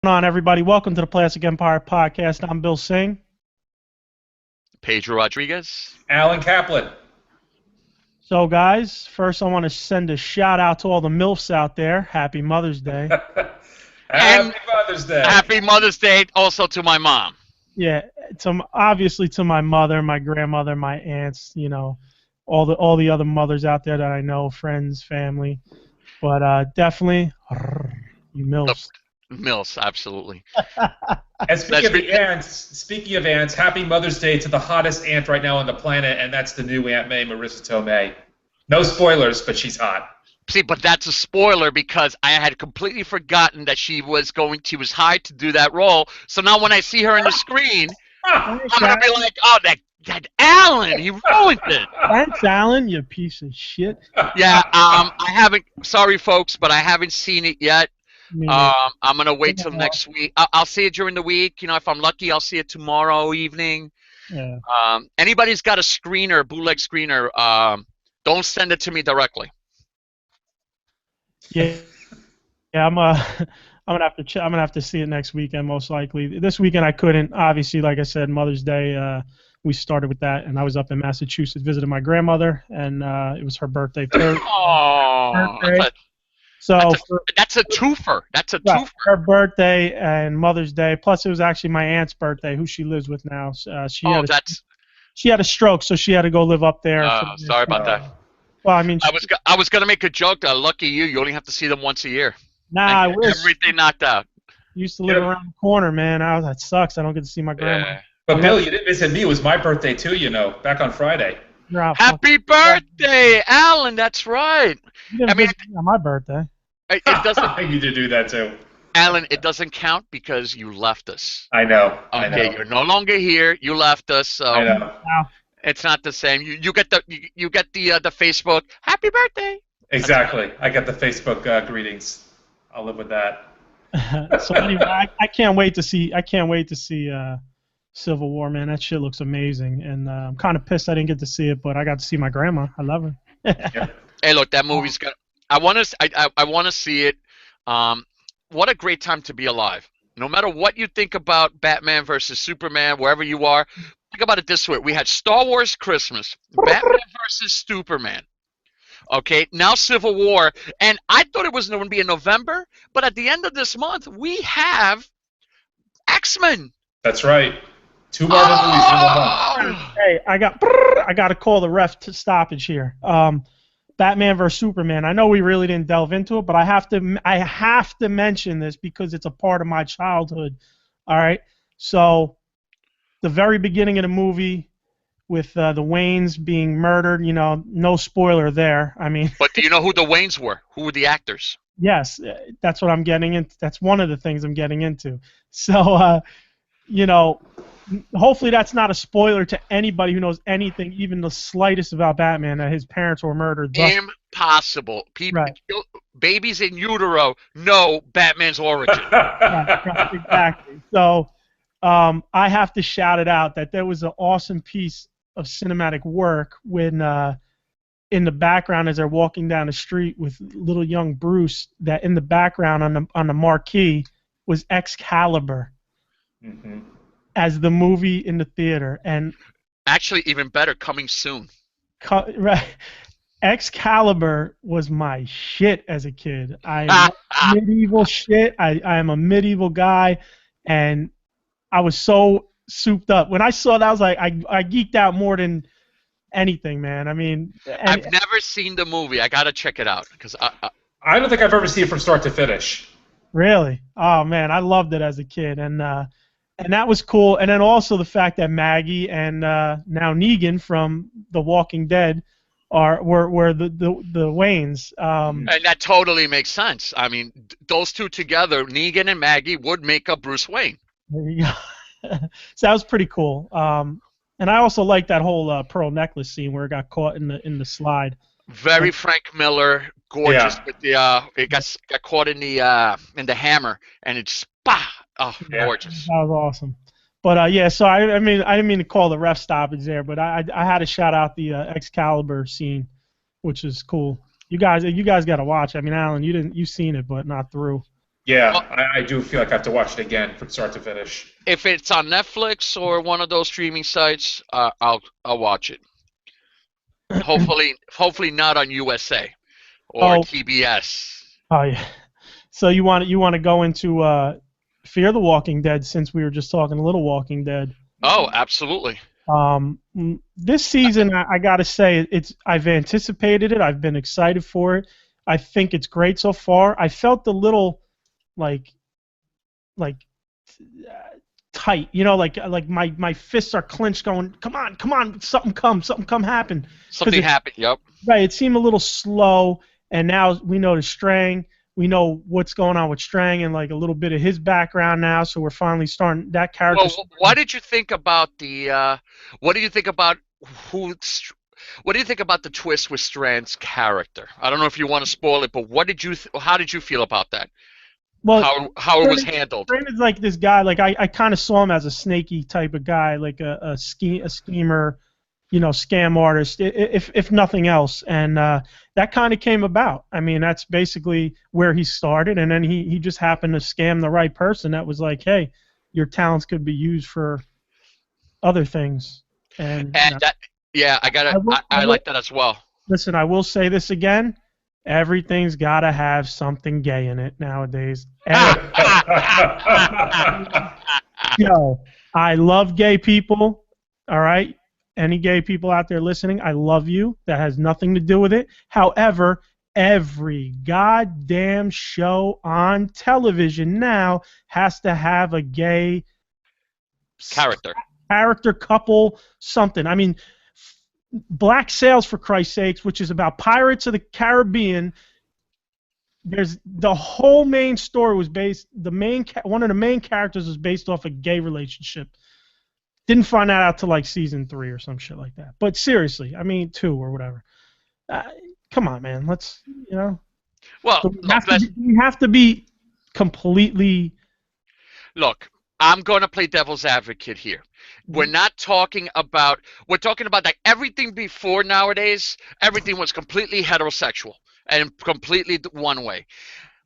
On, everybody? Welcome to the Plastic Empire Podcast. I'm Bill Singh. Pedro Rodriguez. Alan Kaplan. So, guys, first I want to send a shout out to all the MILFs out there. Happy Mother's Day. Happy Mother's Day. Happy Mother's Day also to my mom. Yeah, obviously to my mother, my grandmother, my aunts, all the other mothers out there that I know, friends, family. But definitely, you MILFs. Mills, absolutely. And speaking of aunts, happy Mother's Day to the hottest aunt right now on the planet, and that's the new Aunt May, Marissa Tomei. No spoilers, but she's hot. See, but that's a spoiler because I had completely forgotten that she was hired to do that role. So now when I see her on the screen, I'm gonna be like, oh, that Alan, he ruined it. Thanks, Alan, you piece of shit. Yeah, I haven't. Sorry, folks, but I haven't seen it yet. I'm gonna wait till next week. I'll see it during the week. If I'm lucky, I'll see it tomorrow evening. Yeah. Anybody's got a screener, bootleg screener, don't send it to me directly. Yeah. I'm gonna have to see it next weekend most likely. This weekend I couldn't. Obviously, like I said, Mother's Day. We started with that, and I was up in Massachusetts visiting my grandmother, and it was her birthday. Birthday. So that's a twofer. That's a twofer. Her birthday and Mother's Day. Plus, it was actually my aunt's birthday, who she lives with now. She had a stroke, so she had to go live up there. Sorry about that. Well, I mean, I was gonna make a joke. Lucky you. You only have to see them once a year. Nah, I wish. Everything knocked out. Used to live around the corner, man. That sucks. I don't get to see my grandma. Yeah. But Bill, you didn't visit me. It was my birthday too. Back on Friday. Happy birthday, Alan. That's right. I mean, on my birthday. It doesn't. You did do that too. Alan, it doesn't count because you left us. I know. Okay, you're no longer here. You left us. So I know. It's not the same. You get the Facebook happy birthday. Exactly. I got the Facebook greetings. I'll live with that. So anyway, I can't wait to see. Civil War, man. That shit looks amazing, and I'm kind of pissed I didn't get to see it, but I got to see my grandma. I love her. Yeah. Hey, look, that movie's got. I want to see it. What a great time to be alive. No matter what you think about Batman versus Superman, wherever you are, think about it this way: we had Star Wars Christmas, Batman versus Superman. Okay, now Civil War, and I thought it was going to be in November, but at the end of this month, we have X-Men. That's right. 2 Marvel movies in a month. Hey, I got to call the ref to stoppage here. Batman vs Superman. I know we really didn't delve into it, but I have to mention this because it's a part of my childhood. All right. So, the very beginning of the movie with the Waynes being murdered. No spoiler there. I mean. But do you know who the Waynes were? Who were the actors? Yes, that's what I'm getting into. That's one of the things I'm getting into. So, hopefully that's not a spoiler to anybody who knows anything, even the slightest about Batman, that his parents were murdered. Impossible. People, right. Babies in utero know Batman's origin. Right, exactly. So I have to shout it out that there was an awesome piece of cinematic work when in the background as they're walking down the street with little young Bruce, that in the background on the marquee was Excalibur. Mm-hmm. As the movie in the theater, and actually even better, coming soon. Right, Excalibur was my shit as a kid. I medieval shit. I am a medieval guy, and I was so souped up when I saw that. I was like, I geeked out more than anything, man. I mean, I've never seen the movie. I gotta check it out because I don't think I've ever seen it from start to finish. Really? Oh man, I loved it as a kid, and that was cool. And then also the fact that Maggie and now Negan from The Walking Dead were the Waynes. And that totally makes sense. I mean, those two together, Negan and Maggie, would make up Bruce Wayne. There you go. So that was pretty cool. And I also like that whole pearl necklace scene where it got caught in the slide. Very Frank Miller, gorgeous. Yeah. With the it got caught in the hammer, and it's gorgeous. That was awesome. But yeah, so I mean, I didn't mean to call the ref stoppage there, but I had to shout out the Excalibur scene, which is cool. You guys got to watch. I mean, Alan, you've seen it, but not through. Yeah, Well, I do feel like I have to watch it again from start to finish. if it's on Netflix or one of those streaming sites, I'll watch it. Hopefully not on USA or Oh, TBS. oh yeah. So you want to go into Fear the Walking Dead since we were just talking a little Walking Dead. Oh, absolutely. This season, I gotta say, I've anticipated it. I've been excited for it. I think it's great so far. I felt a little like like uh, tight, like my fists are clenched, going, come on, something come, happen. Something happened. Yep. Right, it seemed a little slow, and now we know the Strang. We know what's going on with Strang and like a little bit of his background now, so we're finally starting that character. Well, what did you think about the? What do you think about who? What do you think about the twist with Strand's character? I don't know if you want to spoil it, but what did you? How did you feel about that? Well, How it was handled? Strand is like this guy. Like I kind of saw him as a snaky type of guy, like a schemer, scam artist, if nothing else. And that kind of came about. I mean, that's basically where he started, and then he just happened to scam the right person that was like, hey, your talents could be used for other things. And that, yeah, I like that as well. listen, I will say this again. Everything's got to have something gay in it nowadays. Yo, I love gay people, all right? Any gay people out there listening, I love you. That has nothing to do with it. However, every goddamn show on television now has to have a gay character, couple, something. I mean, Black Sails, for Christ's sakes, which is about Pirates of the Caribbean. There's the whole main story was based. One of the main characters was based off a gay relationship. Didn't find that out till like season 3 or some shit like that. But seriously, I mean 2 or whatever. Come on, man. Let's Well, so we have to be completely. Look, I'm going to play devil's advocate here. We're talking about like everything before nowadays, everything was completely heterosexual and completely one way.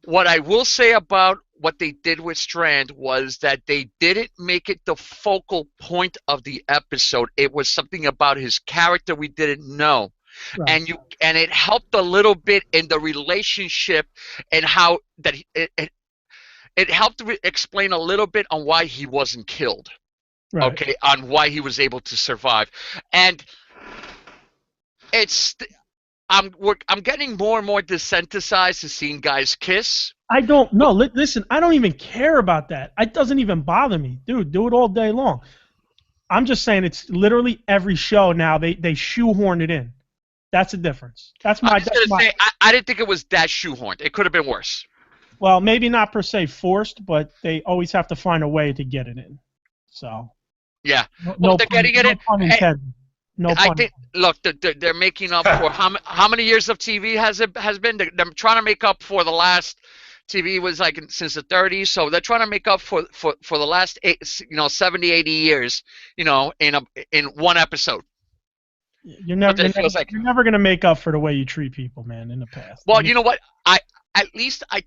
What I will say about what they did with Strand was that they didn't make it the focal point of the episode. It was something about his character we didn't know. Right. And it helped a little bit in the relationship and how that it helped explain a little bit on why he wasn't killed. Right. Okay, on why he was able to survive. And I'm getting more and more desensitized to seeing guys kiss. I don't know. Listen, I don't even care about that. It doesn't even bother me. Dude, do it all day long. I'm just saying it's literally every show now they shoehorn it in. That's the difference. I didn't think it was that shoehorned. It could have been worse. Well, maybe not per se forced, but they always have to find a way to get it in. So. Yeah. Well, they're getting it in. No pun. I think. Look, they're making up for how many years of TV has been? They're trying to make up for the last. TV was like since the 30s, so they're trying to make up for the last 70, 80 years, in one episode. You're never going to make up for the way you treat people, man, in the past. Well, you know what? I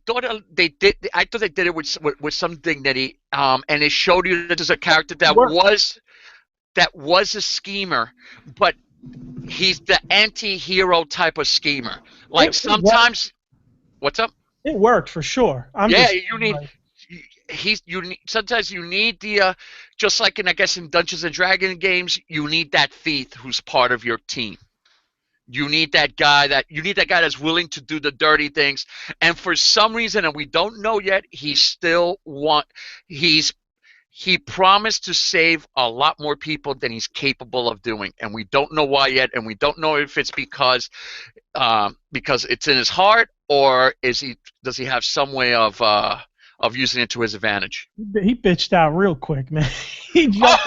thought they did it with some dignity, and it showed you that there's a character that was a schemer, but he's the anti-hero type of schemer. Like sometimes, what's up? It worked for sure. Sometimes you need the just like in Dungeons and Dragons games, you need that thief who's part of your team. You need that guy that's willing to do the dirty things. And for some reason, and we don't know yet, he promised to save a lot more people than he's capable of doing, and we don't know why yet, and we don't know if it's because it's in his heart, or does he have some way of using it to his advantage? He bitched out real quick, man. He jumped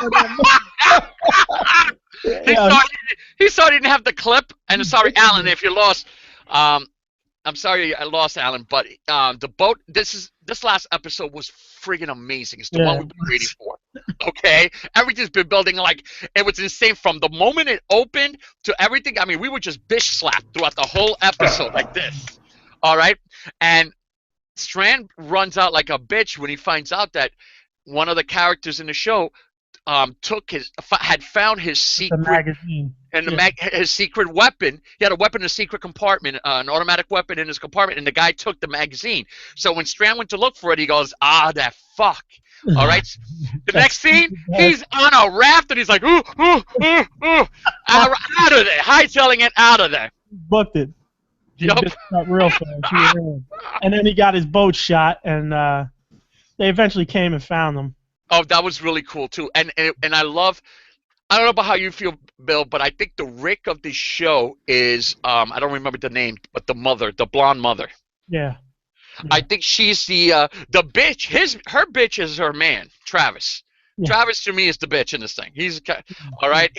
He saw he didn't have the clip, and sorry, Alan, if you lost. I'm sorry I lost Alan, but the boat. This last episode was friggin' amazing. It's the one we've been waiting for. Okay, everything's been building like it was insane from the moment it opened to everything. I mean, we were just bitch slapped throughout the whole episode like this. All right, and Strand runs out like a bitch when he finds out that one of the characters in the show had found his The secret magazine. and Yeah. his secret weapon. He had a weapon in a secret compartment, an automatic weapon in his compartment, and the guy took the magazine. So when Strand went to look for it, he goes, that fuck. All right. The next scene, he's on a raft and he's like, out of there, hightailing it out of there. Booked it. Yep. Not real fast. And then he got his boat shot, and they eventually came and found him. Oh, that was really cool too. And I love. I don't know about how you feel, Bill, but I think the Rick of the show is I don't remember the name, but the mother, the blonde mother. Yeah. I think she's the bitch. Her bitch is her man, Travis. Yeah. Travis to me is the bitch in this thing. He's all right.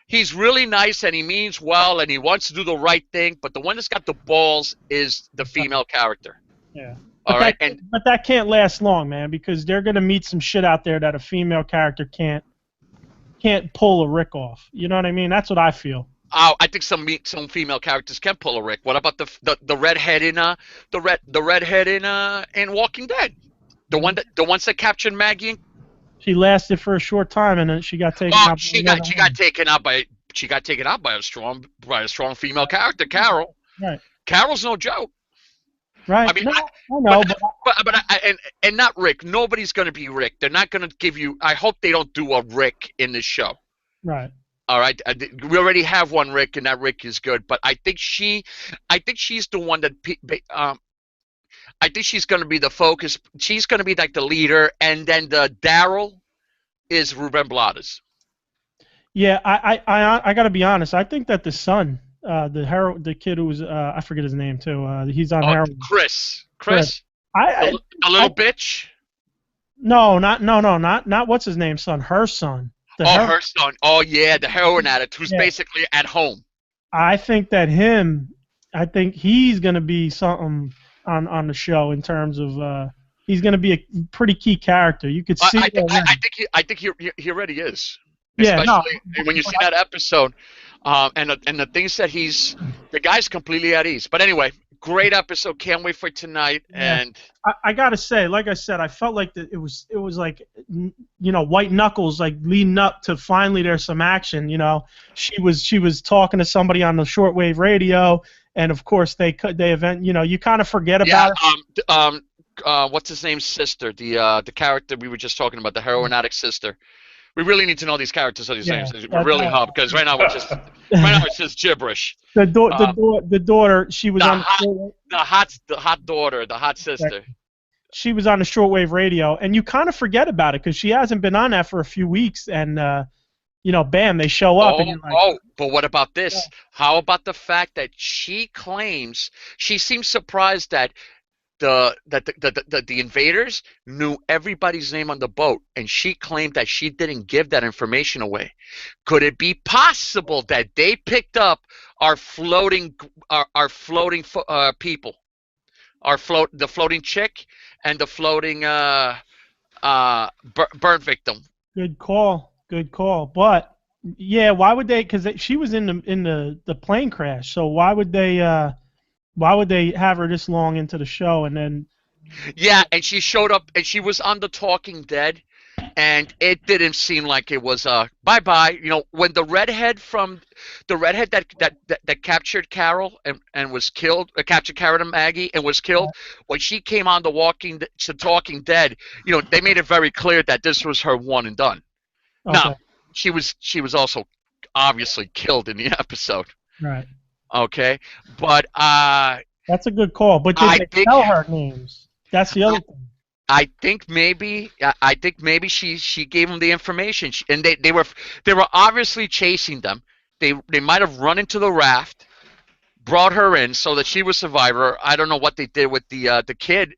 He's really nice and he means well and he wants to do the right thing. But the one that's got the balls is the female character. Yeah. All right. But that can't last long, man, because they're gonna meet some shit out there that a female character can't pull a Rick off. You know what I mean? That's what I feel. Oh, I think some female characters can pull a Rick. What about the redhead in the redhead in Walking Dead? The ones that captured Maggie. She lasted for a short time and then she got taken out. She got taken out by a strong female character, Carol. Right. Carol's no joke. Right. I mean, I know, but not Rick. Nobody's gonna be Rick. They're not gonna give you. I hope they don't do a Rick in this show. Right. All right, we already have one Rick, and that Rick is good. But I think she's the one that. I think she's going to be the focus. She's going to be like the leader, and then the Daryl is Ruben Blades. Yeah, I got to be honest. I think that the son, the kid who was I forget his name too. He's on heroin. Chris. The little bitch. No, not what's his name, son. Her son. Her son. Oh, yeah, the heroin addict who's basically at home. I think he's going to be something on the show in terms of he's going to be a pretty key character. You could see. I think he already is. Yeah, especially when you see that episode, and the things that the guy's completely at ease. But anyway, great episode. Can't wait for tonight. Yeah. And I gotta say, like I said, I felt like it was like, white knuckles, like leading up to finally there's some action. She was talking to somebody on the shortwave radio, and of course they event. You kind of forget about it. What's his name's sister? The character we were just talking about, the heroin addict sister. We really need to know these characters of these names. We're really hard because right now it's just gibberish. The daughter, she was on the hot daughter, the hot sister. She was on the shortwave radio, and you kind of forget about it because she hasn't been on that for a few weeks, and bam, they show up. And you're like, but what about this? Yeah. How about the fact that she claims she seems surprised that the invaders knew everybody's name on the boat, and she claimed that she didn't give that information away. Could it be possible that they picked up our floating people, the floating chick and the floating burn victim? Good call. But yeah, why would they? Because she was in the plane crash, so why would they have her this long into the show and then? Yeah, and she showed up and she was on the Talking Dead, and it didn't seem like it was bye-bye. When the redhead that captured Carol and was killed, captured Carol and Maggie and was killed, when she came on the Talking Dead, they made it very clear that this was her one and done. Okay. Now, she was also obviously killed in the episode. Right. Okay, but that's a good call. But did they tell her names? That's the other thing. I think maybe she gave them the information, and they were obviously chasing them. They might have run into the raft, brought her in so that she was a survivor. I don't know what they did with the kid,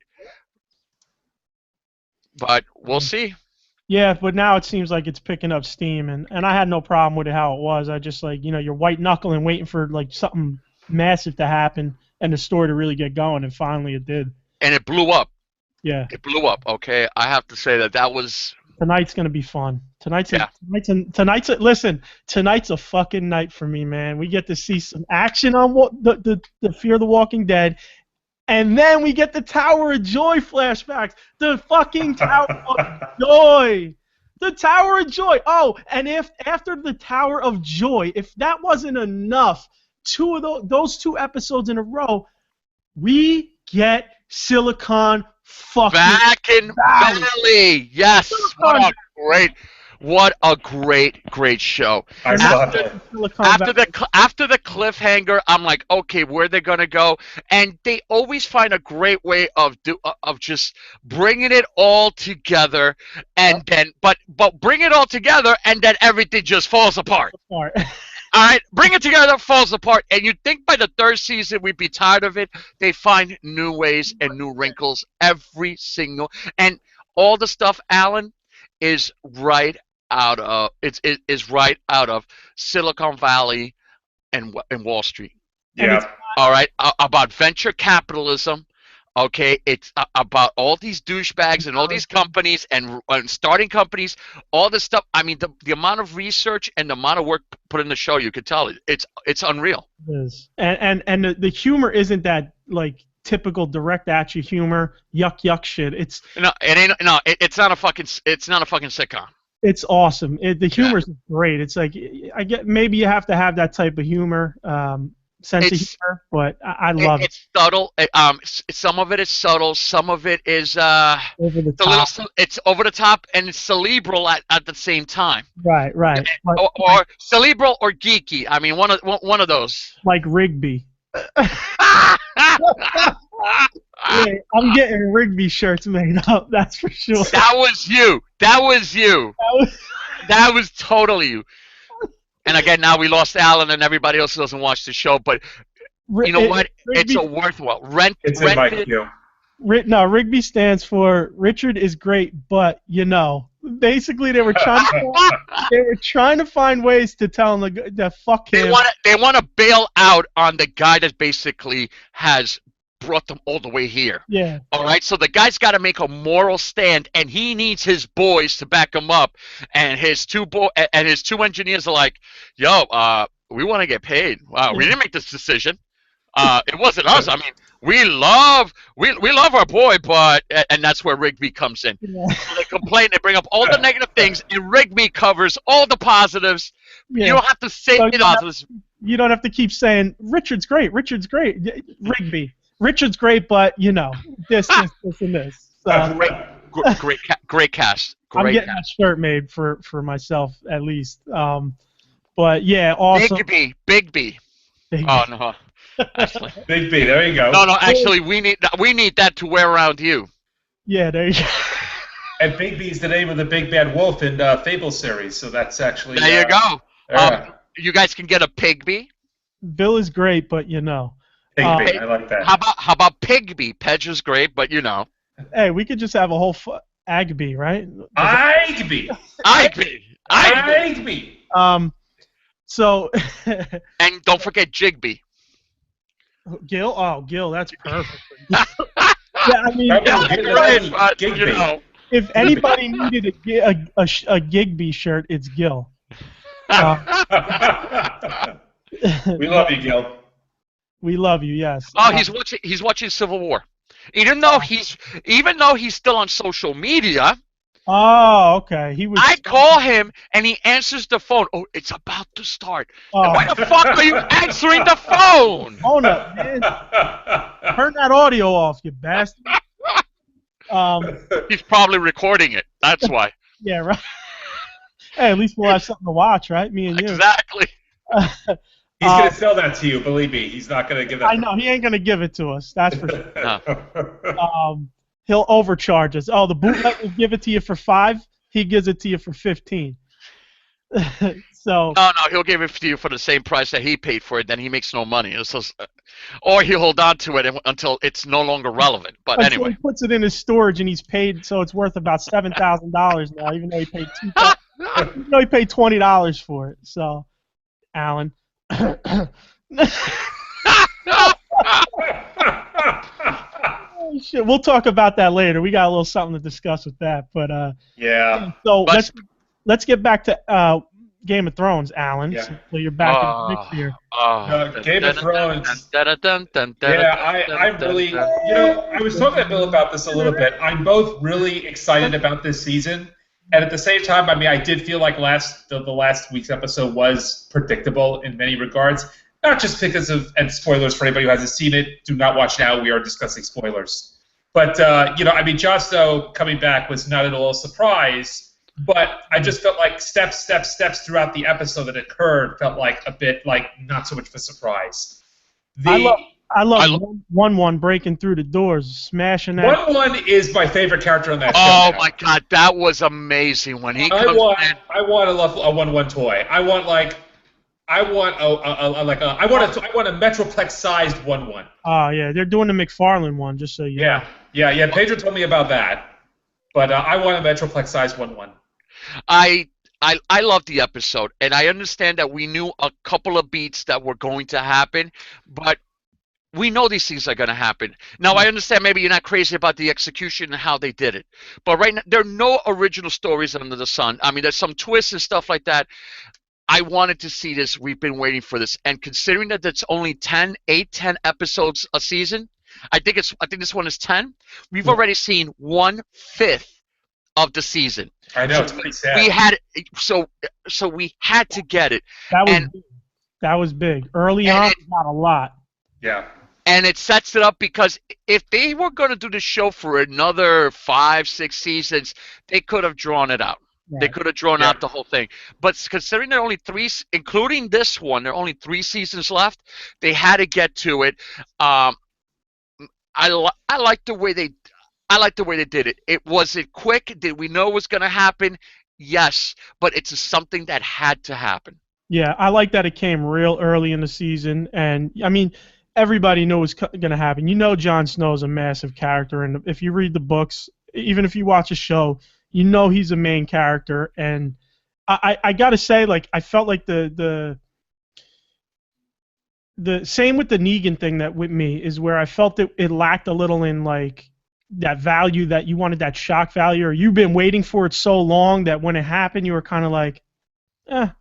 but we'll see. Yeah, but now it seems like it's picking up steam, and I had no problem with it how it was. I just you're white knuckling, waiting for something massive to happen and the story to really get going, and finally it did. And it blew up. Yeah. It blew up. Okay, I have to say that was. Tonight's gonna be fun. Tonight's a fucking night for me, man. We get to see some action on the Fear the Walking Dead, And then we get the Tower of Joy flashbacks. The fucking Tower of Joy. The Tower of Joy. Oh, and if after the Tower of Joy, if that wasn't enough, those 2 episodes in a row, we get Silicon fucking Valley. Yes. What a great show. After the cliffhanger, I'm like, okay, where they're gonna go, and they always find a great way of just bringing it all together, and then but bring it all together, and then everything just falls apart. All right, bring it together, falls apart, and you'd think by the 3rd season we'd be tired of it. They find new ways and new wrinkles every single, and all the stuff, Alan, is right out of Silicon Valley and Wall Street. Yeah. All right, about venture capitalism. Okay, it's about all these douchebags and all these companies and starting companies, all this stuff. I mean, the amount of research and the amount of work put in the show, you could tell it's unreal. It is. And the humor isn't that like typical direct at you humor, yuck shit. It's it's not a fucking sitcom. It's awesome. The humor is great. It's like I get maybe you have to have that type of humor. Sense of humor, but I love it. It's subtle. Some of it is subtle. Some of it is over the top. It's over the top and it's cerebral at the same time. Right. Or cerebral or geeky. I mean, one of those. Like Rigby. Yeah, I'm getting Rigby shirts made up. That's for sure. That was you. That was totally you. And again, now we lost Alan, and everybody else doesn't watch the show. But you know what? It's a worthwhile It's in my queue. No, Rigby stands for Richard is great, but you know. Basically, they were trying to find ways to tell him to fuck him. They want to bail out on the guy that basically has brought them all the way here. Yeah. All right. So the guy's got to make a moral stand, and he needs his boys to back him up. And his two engineers are like, "Yo, we want to get paid. Wow, we didn't make this decision. It wasn't us. I mean, we love our boy, but and that's where Rigby comes in. Yeah. So they complain, they bring up all the negative things, and Rigby covers all the positives. Yeah. You don't have to say the positives. You don't have to keep saying Richard's great. Rigby. Richard's great, but you know this, and this. So, great cast. I'm getting that shirt made for myself at least. But yeah, awesome. Big B. Oh no. Actually. Big B, there you go. No, actually, we need that to wear around you. Yeah, there you go. And Big B is the name of the big bad wolf in Fable series, so that's actually. There you go. You guys can get a Pigby. Bill is great, but you know. Pigby, I like that. How about Pigby? Pedge is great, but you know. Hey, we could just have a whole Agby, right? Igby. So. And don't forget Jigby. Gil? Oh, Gil, that's perfect. Yeah, I mean, if anybody needed a Gigby shirt, it's Gil. We love you, Gil. We love you, yes. Oh, he's watching Civil War. Even though he's still on social media. Oh, okay. I call him and he answers the phone. Oh, it's about to start. Oh. Why the fuck are you answering the phone? Hold up, man. Turn that audio off, you bastard. He's probably recording it. That's why. Yeah, right. Hey, at least we'll have something to watch, right? Me and you. Exactly. He's going to sell that to you, believe me. He's not going to give that. I know, he ain't going to give it to us. That's for sure. No. He'll overcharge us. Oh, the bootleg will give it to you for $5. He gives it to you for $15. So. No, he'll give it to you for the same price that he paid for it. Then he makes no money. Or he'll hold on to it until it's no longer relevant. But anyway, he puts it in his storage and he's paid, so it's worth about $7,000 now, even though he paid $20 for it. So, Alan. Oh, shit. We'll talk about that later. We got a little something to discuss with that, but yeah. So let's get back to Game of Thrones, Alan. Yeah. So you're back in the mix here. Game of Thrones. Yeah, I'm really, I was talking to Bill about this a little bit. I'm both really excited about this season, and at the same time, I mean, I did feel like the last week's episode was predictable in many regards. Not just because of, and spoilers for anybody who hasn't seen it, do not watch now, we are discussing spoilers. But, I mean, Josto coming back was not at all a surprise, but I just felt like steps throughout the episode that occurred felt like a bit like not so much of a surprise. I love 1-1 breaking through the doors, smashing that. 1-1 is my favorite character on that show. Oh my God, that was amazing when he comes in. I want a 1-1 toy. I want a Metroplex-sized 1-1. Oh yeah, they're doing the McFarlane one, just so you know. Yeah. Pedro told me about that, but I want a Metroplex-sized 1-1. I love the episode, and I understand that we knew a couple of beats that were going to happen, but we know these things are going to happen. Now, I understand maybe you're not crazy about the execution and how they did it, but right now, there are no original stories under the sun. I mean, there's some twists and stuff like that. I wanted to see this. We've been waiting for this, and considering that it's only 10 episodes a season, I think this one is 10. We've already seen 1/5 of the season. I know, it's pretty sad. So we had to get it. That was big. Early on, not a lot. Yeah. And it sets it up because if they were going to do the show for another 5-6 seasons, they could have drawn it out. Yeah. They could have drawn out the whole thing. But considering there are only 3, including this one, there are only 3 seasons left, they had to get to it. I like the way they did it. Was it quick? Did we know it was going to happen? Yes, but it's something that had to happen. Yeah, I like that it came real early in the season, and I mean, everybody knew it was going to happen. You know, Jon Snow is a massive character, and if you read the books, even if you watch a show, you know he's a main character. And I gotta say, like, I felt like the same with the Negan thing that with me is where I felt that it lacked a little in like that value that you wanted, that shock value, or you've been waiting for it so long that when it happened you were kind of like,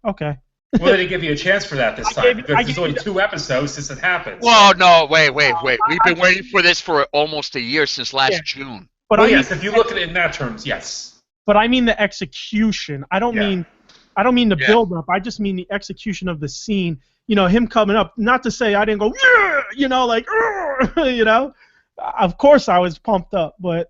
okay. Well, they didn't give you a chance for that this time because there's only 2 episodes since it happened. Well, no, wait. We've been waiting for this for almost a year, since last June. But yes, if you look at it in that terms, yes. But I mean the execution. I don't mean the build-up. I just mean the execution of the scene. You know, him coming up. Not to say I didn't go, yeah, you know, like, you know. Of course I was pumped up, but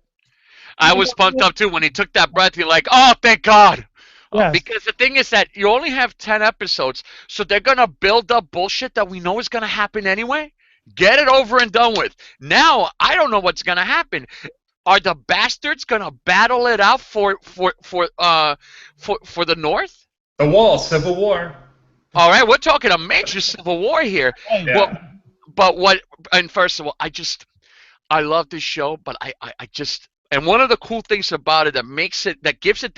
I was pumped up too when he took that breath. You're like, oh, thank God. Yes. Because the thing is that you only have 10 episodes, so they're going to build up bullshit that we know is going to happen anyway. Get it over and done with. Now, I don't know what's going to happen. Are the bastards going to battle it out for the North? The Wall, Civil War. All right, we're talking a major civil war here. Yeah. And first of all, I love this show, but I just, and one of the cool things about it that gives it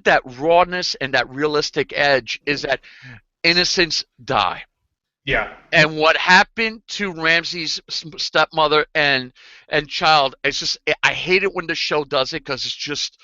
that rawness and that realistic edge is that innocents die. Yeah. And what happened to Ramsey's stepmother and child, it's just, I hate it when the show does it because it's just,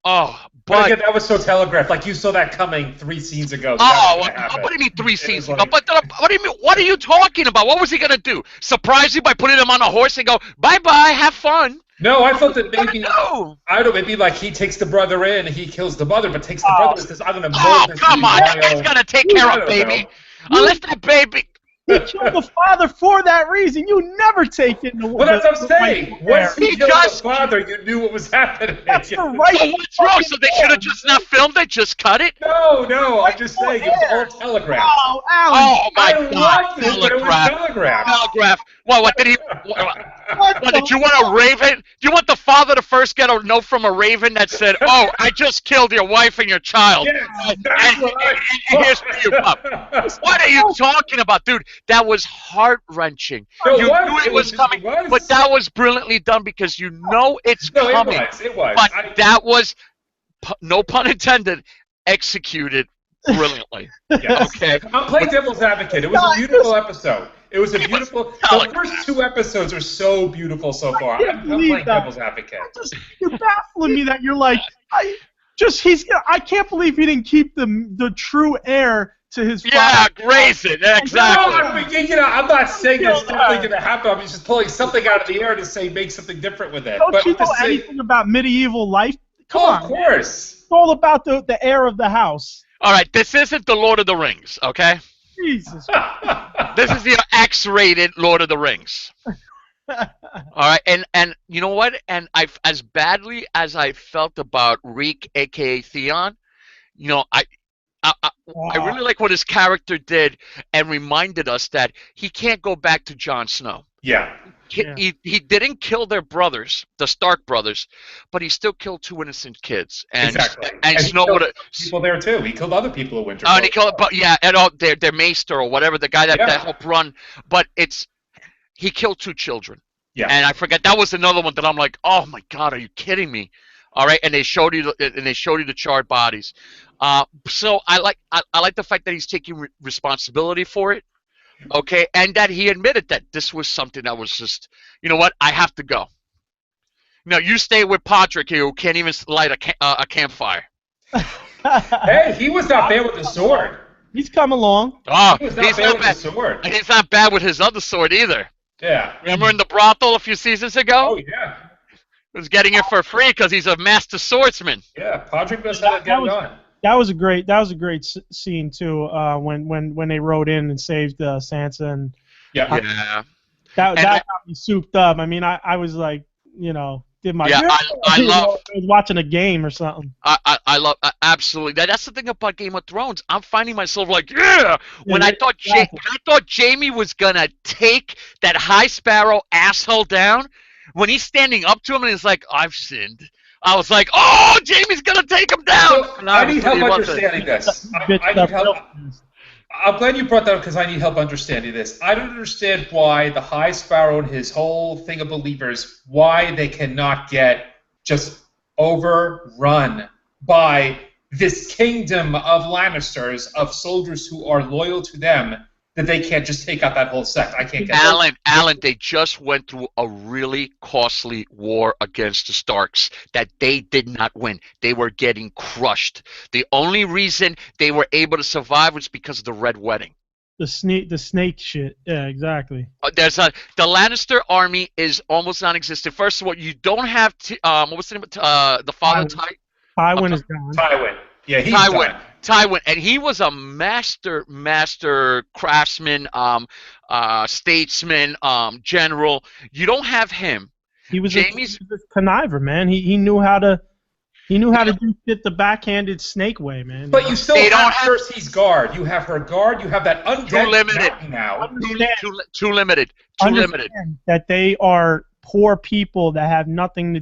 but again, that was so telegraphed. Like, you saw that coming 3 scenes ago. What do you mean 3 scenes ago? But what do you mean? What are you talking about? What was he gonna do? Surprise you by putting him on a horse and go, bye-bye, have fun? No, I thought that maybe, I don't know, maybe like he takes the brother in, he kills the mother, but takes the brother and says, I'm gonna mold this. Oh, come on, that guy's gonna take care of baby. Unless that baby. He killed the father for that reason. You never take it in the Well, that's what I'm saying. Once he killed the father, you knew what was happening. That's the right. So what's wrong? So they should have just not filmed it, just cut it? No, I'm just saying it was all telegraphed. Oh, Alan. Oh, my God. Telegraph. What did he... What, did you want a raven? Do you want the father to first get a note from a raven that said, "Oh, I just killed your wife and your child"? Yes, and here's for you, pup. What are you talking about, dude? That was heart-wrenching. You knew it was coming, but that was brilliantly done because you know it's coming. It was. But that was, no pun intended, executed brilliantly. Yes. Okay. I'm playing devil's advocate. It was a beautiful episode. It was a beautiful. The first 2 episodes are so beautiful so far. I'm playing devil's advocate. You're baffling me that you're like, I can't believe he didn't keep the true heir to his father. Yeah, graze it. Exactly. No, I'm not saying that's definitely going to happen. I'm just pulling something out of the air to say make something different with it. Don't you know anything about medieval life? Come on. Of course. It's all about the heir of the house. All right, this isn't the Lord of the Rings, okay? Jesus. This is the X-rated Lord of the Rings. All right, and you know what? And as badly as I felt about Reek, aka Theon, you know, I really like what his character did and reminded us that he can't go back to Jon Snow. Yeah. He didn't kill their brothers, the Stark brothers, but he still killed 2 innocent kids. And, exactly. And Snow would have people there too. He killed other people at Winterfell. And he killed, but yeah, and all their maester or whatever, the guy that helped run. But he killed 2 children. Yeah. And I forget that was another one that I'm like, oh my God, are you kidding me? All right, and they showed you the charred bodies. So I like the fact that he's taking responsibility for it. Okay, and that he admitted that this was something that was just, you know what, I have to go. No, you stay with Podrick here, who can't even light a campfire. Hey, he was not bad with the sword. He's come along. Oh, he's not bad with the sword. And he's not bad with his other sword either. Yeah. Remember in the brothel a few seasons ago? Oh, yeah. He was getting it for free because he's a master swordsman. Yeah, Podrick knows how to get it on. That was a great scene too. When they rode in and saved Sansa and yeah. That got me souped up. I mean, I was like, you know, did my I love. I was watching a game or something. I love absolutely. That's the thing about Game of Thrones. I'm finding myself like, when I thought Jaime was gonna take that High Sparrow asshole down, when he's standing up to him and he's like, I've sinned. I was like, oh, Jaime's going to take him down. So, I need help understanding this. I need help. I'm glad you brought that up because I need help understanding this. I don't understand why the High Sparrow and his whole thing of believers, why they cannot get just overrun by this kingdom of Lannisters, of soldiers who are loyal to them, that they can't just take out that whole sect. I can't get Alan, they just went through a really costly war against the Starks that they did not win. They were getting crushed. The only reason they were able to survive was because of the Red Wedding. The snake shit. Yeah, exactly. The Lannister army is almost non-existent. First of all, you don't have what was the name of the father? Tywin is gone. Tywin. Yeah, he's gone. Tywin, and he was a master craftsman, statesman, general. You don't have him. He was a conniver, man. He knew how to do shit the backhanded snake way, man. But you still have Cersei's guard. You have her guard. You have that undead too limited now. Too limited. That they are poor people that have nothing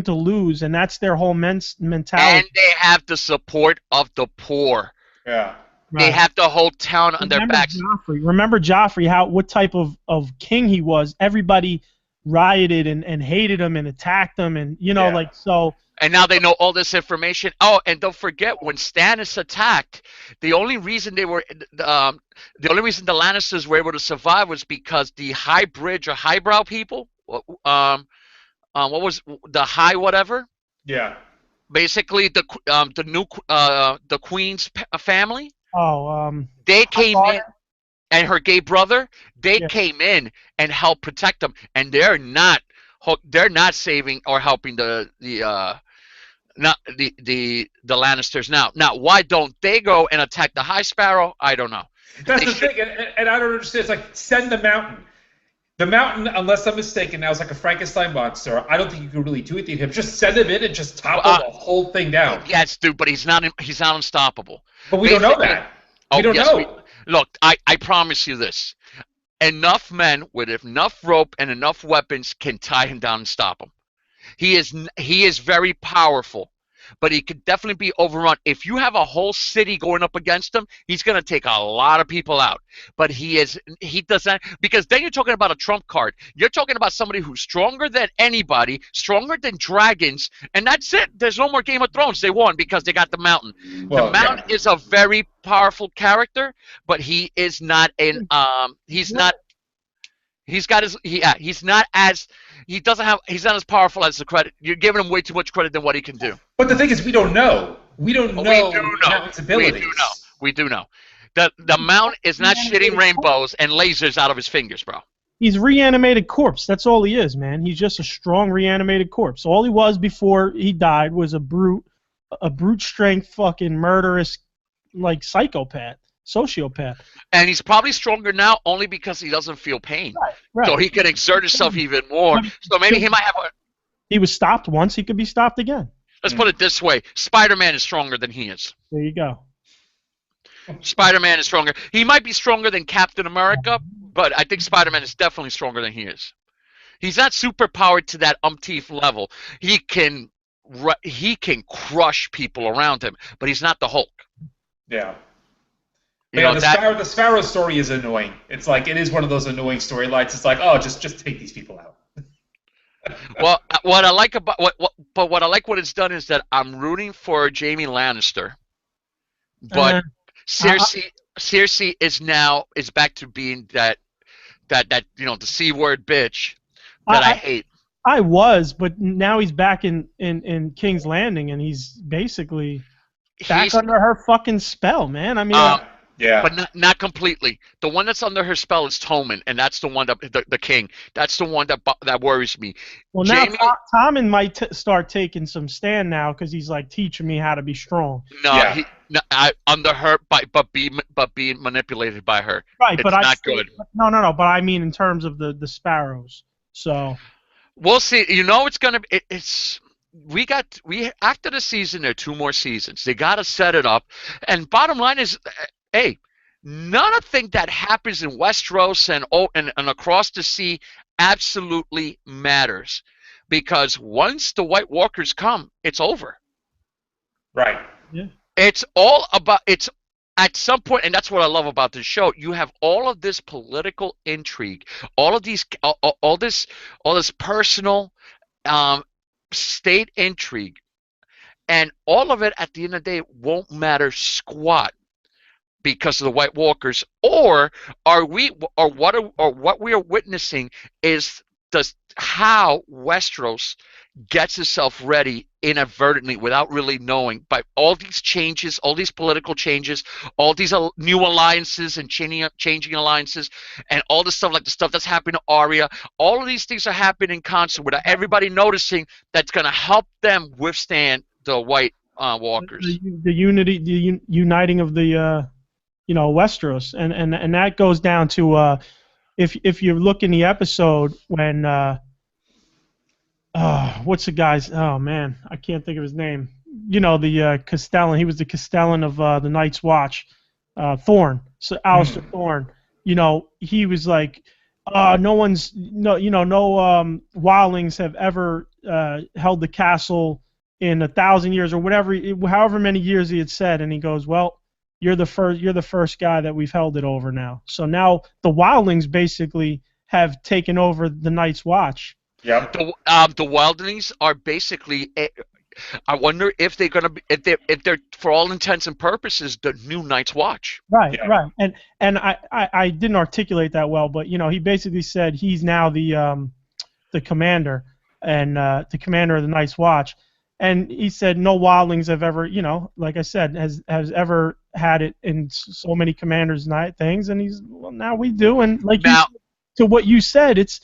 to lose, and that's their whole mentality. And they have the support of the poor. Yeah. They have the whole town on their backs. Remember Joffrey, what type of king he was. Everybody rioted and hated him and attacked him, and so. And now they know all this information. Oh, and don't forget, when Stannis attacked, the only reason the Lannisters were able to survive was because the high bridge or highbrow people, what was the high whatever? Yeah. Basically, the Queen's family. They came in, and her gay brother. They came in and helped protect them, and they're not saving or helping the Lannisters now. Now, why don't they go and attack the High Sparrow? I don't know. That's the thing, and I don't understand. It's like, send the Mountain. The Mountain, unless I'm mistaken, now is like a Frankenstein monster. I don't think you can really do anything to him. Just send him in and just topple the whole thing down. Yes, dude, but he's not unstoppable. But we don't know that. We don't know. Look, I promise you this. Enough men with enough rope and enough weapons can tie him down and stop him. He is very powerful, but he could definitely be overrun. If you have a whole city going up against him, he's going to take a lot of people out. But he doesn't, because then you're talking about a trump card. You're talking about somebody who's stronger than anybody, stronger than dragons, and that's it. There's no more Game of Thrones. They won because they got the Mountain. The Mountain is a very powerful character, but he is not He's got his he's not as he's not as powerful as the credit. You're giving him way too much credit than what he can do. But the thing is, we don't know. We don't know Mountain's abilities. We do know. The Mount is not shitting rainbows and lasers out of his fingers, bro. He's reanimated corpse. That's all he is, man. He's just a strong reanimated corpse. All he was before he died was a brute strength fucking murderous like psychopath. Sociopath. And he's probably stronger now only because he doesn't feel pain. Right. So he can exert himself even more. So maybe he might have a... He was stopped once, he could be stopped again. Let's put it this way. Spider-Man is stronger than he is. There you go. Spider-Man is stronger. He might be stronger than Captain America, but I think Spider-Man is definitely stronger than he is. He's not super powered to that umpteenth level. He can crush people around him, but he's not the Hulk. Yeah. The Sparrow story is annoying. It's like it is one of those annoying storylines. It's like, oh, just take these people out. Well, what I like what it's done is that I'm rooting for Jaime Lannister, but Cersei is back to being that the C-word bitch that I hate. I was, but now he's back in King's Landing, and he's basically back under her fucking spell, man. I mean. Yeah, but not completely. The one that's under her spell is Tommen, and that's the one that the king. That's the one that worries me. Well, now Tommen might start taking some stand now because he's like teaching me how to be strong. Under her, but being manipulated by her. Right, it's not good. No. But I mean in terms of the sparrows. So we'll see. You know, it's gonna. We after the season, there are 2 more seasons. They got to set it up, and bottom line is. Hey, nothing that happens in Westeros and across the sea absolutely matters, because once the White Walkers come, it's over. Right. Yeah. It's all about at some point, and that's what I love about this show. You have all of this political intrigue, all this personal state intrigue, and all of it at the end of the day won't matter squat. Because of the White Walkers, or what we are witnessing is how Westeros gets itself ready inadvertently without really knowing, by all these changes, all these political changes, all these new alliances and changing alliances, and all this stuff, like the stuff that's happening to Arya. All of these things are happening in concert without everybody noticing. That's going to help them withstand the White Walkers. The uniting of the. Westeros, and that goes down to if you look in the episode when what's the guy's, oh man, I can't think of his name. The Castellan. He was the Castellan of the Night's Watch, Thorne. So Alistair Thorne. He was like, no wildlings have ever held the castle in 1,000 years or however many years he had said, and he goes, well. You're the first guy that we've held it over now. So now the wildlings basically have taken over the Night's Watch. Yeah. The wildlings are basically. I wonder if they're gonna be, if they're for all intents and purposes the new Night's Watch. Right. Yeah. Right. And I didn't articulate that well, but he basically said he's now the commander and the commander of the Night's Watch. And he said no wildlings have ever, like I said, has ever had it in so many commanders' night things. And now we do. And like to what you said, it's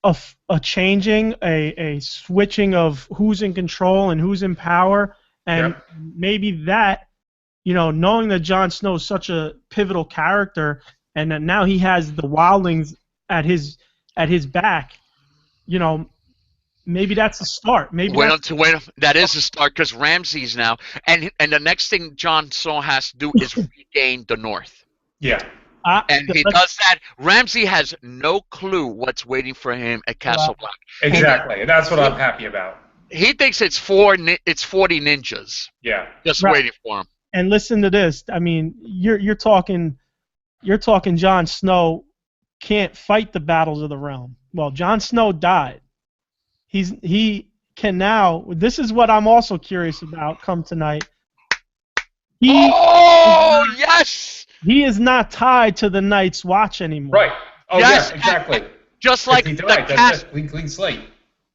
a changing, a switching of who's in control and who's in power, and maybe that, knowing that Jon Snow is such a pivotal character, and that now he has the wildlings at his back, maybe that's a start. That is a start, because Ramsay's now, and the next thing Jon Snow has to do is regain the North. Yeah. And he does that. Ramsay has no clue what's waiting for him at Castle Black. Exactly, and that's what I'm happy about. He thinks it's 40 ninjas. Yeah. Just waiting for him. And listen to this. I mean, you're talking Jon Snow can't fight the battles of the realm. Well, Jon Snow died. He can now. This is what I'm also curious about. Come tonight. Yes. He is not tied to the Night's Watch anymore. Right. Oh yes, yeah, exactly. Just like he the died. cast. That's it. Clean slate.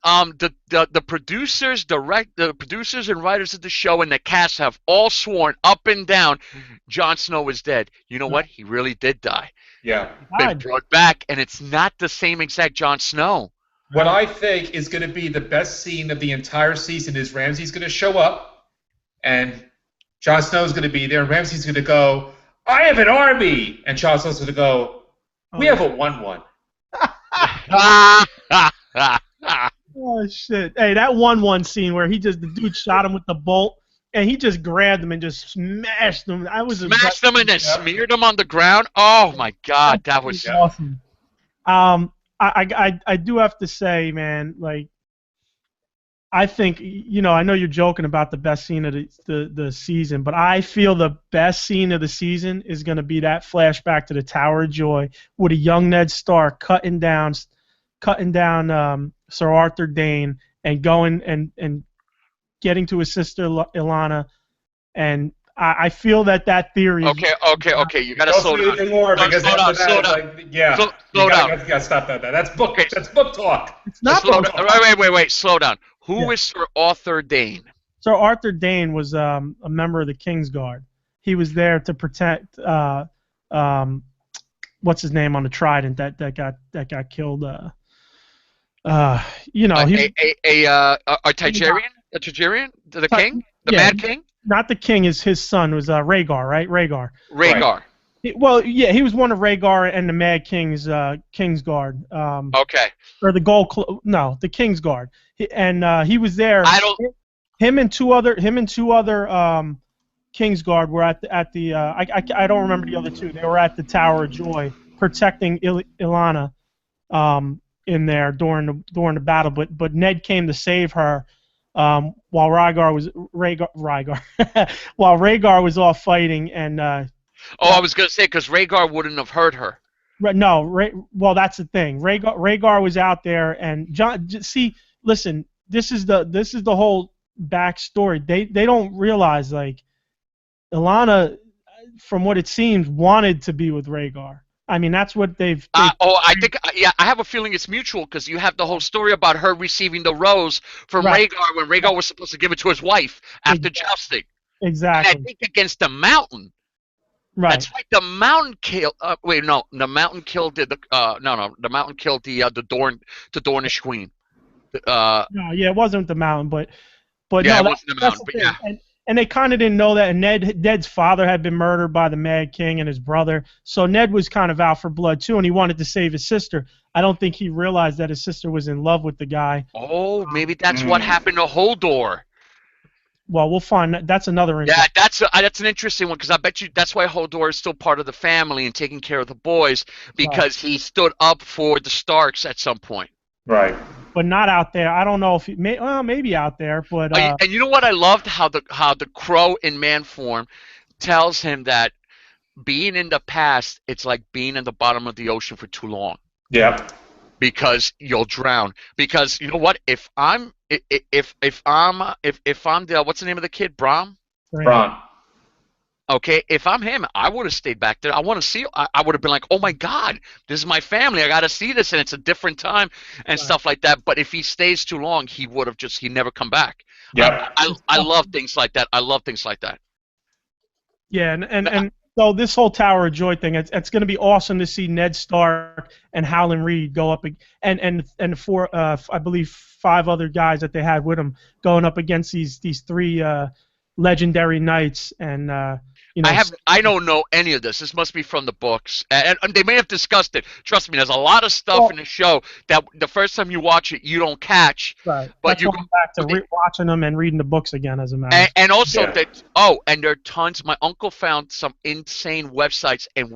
The producers, the producers and writers of the show and the cast have all sworn up and down, Jon Snow is dead. You know what? He really did die. Yeah. Been brought back, and it's not the same exact Jon Snow. What I think is going to be the best scene of the entire season is Ramsay's going to show up, and Jon Snow's going to be there. And Ramsay's going to go, "I have an army," and Jon Snow's going to go, "We have a 1-1." Oh shit! Hey, that 1-1 scene where the dude shot him with the bolt, and he just grabbed him and just smashed him. Smashed him and then smeared him on the ground. Oh my God, that was awesome. I do have to say, man, like, I think, I know you're joking about the best scene of the season, but I feel the best scene of the season is going to be that flashback to the Tower of Joy with a young Ned Stark cutting down Sir Arthur Dayne and going and getting to his sister Ilana, and I feel that theory. Okay. You gotta slow down. Slow down. You gotta stop that. That's book. Okay. That's book talk. It's not book talk. Wait. Slow down. Who is Sir Arthur Dayne? Sir Arthur Dayne was a member of the Kingsguard. He was there to protect what's his name on the Trident that got killed. A Targaryen? A Targaryen? The king? The Mad King? Not the king. Is his son was Rhaegar, right? Rhaegar. Right. He was one of Rhaegar and the Mad King's Kingsguard. Okay. Or the the Kingsguard. He was there. Him and two other Kingsguard were at the I don't remember the other two. They were at the Tower of Joy protecting Ilana in there during the battle, but Ned came to save her while Rhaegar was off fighting and. I was gonna say because Rhaegar wouldn't have hurt her. No, well that's the thing. Rhaegar was out there, and listen, this is the whole backstory. They don't realize, like, Ilana, from what it seems, wanted to be with Rhaegar. I mean, that's what they've. I have a feeling it's mutual because you have the whole story about her receiving the rose from Rhaegar when Rhaegar was supposed to give it to his wife after jousting. Exactly. And I think against the Mountain. Right. That's right. The Mountain killed. The Mountain killed the Mountain killed the Dornish queen. It wasn't the Mountain, but yeah, no, it wasn't the Mountain, but yeah. And they kind of didn't know that. And Ned's father had been murdered by the Mad King and his brother, so Ned was kind of out for blood too, and he wanted to save his sister. I don't think he realized that his sister was in love with the guy. Oh, maybe that's what happened to Hodor. Well, we'll find. That's another. Yeah, that's an interesting one because I bet you that's why Hodor is still part of the family and taking care of the boys because he stood up for the Starks at some point. Right. But not out there. I don't know if maybe out there, but. And you know what I loved how the crow in man form tells him that being in the past, it's like being in the bottom of the ocean for too long. Yeah. Because you'll drown. Because you know what? If I'm the what's the name of the kid? Bronn. Okay, if I'm him, I would have stayed back there. I want to see. I would have been like, oh my God, this is my family. I got to see this, and it's a different time and stuff like that. But if he stays too long, he would have he'd never come back. Yeah. I love things like that. Yeah, and so this whole Tower of Joy thing, it's going to be awesome to see Ned Stark and Howland Reed go up and four, I believe 5 other guys that they had with them going up against these 3 legendary knights and. I don't know any of this. This must be from the books, and they may have discussed it. Trust me, there's a lot of stuff in the show that the first time you watch it, you don't catch. Right. But that's you go back to watching them and reading the books again, as a matter. And also and there are tons. My uncle found some insane websites and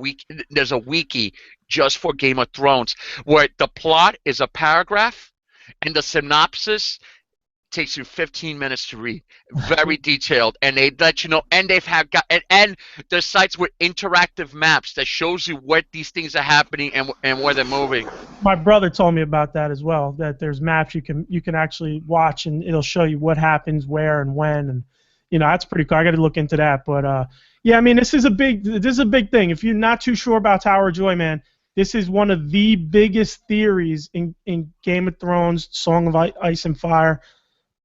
there's a wiki just for Game of Thrones where the plot is a paragraph, and the synopsis takes you 15 minutes to read. Very detailed, and they let you know. And they've and the sites with interactive maps that shows you what these things are happening and where they're moving. My brother told me about that as well. That there's maps you can actually watch, and it'll show you what happens where and when, and that's pretty cool. I got to look into that, but yeah, I mean this is a big thing. If you're not too sure about Tower of Joy, man, this is one of the biggest theories in Game of Thrones, Song of Ice and Fire,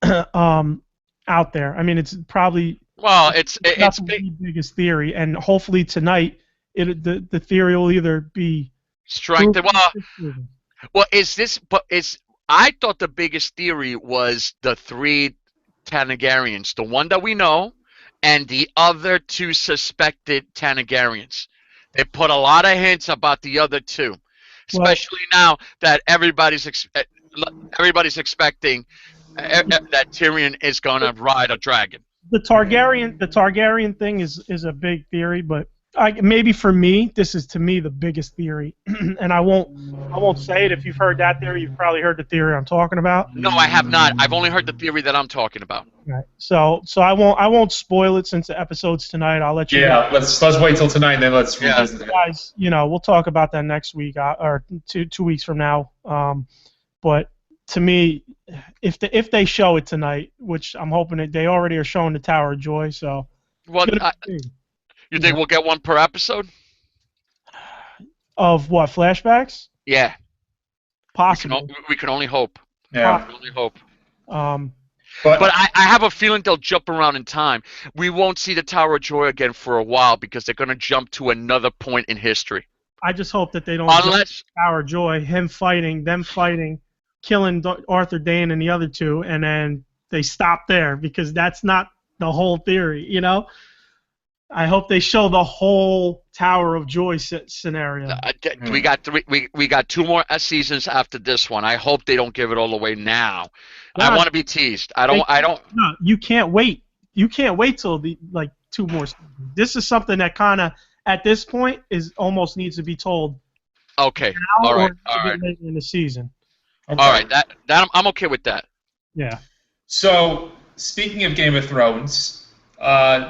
out there. I mean, it's probably it's the biggest theory, and hopefully tonight the theory will either be strengthened. I thought the biggest theory was the 3 Tanagarians, the one that we know, and the other 2 suspected Tanagarians. They put a lot of hints about the other 2, especially now that everybody's expecting that Tyrion is going to ride a dragon. The Targaryen thing is a big theory, but maybe for me, this is to me the biggest theory, and I won't say it. If you've heard that theory, you've probably heard the theory I'm talking about. No, I have not. I've only heard the theory that I'm talking about. Right. So I won't spoil it since the episode's tonight. I'll let you. Yeah, let's wait till tonight, and then let's revisit it. Guys, we'll talk about that next week or 2 weeks from now. But to me, if they show it tonight, which I'm hoping that they already are showing the Tower of Joy, so. Well, you think we'll get one per episode? Of what, flashbacks? Yeah. Possibly. We can only hope. Yeah. We can only hope. But I have a feeling they'll jump around in time. We won't see the Tower of Joy again for a while because they're going to jump to another point in history. I just hope that they don't jump to the Tower of Joy, them fighting, killing Arthur Dayne and the other 2, and then they stop there because that's not the whole theory, I hope they show the whole Tower of Joy scenario. We got 2 more seasons after this one. I hope they don't give it all away now. I want to be teased. I don't. No, you can't wait. You can't wait till 2 more seasons. This is something that kind of at this point almost needs to be told. Okay. Now all right. Or later in the season. Okay. All right. That I'm okay with that. Yeah. So speaking of Game of Thrones.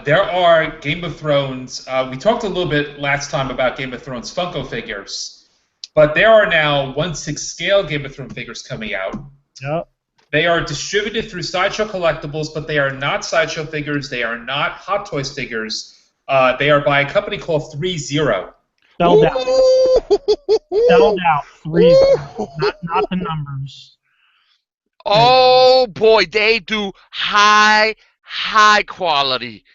There are Game of Thrones. We talked a little bit last time about Game of Thrones Funko figures, but there are now 1/6 scale Game of Thrones figures coming out. Yep. They are distributed through Sideshow Collectibles, but they are not Sideshow figures. They are not Hot Toys figures. They are by a company called 3-0. Spelled out. Spelled out. 3-0. Not the numbers. Oh boy, they do high quality.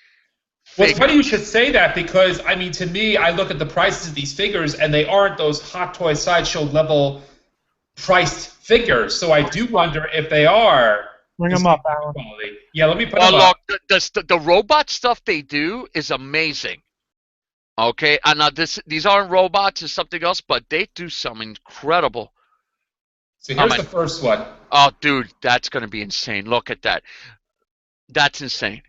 Well, it's funny you should say that because, I mean, to me, I look at the prices of these figures and they aren't those Hot Toy Sideshow level priced figures. So I do wonder if they are. Bring them up, Alan. Yeah, let me put them up. Look, the robot stuff they do is amazing. Okay, and now these aren't robots, it's something else, but they do some incredible. So here's the first one. Oh, dude, that's going to be insane. Look at that. That's insane.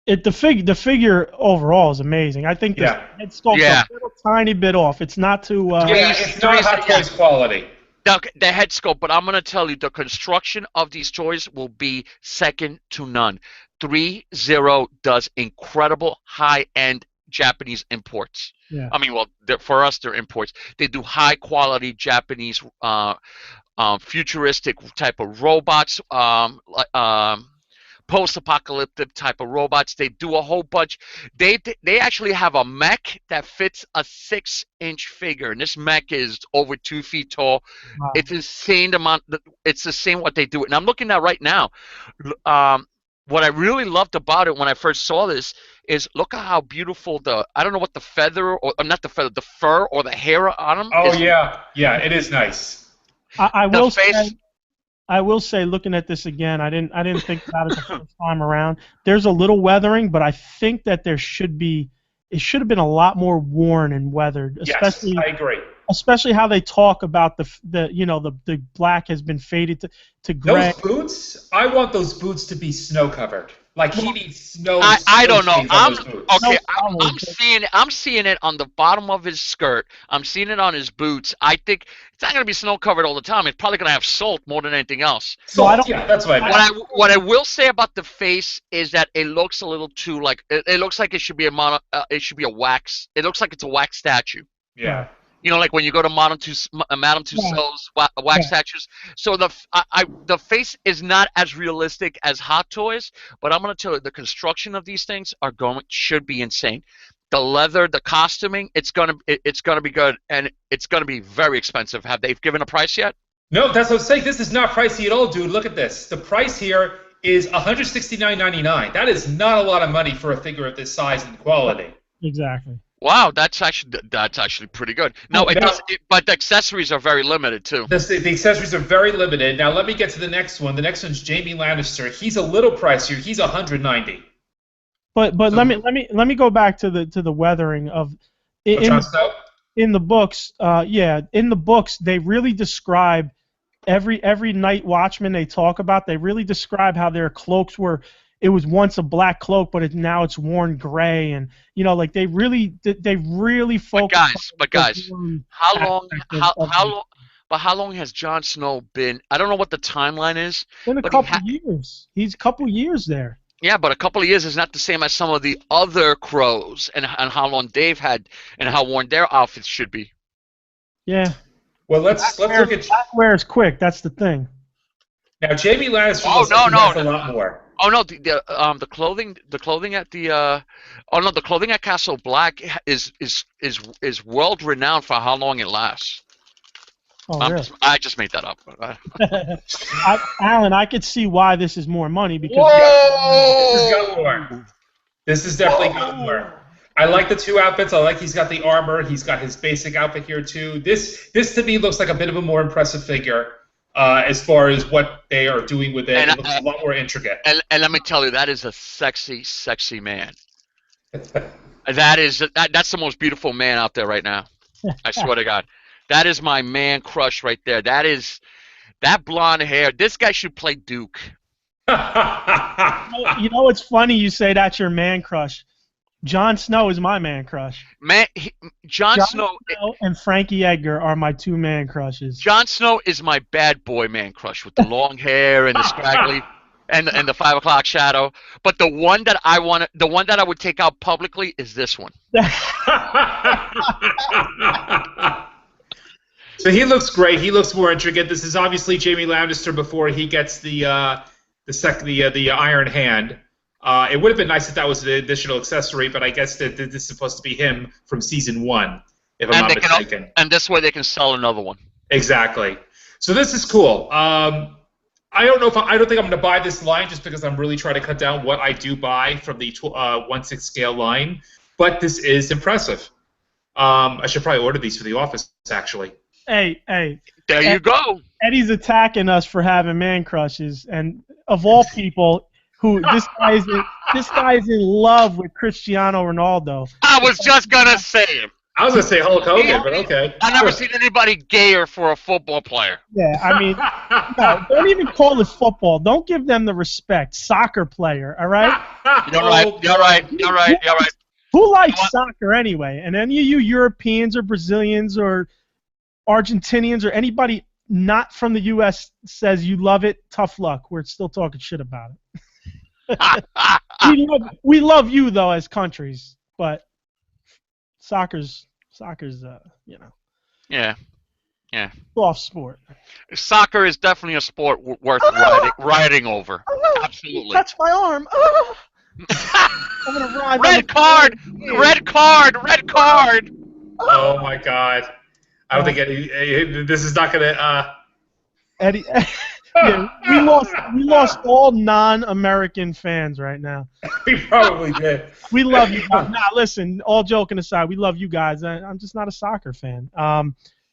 The figure overall is amazing. I think the head sculpt's a little tiny bit off. It's not too. It's not Hot Toys quality. The head sculpt, but I'm going to tell you, the construction of these toys will be second to none. 3-0 does incredible high-end Japanese imports. Yeah. I mean, well, for us, they're imports. They do high-quality Japanese futuristic type of robots, post-apocalyptic type of robots. They do a whole bunch. They actually have a mech that fits a 6-inch figure, and this mech is over 2 feet tall. Wow. It's insane amount. It's the same what they do. And I'm looking at right now. What I really loved about it when I first saw this is look at how beautiful I don't know what the feather or not the feather, the fur or the hair on them. Oh yeah, it is nice. I will say, looking at this again, I didn't think about it the first time around. There's a little weathering, but I think that it should have been a lot more worn and weathered. Especially, yes, I agree. Especially how they talk about the black has been faded to gray. Those boots, I want those boots to be snow covered. Like he needs snow. I don't know. I'm seeing it on the bottom of his skirt. I'm seeing it on his boots. I think it's not going to be snow covered all the time. It's probably going to have salt more than anything else. Salt, yeah, that's what I meant. What I will say about the face is that it looks a little too like it looks like it should be a wax. It looks like it's a wax statue. Yeah. You know, like when you go to Madame Tussauds wax statues. So the face is not as realistic as Hot Toys, but I'm going to tell you, the construction of these things should be insane. the leather, the costuming, it's gonna be good, and it's gonna be very expensive. Have they given a price yet? No, that's what I'm saying. This is not pricey at all, dude. Look at this. The price here is $169.99. That is not a lot of money for a figure of this size and quality. Exactly. Wow, that's actually pretty good. No, but the accessories are very limited too. The accessories are very limited. Now let me get to the next one. The next one's Jaime Lannister. He's a little pricier. He's $190. But let me go back to the weathering of in the books. In the books they really describe every night watchman they talk about. They really describe how their cloaks were. It was once a black cloak, but now it's worn gray, and like they really focus. But guys, how long has Jon Snow been? I don't know what the timeline is. Been a couple years. He's a couple years there. Yeah, but a couple of years is not the same as some of the other crows, and how long they've had and how worn their outfits should be. Yeah. Well, let's look at. That wears quick. That's the thing. Now, Jaime Lannister has a lot more. Oh no, the clothing at the clothing at Castle Black is world renowned for how long it lasts. Oh, really? I just made that up. Alan, I could see why this is more money because this has got more. This has definitely got more. I like the two outfits. I like he's got the armor. He's got his basic outfit here too. This to me looks like a bit of a more impressive figure. As far as what they are doing with it, it looks a lot more intricate. And let me tell you, that is a sexy, sexy man. That's the most beautiful man out there right now. I swear to God. That is my man crush right there. That blonde hair. This guy should play Duke. It's funny you say that's your man crush. Jon Snow is my man crush. Jon Snow and Frankie Edgar are my two man crushes. Jon Snow is my bad boy man crush with the long hair and the scraggly and the 5 o'clock shadow. But the one that I would take out publicly is this one. So he looks great. He looks more intricate. This is obviously Jaime Lannister before he gets the Iron Hand. It would have been nice if that was an additional accessory, but I guess that this is supposed to be him from season 1, if I'm not mistaken. And this way they can sell another one. Exactly. So this is cool. I don't think I'm going to buy this line just because I'm really trying to cut down what I do buy from the 1/6 scale line. But this is impressive. I should probably order these for the office, actually. Hey. There you go. Eddie's attacking us for having man crushes, and of all people. This guy is in love with Cristiano Ronaldo. I was just gonna say him. I was gonna say Hulk Hogan, but okay. I've never seen anybody gayer for a football player. Yeah, I mean, no, don't even call it football. Don't give them the respect. Soccer player, all right? You're right. Who likes soccer anyway? And any of you Europeans or Brazilians or Argentinians or anybody not from the U.S. says you love it, tough luck. We're still talking shit about it. we love you though as countries, but soccer's Yeah. soft sport. Soccer is definitely a sport worth riding over. Absolutely. Touch my arm. I'm gonna ride. Red card. Oh my God! I don't think this is not gonna. Eddie. Yeah, we lost all non-American fans right now. We probably did. We love you guys. Nah, listen, all joking aside, we love you guys. I'm just not a soccer fan.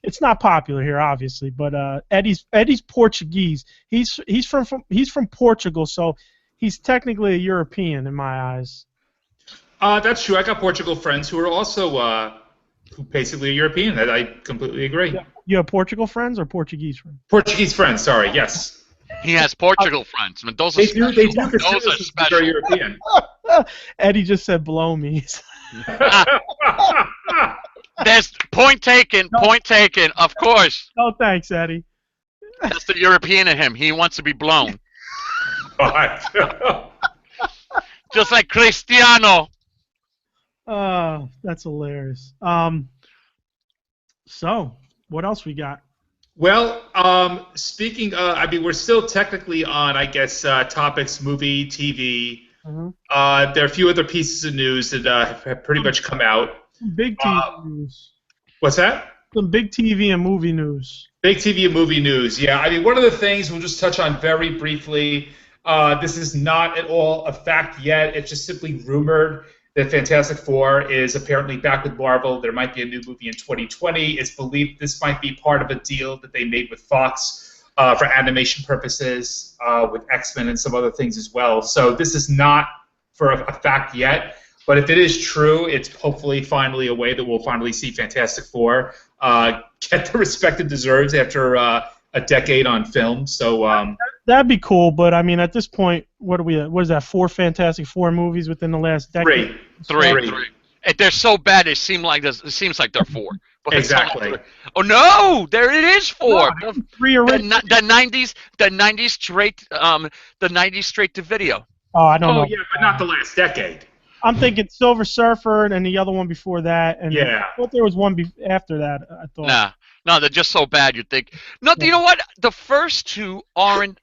It's not popular here, obviously, but Eddie's Portuguese. He's from Portugal, so he's technically a European in my eyes. That's true. I got Portugal friends who are also who basically are European. I completely agree. Yeah. You have Portugal friends or Portuguese friends? Portuguese friends, sorry, yes. He has Portugal friends. I mean, those are special. Those are special. European. Eddie just said blow me. There's point taken, of course. No thanks, Eddie. That's the European in him. He wants to be blown. Just like Cristiano. Oh, that's hilarious. So, what else we got? Well, speaking of, I mean, we're still technically on, I guess, topics, movie, TV. There are a few other pieces of news that have pretty much come out. Big TV news. What's that? Some big TV and movie news. Big TV and movie news, yeah. I mean, one of the things we'll just touch on very briefly, this is not at all a fact yet. It's just simply rumored that Fantastic Four is apparently back with Marvel. There might be a new movie in 2020. It's believed this might be part of a deal that they made with Fox for animation purposes, with X-Men and some other things as well. So this is not for a fact yet. But if it is true, it's hopefully finally a way that we'll finally see Fantastic Four get the respect it deserves after a decade on film. So that'd be cool. But I mean, at this point, what are we at? What is that? 4 Fantastic Four movies within the last decade? Three. They're so bad. It seems like they're 4. But exactly. Oh no! There it is 4. No, 3 original. The 90s straight to video. Oh, I don't know. Oh yeah, but not the last decade. I'm thinking Silver Surfer and the other one before that. And yeah. I thought there was one after that, I thought. No, they're just so bad. You think? No, you know what? The first 2 aren't.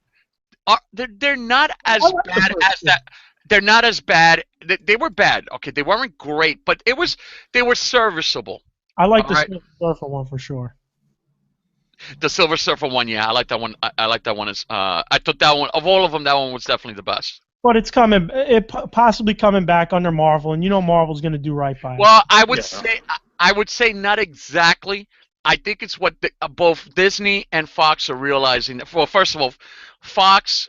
They're not as bad as that. They're not as bad. They were bad. Okay, they weren't great, but they were serviceable. I like the Silver Surfer one for sure. The Silver Surfer one, yeah, I like that one. I like that one. I thought that one of all of them, that one was definitely the best. But it's coming. Possibly coming back under Marvel, and you know Marvel's going to do right by it. Well, I would say not exactly. I think it's what both Disney and Fox are realizing. Well, first of all, Fox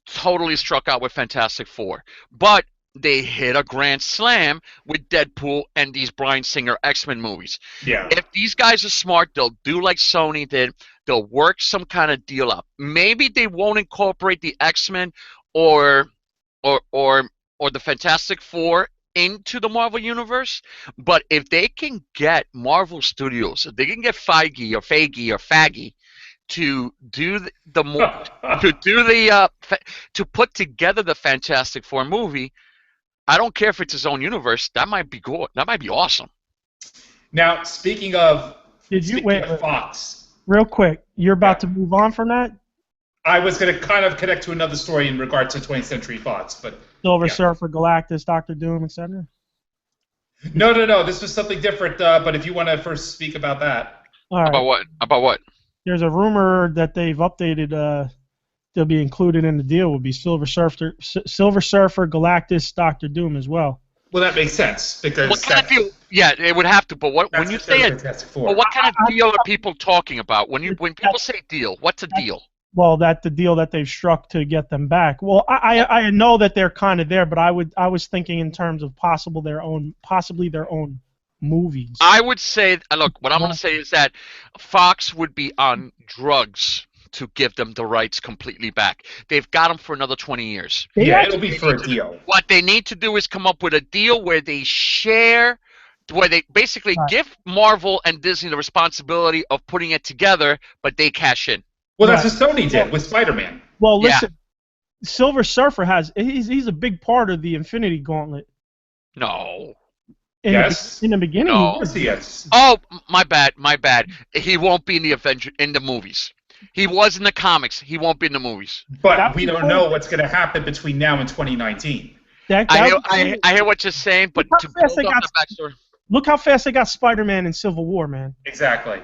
totally struck out with Fantastic Four, but they hit a grand slam with Deadpool and these Bryan Singer X-Men movies. Yeah. If these guys are smart, they'll do like Sony did. They'll work some kind of deal up. Maybe they won't incorporate the X-Men or the Fantastic Four into the Marvel universe, but if they can get Marvel Studios, if they can get Feige or Faggy to do to put together the Fantastic Four movie, I don't care if it's his own universe. That might be good. That might be awesome. Now, speaking of wait, Fox, real quick, you're about to move on from that? I was going to kind of connect to another story in regards to 20th Century Fox, but Silver Surfer, Galactus, Doctor Doom, etc. No. This was something different. But if you want to first speak about that, all right. About what? There's a rumor that they've updated. They'll be included in the deal. Will be Silver Surfer, Galactus, Doctor Doom as well. Well, that makes sense because what kind of deal? Yeah, it would have to. But when you say it, well, what kind of deal are people talking about? When people say deal, what's a deal? Well, that's the deal that they've struck to get them back. Well, I know that they're kind of there, but I was thinking in terms of possibly their own movies. I would say, look, what I'm going to say is that Fox would be on drugs to give them the rights completely back. They've got them for another 20 years. Yeah, it'll be for a deal. What they need to do is come up with a deal where they share, where they basically give Marvel and Disney the responsibility of putting it together, but they cash in. Well, that's what Sony did with Spider-Man. Well, listen, Silver Surfer he's a big part of the Infinity Gauntlet. No. In the beginning. No. Yes. Oh, my bad. He won't be in the movies. He was in the comics. He won't be in the movies. But we don't know what's going to happen between now and 2019. I hear what you're saying, but to build up the backstory. Look how fast they got Spider-Man in Civil War, man. Exactly.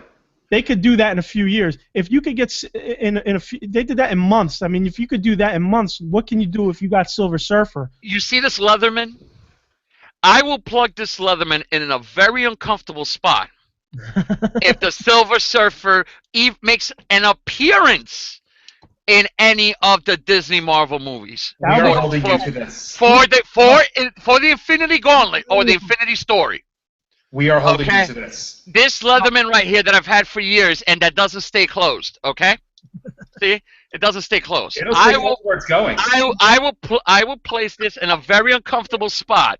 They could do that in a few years. If you could get in a few, they did that in months. I mean, if you could do that in months, what can you do if you got Silver Surfer? You see this Leatherman? I will plug this Leatherman in a very uncomfortable spot if the Silver Surfer makes an appearance in any of the Disney Marvel movies. We are holding you to this. For the Infinity Gauntlet or the Infinity Story. We are holding you to this. This Leatherman right here that I've had for years and that doesn't stay closed, okay? See? It doesn't stay closed. It'll stay closed where it's going. I will place this in a very uncomfortable spot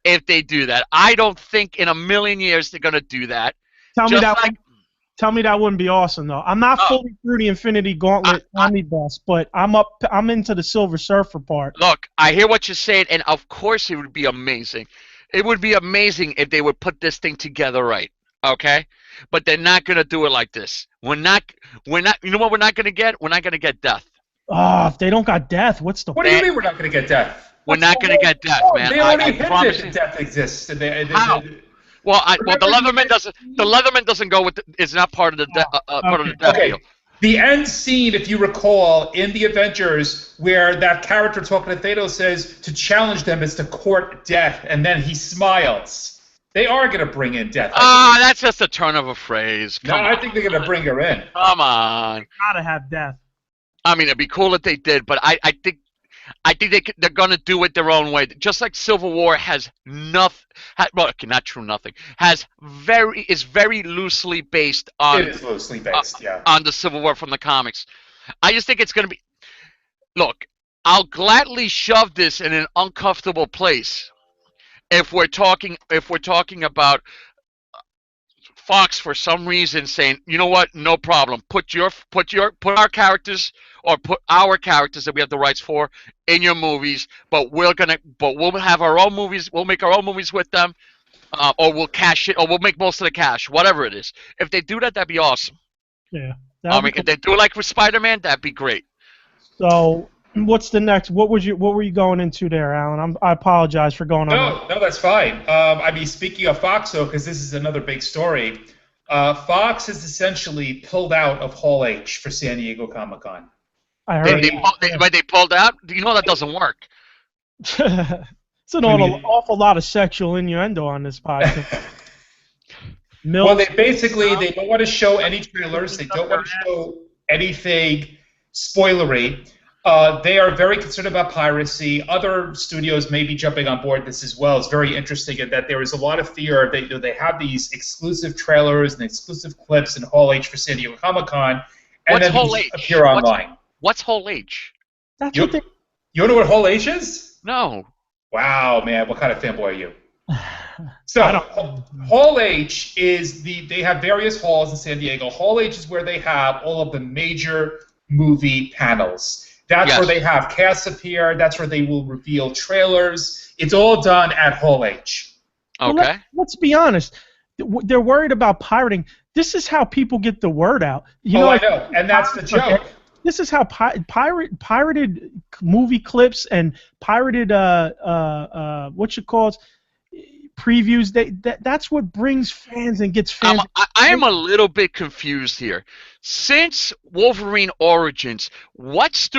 if they do that. I don't think in a million years they're going to do that. Tell me that wouldn't be awesome, though. I'm not fully through the Infinity Gauntlet omnibus, but I'm into the Silver Surfer part. Look, I hear what you're saying, and of course it would be amazing. It would be amazing if they would put this thing together right, okay? But they're not going to do it like this. We're not, you know what we're not going to get? We're not going to get Death. Oh, if they don't got Death, what's the... What do you mean we're not going to get Death? We're not going to get death, man. They already promise hinted death exists. How? Well, the Leatherman doesn't. The Leatherman doesn't go with. It's not part of the death deal. The end scene, if you recall, in the Avengers, where that character talking to Thanos says to challenge them is to court death, and then he smiles. They are going to bring in death. That's just a turn of a phrase. I think they're going to bring her in. Come on. Gotta have death. I mean, it'd be cool if they did, but I think they're gonna do it their own way. Just like Civil War has nothing. Well, okay, not true. Nothing is very loosely based on. It is loosely based, yeah. On the Civil War from the comics. I just think it's gonna be. Look, I'll gladly shove this in an uncomfortable place if we're talking about Fox for some reason saying, you know what, no problem. Put our characters or put our characters that we have the rights for in your movies, but we'll have our own movies. We'll make our own movies with them, or we'll cash it, or we'll make most of the cash, whatever it is. If they do that, that'd be awesome. Yeah. If they do it like with Spider-Man, that'd be great. So, what's the next? What were you going into there, Alan? I apologize for going on. No, that's fine. I mean, speaking of Fox, though, because this is another big story, Fox has essentially pulled out of Hall H for San Diego Comic-Con. I heard. They pulled out. You know that doesn't work. It's an awful lot of sexual innuendo on this podcast. Well, they don't want to show any trailers. They don't want to show anything spoilery. They are very concerned about piracy. Other studios may be jumping on board this as well. It's very interesting in that there is a lot of fear. They have these exclusive trailers and exclusive clips in Hall H for San Diego Comic-Con, and then these appear online. What's Hall H? You don't know what Hall H is? No. Wow, man, what kind of fanboy are you? So, Hall H is they have various halls in San Diego. Hall H is where they have all of the major movie panels. That's where they have casts appear. That's where they will reveal trailers. It's all done at Hall H. Okay. Well, let's be honest. They're worried about pirating. This is how people get the word out. I know, and that's the joke. This is how pirated movie clips and pirated previews. That's what brings fans and gets fans. I am a little bit confused here. Since Wolverine Origins, what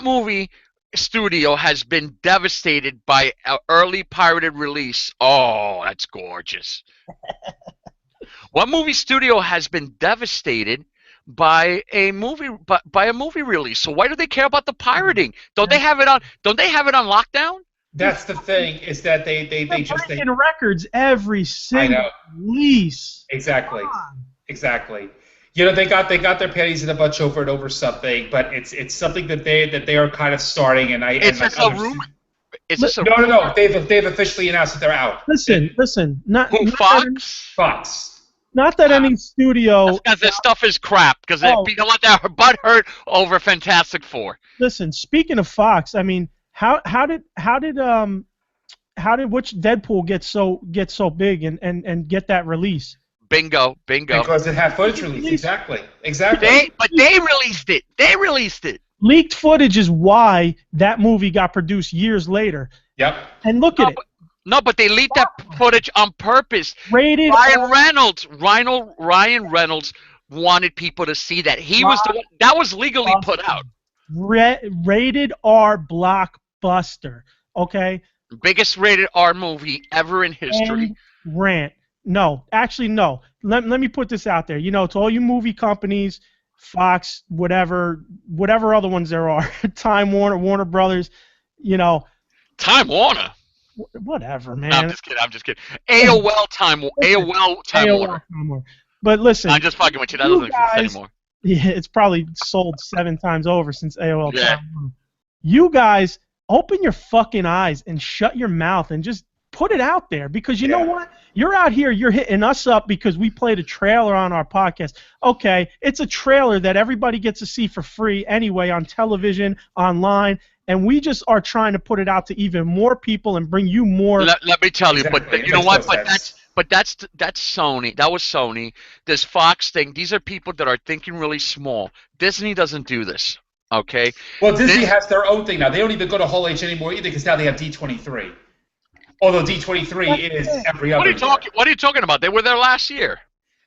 movie studio has been devastated by an early pirated release? Oh, that's gorgeous. What movie studio has been devastated by a movie release? So why do they care about the pirating? Don't they have it on lockdown? That's the thing, is that they just breaking records every single release. Exactly. You know, they got their panties in a bunch over something, but it's something that they are kind of starting, and it's just a rumor. No. They've officially announced that they're out. Listen. Fox. Not that any studio. Because this stuff is crap. Because people let their butt hurt over Fantastic Four. Listen, speaking of Fox, I mean, how did which Deadpool get so big and get that release? Bingo. Because it had footage release. Exactly. But they released it. Leaked footage is why that movie got produced years later. Yep. And look at it. No, but they leaked that footage on purpose. Ryan Reynolds wanted people to see that. He was the one that was legally put out. Rated R blockbuster. Okay. Biggest rated R movie ever in history. No. Let me put this out there. You know, to all you movie companies, Fox, whatever other ones there are, Time Warner, Warner Brothers, you know. Time Warner. Whatever, man. No, I'm just kidding. AOL Time Warner. But listen. I'm just fucking with you. That doesn't exist anymore. Yeah, it's probably sold 7 times over since AOL Time Warner. You guys, open your fucking eyes and shut your mouth and just put it out there, because you know what? You're out here, you're hitting us up because we played a trailer on our podcast. Okay, it's a trailer that everybody gets to see for free anyway on television, online, and we just are trying to put it out to even more people and bring you more. Let me tell you, but you know what? But that's Sony. That was Sony. This Fox thing. These are people that are thinking really small. Disney doesn't do this. Okay. Well, Disney has their own thing now. They don't even go to Hall H anymore either because now they have D23. Although D23 is every other year. What are you talking about? They were there last year.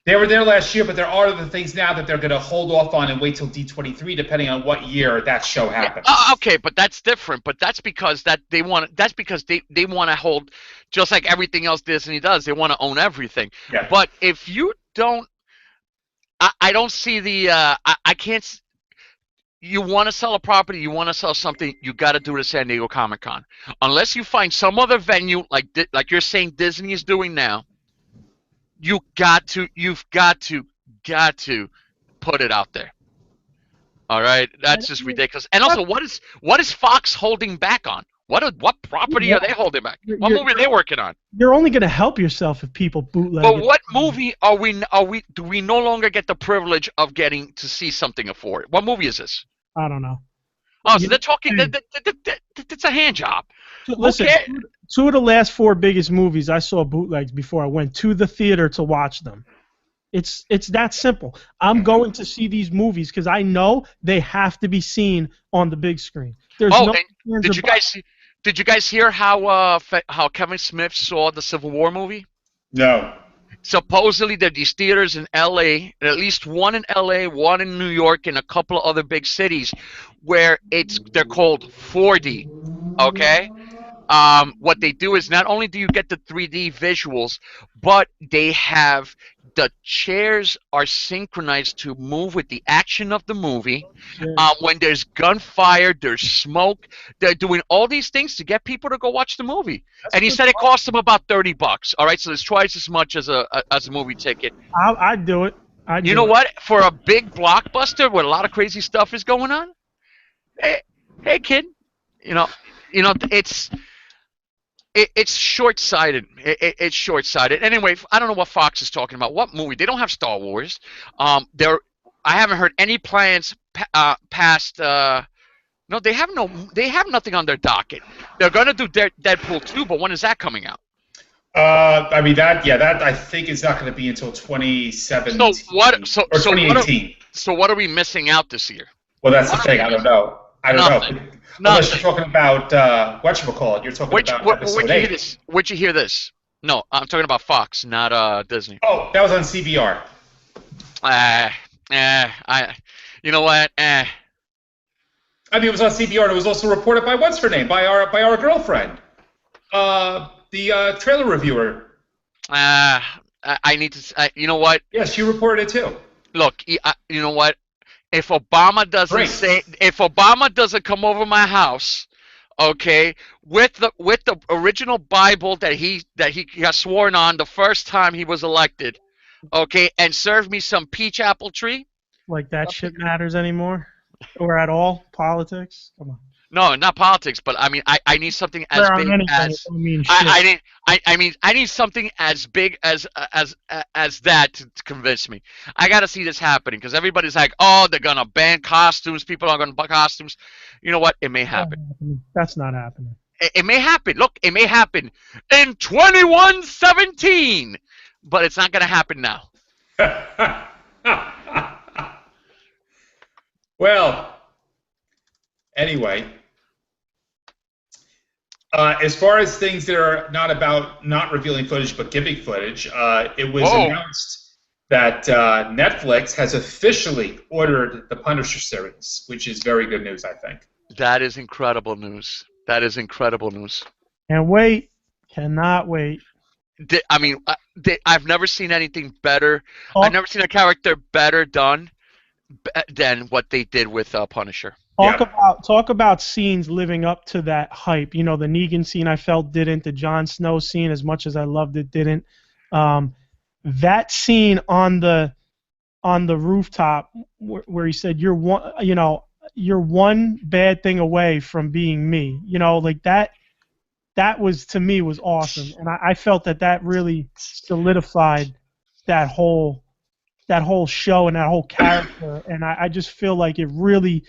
They were there last year, but there are other things now that they're going to hold off on and wait till D23, depending on what year that show happens. Yeah, okay, but that's different. But that's because they want to hold, just like everything else Disney does. They want to own everything. Yeah. But if you don't, I don't see the. I can't. You want to sell a property, you want to sell something, you got to do it at San Diego Comic-Con. Unless you find some other venue like you're saying Disney is doing now, you've got to put it out there. All right, that's just ridiculous. And also, what is Fox holding back on? What property are they holding back? What movie are they working on? You're only going to help yourself if people bootleg. But what movie do we no longer get the privilege of getting to see something for it? What movie is this? I don't know. Oh, so they're talking. It's a hand job. Listen, two of the last 4 biggest movies I saw bootlegs before I went to the theater to watch them. It's that simple. I'm going to see these movies because I know they have to be seen on the big screen. Did you guys hear how Kevin Smith saw the Civil War movie? No. Supposedly there are these theaters in L.A., at least one in L.A., one in New York, and a couple of other big cities, where they're called 4D. Okay. What they do is not only do you get the 3D visuals, but they have the chairs are synchronized to move with the action of the movie. When there's gunfire, there's smoke. They're doing all these things to get people to go watch the movie. And he said it cost them about $30. All right, so it's twice as much as a movie ticket. I'd do it. You know what? For a big blockbuster where a lot of crazy stuff is going on, hey kid, you know, it's short-sighted. It's short-sighted. Anyway, I don't know what Fox is talking about. What movie? They don't have Star Wars. I haven't heard any plans past. No, they have nothing on their docket. They're going to do Deadpool 2, but when is that coming out? I mean that I think is not going to be until 2017 or 2018. So what are we missing out this year? Well, that's the thing. I don't know. Unless you're talking about whatchamacallit. You're talking about episode 8. Where'd you hear this? No, I'm talking about Fox, not Disney. Oh, that was on CBR. You know what? I mean, it was on CBR, and it was also reported by what's her name? By our girlfriend, the trailer reviewer. I need to. You know what? Yeah, she reported it too. Look, you know what? If Obama doesn't come over my house, okay, with the original Bible that he got sworn on the first time he was elected, okay, and serve me some peach apple tree. Like that shit matters anymore, or at all? Politics? Come on. No, not politics, but I mean, I need something as big as I need something as big as that to convince me. I got to see this happening because everybody's like, oh, they're gonna ban costumes. People are gonna buy costumes. You know what? It may happen. That's not happening. It may happen. Look, it may happen in 2117, but it's not gonna happen now. Well. Anyway, as far as things that are not about not revealing footage but giving footage, it was announced that Netflix has officially ordered the Punisher series, which is very good news, I think. That is incredible news. Can't wait. Cannot wait. I've never seen anything better. I've never seen a character better done than what they did with Punisher. Talk about scenes living up to that hype. You know, the Negan scene I felt didn't. The Jon Snow scene, as much as I loved it, didn't. That scene on the rooftop where he said, "You're one bad thing away from being me." You know, like that. That was, to me, was awesome, and I felt that really solidified that whole show and that whole character, and I just feel like it really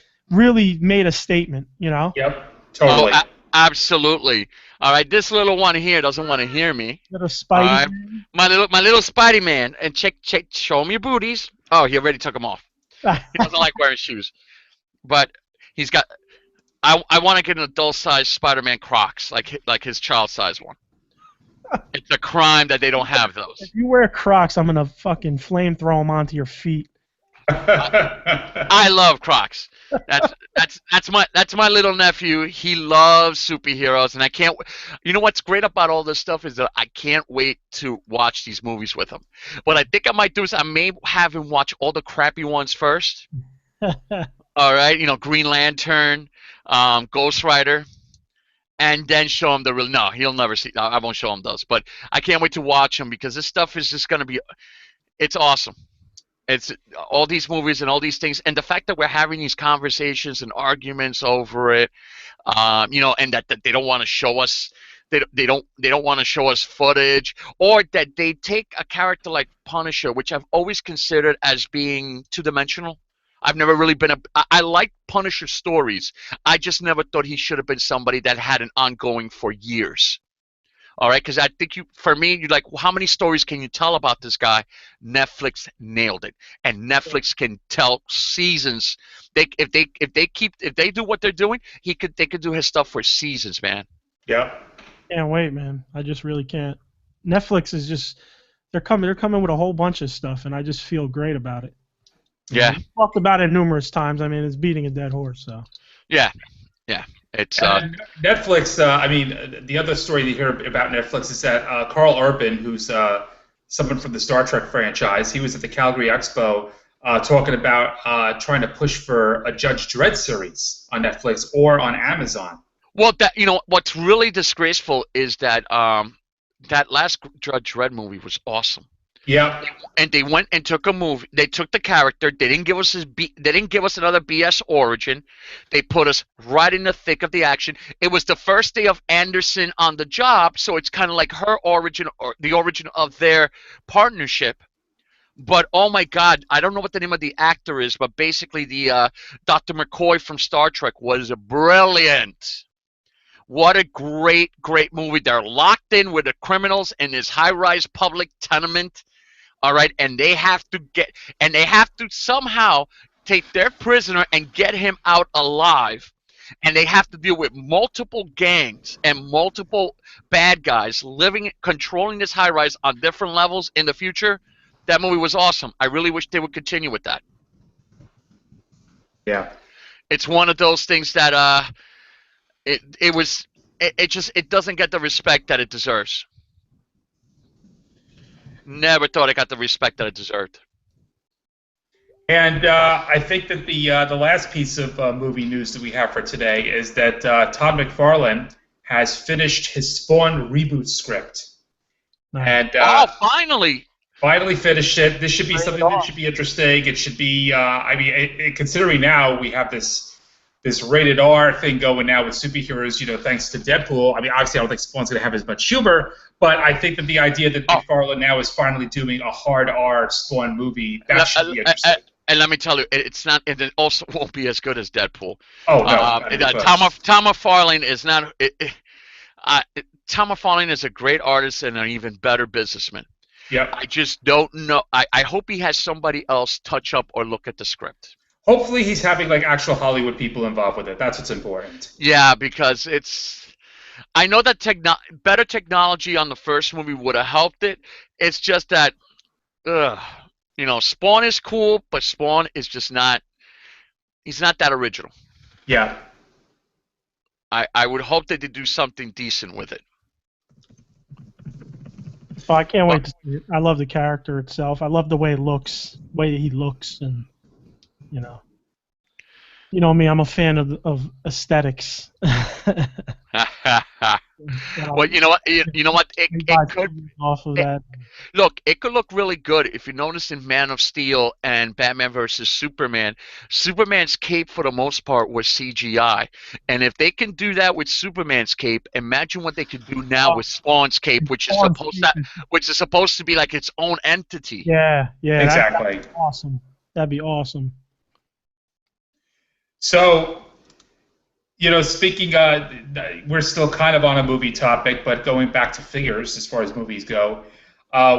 made a statement, you know? Yep, totally. Oh, absolutely. All right, this little one here doesn't want to hear me. Little Spidey man. My little Spidey man, and check, show him your booties. Oh, he already took them off. He doesn't like wearing shoes. But He's got. I want to get an adult-sized Spider-Man Crocs, like his child-size one. It's a crime that they don't have those. If you wear Crocs, I'm gonna fucking flamethrow them onto your feet. I love Crocs. That's my little nephew. He loves superheroes, and I can't. You know what's great about all this stuff is that I can't wait to watch these movies with him. What I think I might do is I may have him watch all the crappy ones first. All right, Green Lantern, Ghost Rider, and then show him the real. No, he'll never see. I won't show him those, but I can't wait to watch him because this stuff is just gonna be. It's awesome. It's all these movies and all these things, and the fact that we're having these conversations and arguments over it, and that they don't want to show us. They don't want to show us footage, or that they take a character like Punisher, which I've always considered as being two-dimensional. I've never really been I like Punisher stories. I just never thought he should have been somebody that had an ongoing for years. All right, because I think for me, you're like, well, how many stories can you tell about this guy? Netflix nailed it, and Netflix can tell seasons. If they do what they're doing, they could do his stuff for seasons, man. Yeah. Can't wait, man. I just really can't. Netflix is just they're coming with a whole bunch of stuff, and I just feel great about it. Yeah. We've talked about it numerous times. I mean, it's beating a dead horse. So. Yeah. It's Netflix. The other story you hear about Netflix is that Carl Urban, who's someone from the Star Trek franchise, he was at the Calgary Expo talking about trying to push for a Judge Dredd series on Netflix or on Amazon. Well, what's really disgraceful is that that last Judge Dredd movie was awesome. Yeah. And they went and took a movie. They took the character. They didn't give us They didn't give us another BS origin. They put us right in the thick of the action. It was the first day of Anderson on the job, so it's kind of like her origin or the origin of their partnership. But oh my God, I don't know what the name of the actor is, but basically the Dr. McCoy from Star Trek was brilliant. What a great movie. They're locked in with the criminals in this high-rise public tenement. All right, and they have to somehow take their prisoner and get him out alive. And they have to deal with multiple gangs and multiple bad guys controlling this high-rise on different levels in the future. That movie was awesome. I really wish they would continue with that. Yeah. It's one of those things that it doesn't get the respect that it deserves. Never thought it got the respect that it deserved. And I think that the last piece of movie news that we have for today is that Todd McFarlane has finished his Spawn reboot script. Nice. And finally! Finally finished it. This should be something that should be interesting. It should be, considering now we have this rated R thing going now with superheroes, thanks to Deadpool. I mean, obviously I don't think Spawn's going to have as much humor, but I think that the idea that McFarlane now is finally doing a hard R Spawn movie, that should be interesting. And let me tell you, it's not. It also won't be as good as Deadpool. Oh no! Tom McFarlane is not. Tom McFarlane is a great artist and an even better businessman. Yep. I just don't know. I hope he has somebody else touch up or look at the script. Hopefully, he's having actual Hollywood people involved with it. That's what's important. Yeah, because it's. I know that better technology on the first movie would have helped it. It's just that, Spawn is cool, but Spawn is just not. He's not that original. Yeah. I would hope that they do something decent with it. Oh, I can't wait to see it. I love the character itself. I love the way it looks, way he looks, and you know me. I'm a fan of aesthetics. Well, you know what? It could off of that. Look, it could look really good if you notice in Man of Steel and Batman vs Superman. Superman's cape, for the most part, was CGI, and if they can do that with Superman's cape, imagine what they could do now with Spawn's cape, which is supposed to be like its own entity. Yeah, exactly. That'd be awesome. That'd be awesome. So, speaking, we're still kind of on a movie topic, but going back to figures as far as movies go,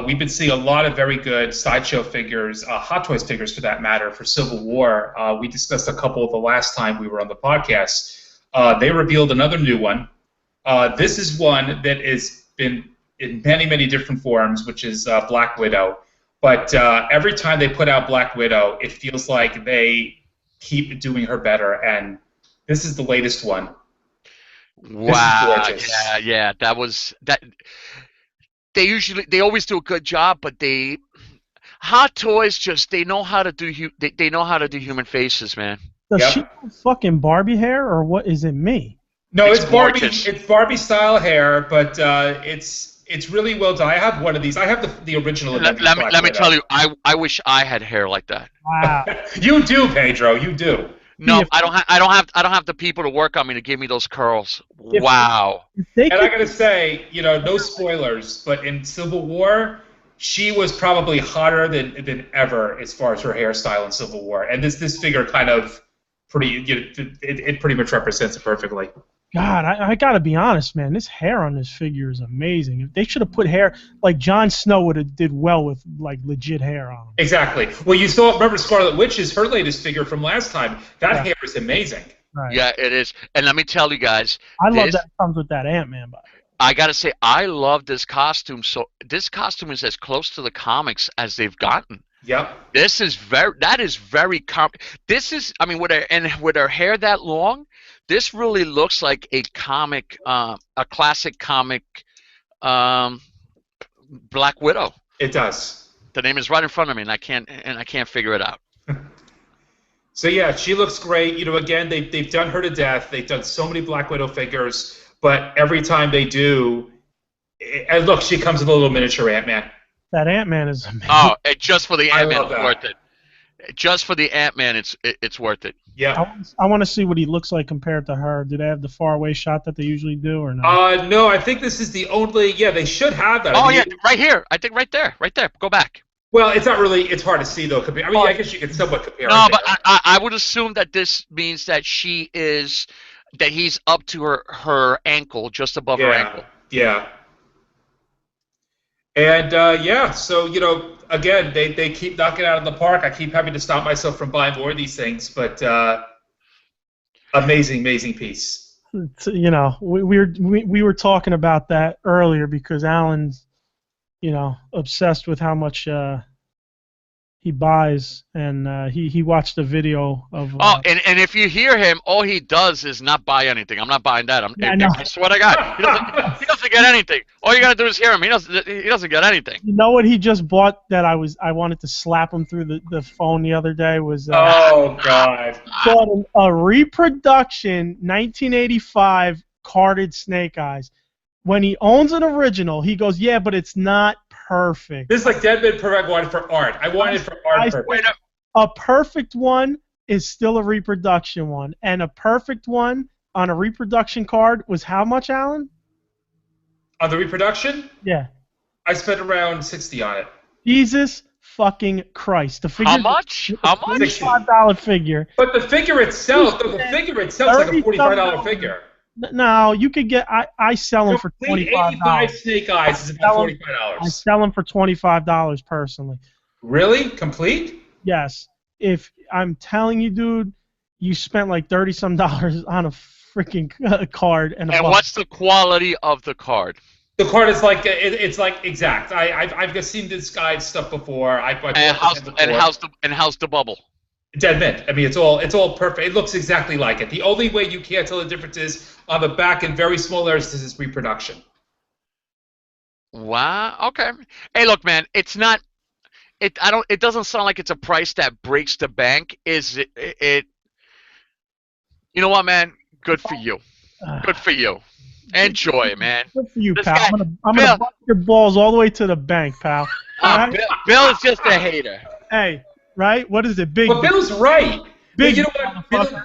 we've been seeing a lot of very good Sideshow figures, Hot Toys figures for that matter, for Civil War. We discussed a couple the last time we were on the podcast. They revealed another new one. This is one that has been in many, many different forms, which is Black Widow. But every time they put out Black Widow, it feels like they keep doing her better, and this is the latest one. Wow! Yeah. That was that. They always do a good job, but Hot Toys they know how to do they know how to do human faces, man. Does she have fucking Barbie hair, or what? Is it me? No, it's Barbie. It's Barbie style hair, but it's really well done. I have one of these. I have the original. Let me tell you, I wish I had hair like that. Wow. You do, Pedro. You do. No, I don't have the people to work on me to give me those curls. Wow. And I gotta say, no spoilers, but in Civil War, she was probably hotter than ever as far as her hairstyle in Civil War. And this figure kind of it pretty much represents it perfectly. God, I gotta be honest, man. This hair on this figure is amazing. If they should have put hair like Jon Snow would have did well with like legit hair on him. Exactly. Well, remember Scarlet Witch is her latest figure from last time. That hair is amazing. Right. Yeah, it is. And let me tell you guys, I love that it comes with that Ant-Man body. I gotta say, I love this costume. So this costume is as close to the comics as they've gotten. Yep. This is very This is, I mean, with her hair that long, this really looks like a comic, a classic comic, Black Widow. It does. The name is right in front of me, and I can't figure it out. So yeah, she looks great. Again, they've done her to death. They've done so many Black Widow figures, but every time they do, and look, she comes with a little miniature Ant-Man. That Ant-Man is amazing. Oh, just for the Ant-Man, it's worth it. Just for the Ant-Man, it's worth it. Yeah. I want to see what he looks like compared to her. Do they have the faraway shot that they usually do, or no? No, I think this is the only. Yeah, they should have that. Oh, right here. I think right there. Go back. Well, it's not really. It's hard to see though. I mean, I guess you could somewhat compare. No, but I would assume that this means that he's up to her ankle, just above her ankle. Yeah. And so again, they keep knocking it out of the park. I keep having to stop myself from buying more of these things, but amazing piece. We were talking about that earlier because Alan's, obsessed with how much he buys, and he watched a video of. And if you hear him, all he does is not buy anything. I'm not buying that. I swear to God, he doesn't get anything. All you gotta do is hear him. He doesn't get anything. You know what he just bought that I wanted to slap him through the phone the other day was. Oh God! Bought a reproduction 1985 carded Snake Eyes. When he owns an original, he goes, yeah, but it's not perfect. This is like Dead Man Perfect. I want it for art. I want it for art purpose. A perfect one is still a reproduction one, and a perfect one on a reproduction card was how much, Alan? On the reproduction? Yeah. I spent around $60 on it. Jesus fucking Christ! The figure. How much? $45 figure. But the figure itself, is like a $45 figure. No, you could get. I sell them for $25. 85 Snake Eyes is about $45. I sell them for $25 personally. Really? Complete? Yes. If I'm telling you, dude, you spent like $30-some on a freaking card and a. And what's the quality of the card? The card is like it's like exact. I've seen this guy's stuff before. And how's the bubble? Dead mint. I mean, it's all perfect. It looks exactly like it. The only way you can't tell the difference is on the back in very small letters. This is reproduction. Wow. Okay. Hey, look, man. It's not. It doesn't sound like it's a price that breaks the bank. Is it? You know what, man? Good for you. Good for you. Enjoy, man. Good for you, pal. I'm gonna bust your balls all the way to the bank, pal. Bill is just a hater. Hey. Right? What is it? Big. But Bill's right. Big. You know what?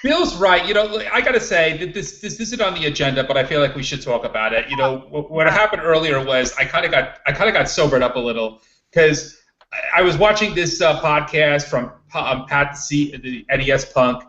Bill's right. I gotta say that this isn't on the agenda, but I feel like we should talk about it. What happened earlier was I kind of got sobered up a little because I was watching this podcast from Pat C, the NES Punk,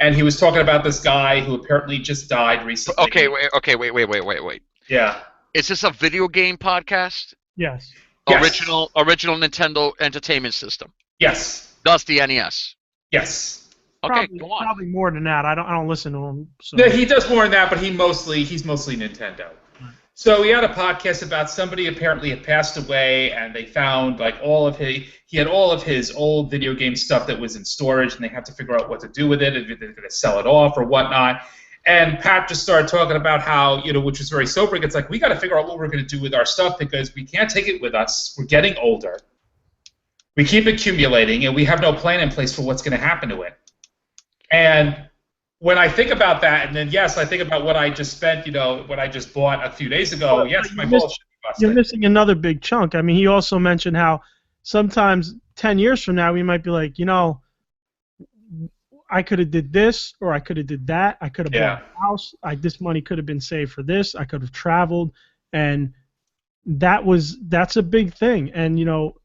and he was talking about this guy who apparently just died recently. Okay, wait. Yeah. Is this a video game podcast? Yes. Original Nintendo Entertainment System. Yes. Thus the NES. Yes. Okay, go on. Probably more than that. I don't listen to him. So. No, he does more than that, but he's mostly Nintendo. Right. So he had a podcast about somebody apparently had passed away, and they found like he had all of his old video game stuff that was in storage, and they had to figure out what to do with it, if they're going to sell it off or whatnot. And Pat just started talking about how, which was very sobering. It's like, we got to figure out what we're going to do with our stuff because we can't take it with us. We're getting older. We keep accumulating, and we have no plan in place for what's going to happen to it. And when I think about that, and then, yes, I think about what I just spent, what I just bought a few days ago, yes, my balls should be busted. You're missing another big chunk. I mean, he also mentioned how sometimes 10 years from now, we might be like, I could have did this, or I could have did that. I could have bought a house. This money could have been saved for this. I could have traveled, and that's a big thing. And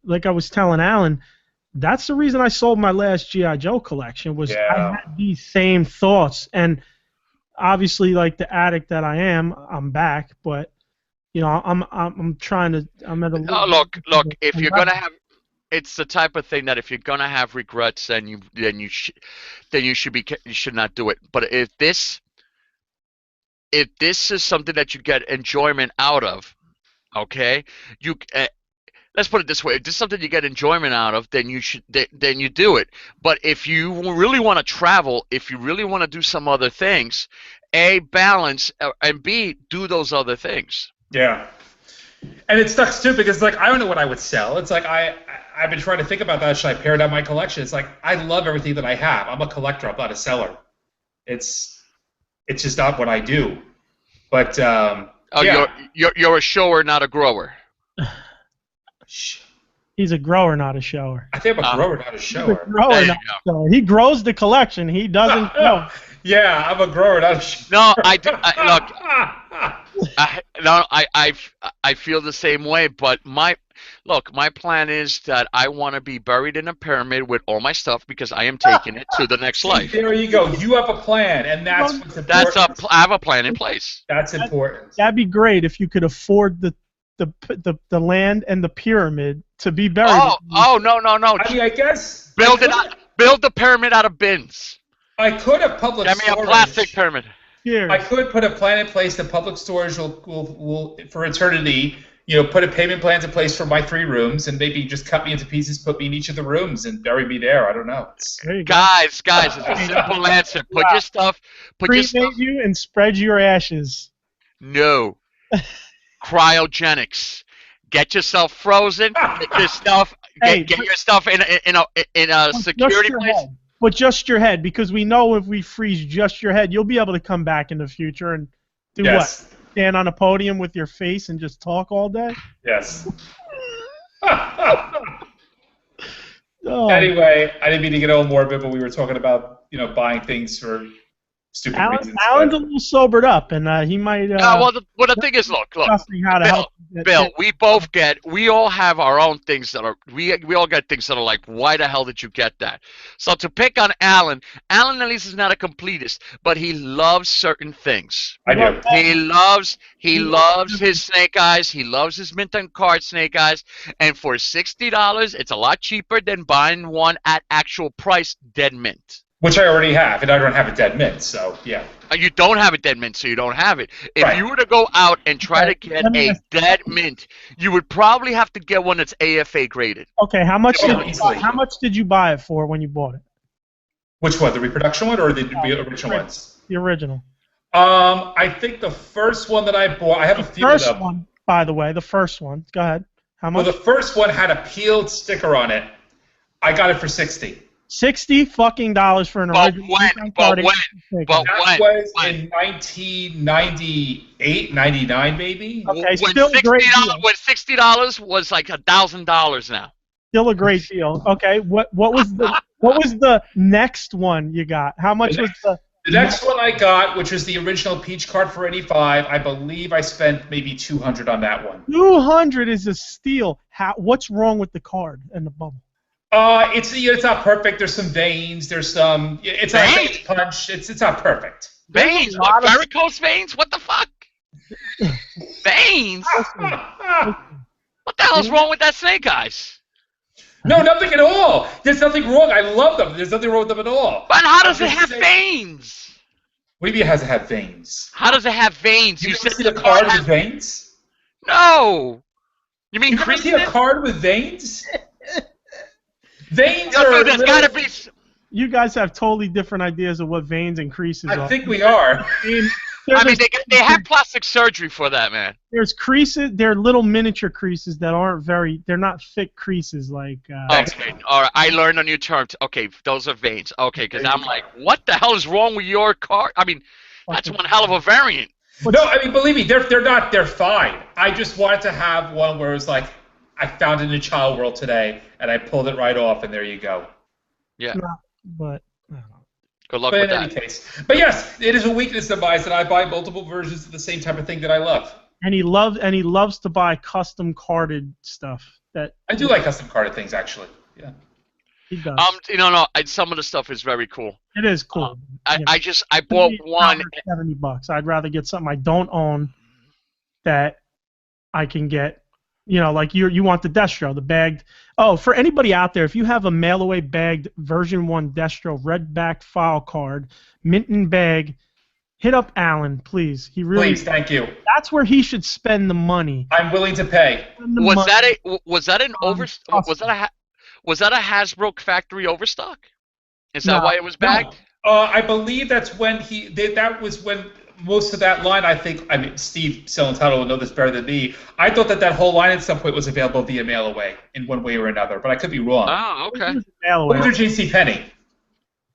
like I was telling Alan, that's the reason I sold my last G.I. Joe collection. Was I had these same thoughts, and obviously, like the addict that I am, I'm back. But I'm trying to. I'm at a. No, look. If you're gonna have. It's the type of thing that if you're gonna have regrets, then you should not do it. But if this is something that you get enjoyment out of, okay, let's put it this way: if this is something you get enjoyment out of, then you do it. But if you really want to travel, if you really want to do some other things, A, balance, and B, do those other things. Yeah. And it sucks too because I don't know what I would sell. It's like I've been trying to think about that. Should I pare down my collection? It's like I love everything that I have. I'm a collector. I'm not a seller. It's just not what I do. But you're a shower, not a grower. He's a grower, not a shower. I think I'm a grower, not a shower. He's a grower, not a shower. He grows the collection. He doesn't grow. Yeah, I'm a grower, not a shower. No, I do. I feel the same way. But my plan is that I want to be buried in a pyramid with all my stuff because I am taking it to the next life. There you go. You have a plan, and that's what's important. I have a plan in place. That's important. That'd be great if you could afford the land and the pyramid to be buried. Oh no! I mean, I guess build the pyramid out of bins. I could have public storage. Give me a plastic pyramid. Here. I could put a plan in place that public storage will for eternity. Put a payment plan in place for my 3 rooms, and maybe just cut me into pieces, put me in each of the rooms, and bury me there. I don't know. Guys, it's a simple answer. Put your stuff. Cremate you and spread your ashes. No. Cryogenics. Get yourself frozen. Get your stuff. Get your stuff in a security place. But just your head, because we know if we freeze just your head, you'll be able to come back in the future and do what? Stand on a podium with your face and just talk all day? Yes. Anyway, I didn't mean to get all morbid, but we were talking about buying things for stupid reasons. Alan's a little sobered up, and he might. The thing is, look, Bill, we all have our own things that are, we all get things that are like, why the hell did you get that? So to pick on Alan at least is not a completist, but he loves certain things. I do. He loves his Snake Eyes. He loves his mint and card Snake Eyes, and for $60, it's a lot cheaper than buying one at actual price dead mint. Which I already have, and I don't have a dead mint, so yeah. You don't have a dead mint, so you don't have it. If you were to go out and try to get a dead mint, you would probably have to get one that's AFA graded. Okay, how much did you buy it for when you bought it? Which one, the reproduction one or the original ones? The original. I think the first one that I bought, I have a few of them. The first one, by the way, the first one. Go ahead. How much? Well, the first one had a peeled sticker on it. I got it for $60. $60 fucking for an original. That was in 1998, 99, maybe. Okay, still a great deal. When $60 was like $1,000 now. Still a great deal. Okay, what was the next one you got? How much was the? The next one I got, which was the original Peach card for $85, I believe I spent maybe $200 on that one. $200 is a steal. What's wrong with the card and the bubble? It's not perfect. There's some veins. There's some. It's not punch. It's not perfect. Veins? What, varicose veins? What the fuck? Veins? What the the hell's wrong with that Snake Eyes? No, nothing at all. There's nothing wrong. I love them. There's nothing wrong with them at all. But how does it have veins? What do you mean it has to have veins? How does it have veins? You said see a card with veins? No. You mean you see a card with veins? Veins are. There's gotta be. You guys have totally different ideas of what veins and creases are. I think we are. I mean, they have plastic surgery for that, man. There's creases. They're little miniature creases that aren't they're not thick creases like. Okay, all right. I learned a new term. Okay, those are veins. Okay, because I'm like, what the hell is wrong with your car? I mean, that's one hell of a variant. No, I mean, believe me, they're not. They're fine. I just wanted to have one where it was like, I found it in a Child World today, and I pulled it right off, and there you go. Yeah. But. Good luck with that. But in any case. But yes, it is a weakness of mine that I buy multiple versions of the same type of thing that I love. And he loves to buy custom carded stuff. That I do like custom carded things, actually. Yeah. He does. Some of the stuff is very cool. It is cool. I bought one. $70. I'd rather get something I don't own that I can get. Like you want the Destro, the bagged. Oh, for anybody out there, if you have a mail-away bagged version 1 Destro red-backed file card, mint and bag, hit up Alan, please. Please, thank you. That's where he should spend the money. I'm willing to pay. Was that a Hasbro factory overstock? Is that why it was bagged? No. I believe that's when that was when most of that line, Steve Celentano will know this better than me. I thought that whole line at some point was available via mail away in one way or another, but I could be wrong. Oh, okay. Or JCPenney.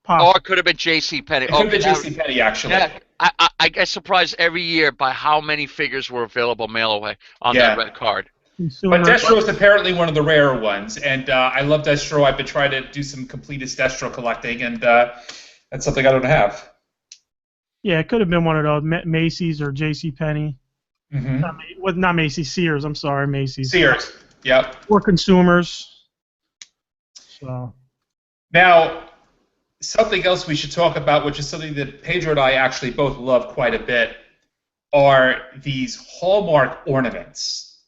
Or it could have been JCPenney. It could have been JCPenney, actually. Yeah, I get surprised every year by how many figures were available mail away on that red card. But Destro is apparently one of the rarer ones, and I love Destro. I've been trying to do some completist Destro collecting, and that's something I don't have. Yeah, it could have been one of those Macy's or JCPenney. Mm-hmm. Not Macy's, Sears. I'm sorry, Macy's. Sears. Yep. Or consumers. So. Now, something else we should talk about, which is something that Pedro and I actually both love quite a bit, are these Hallmark ornaments.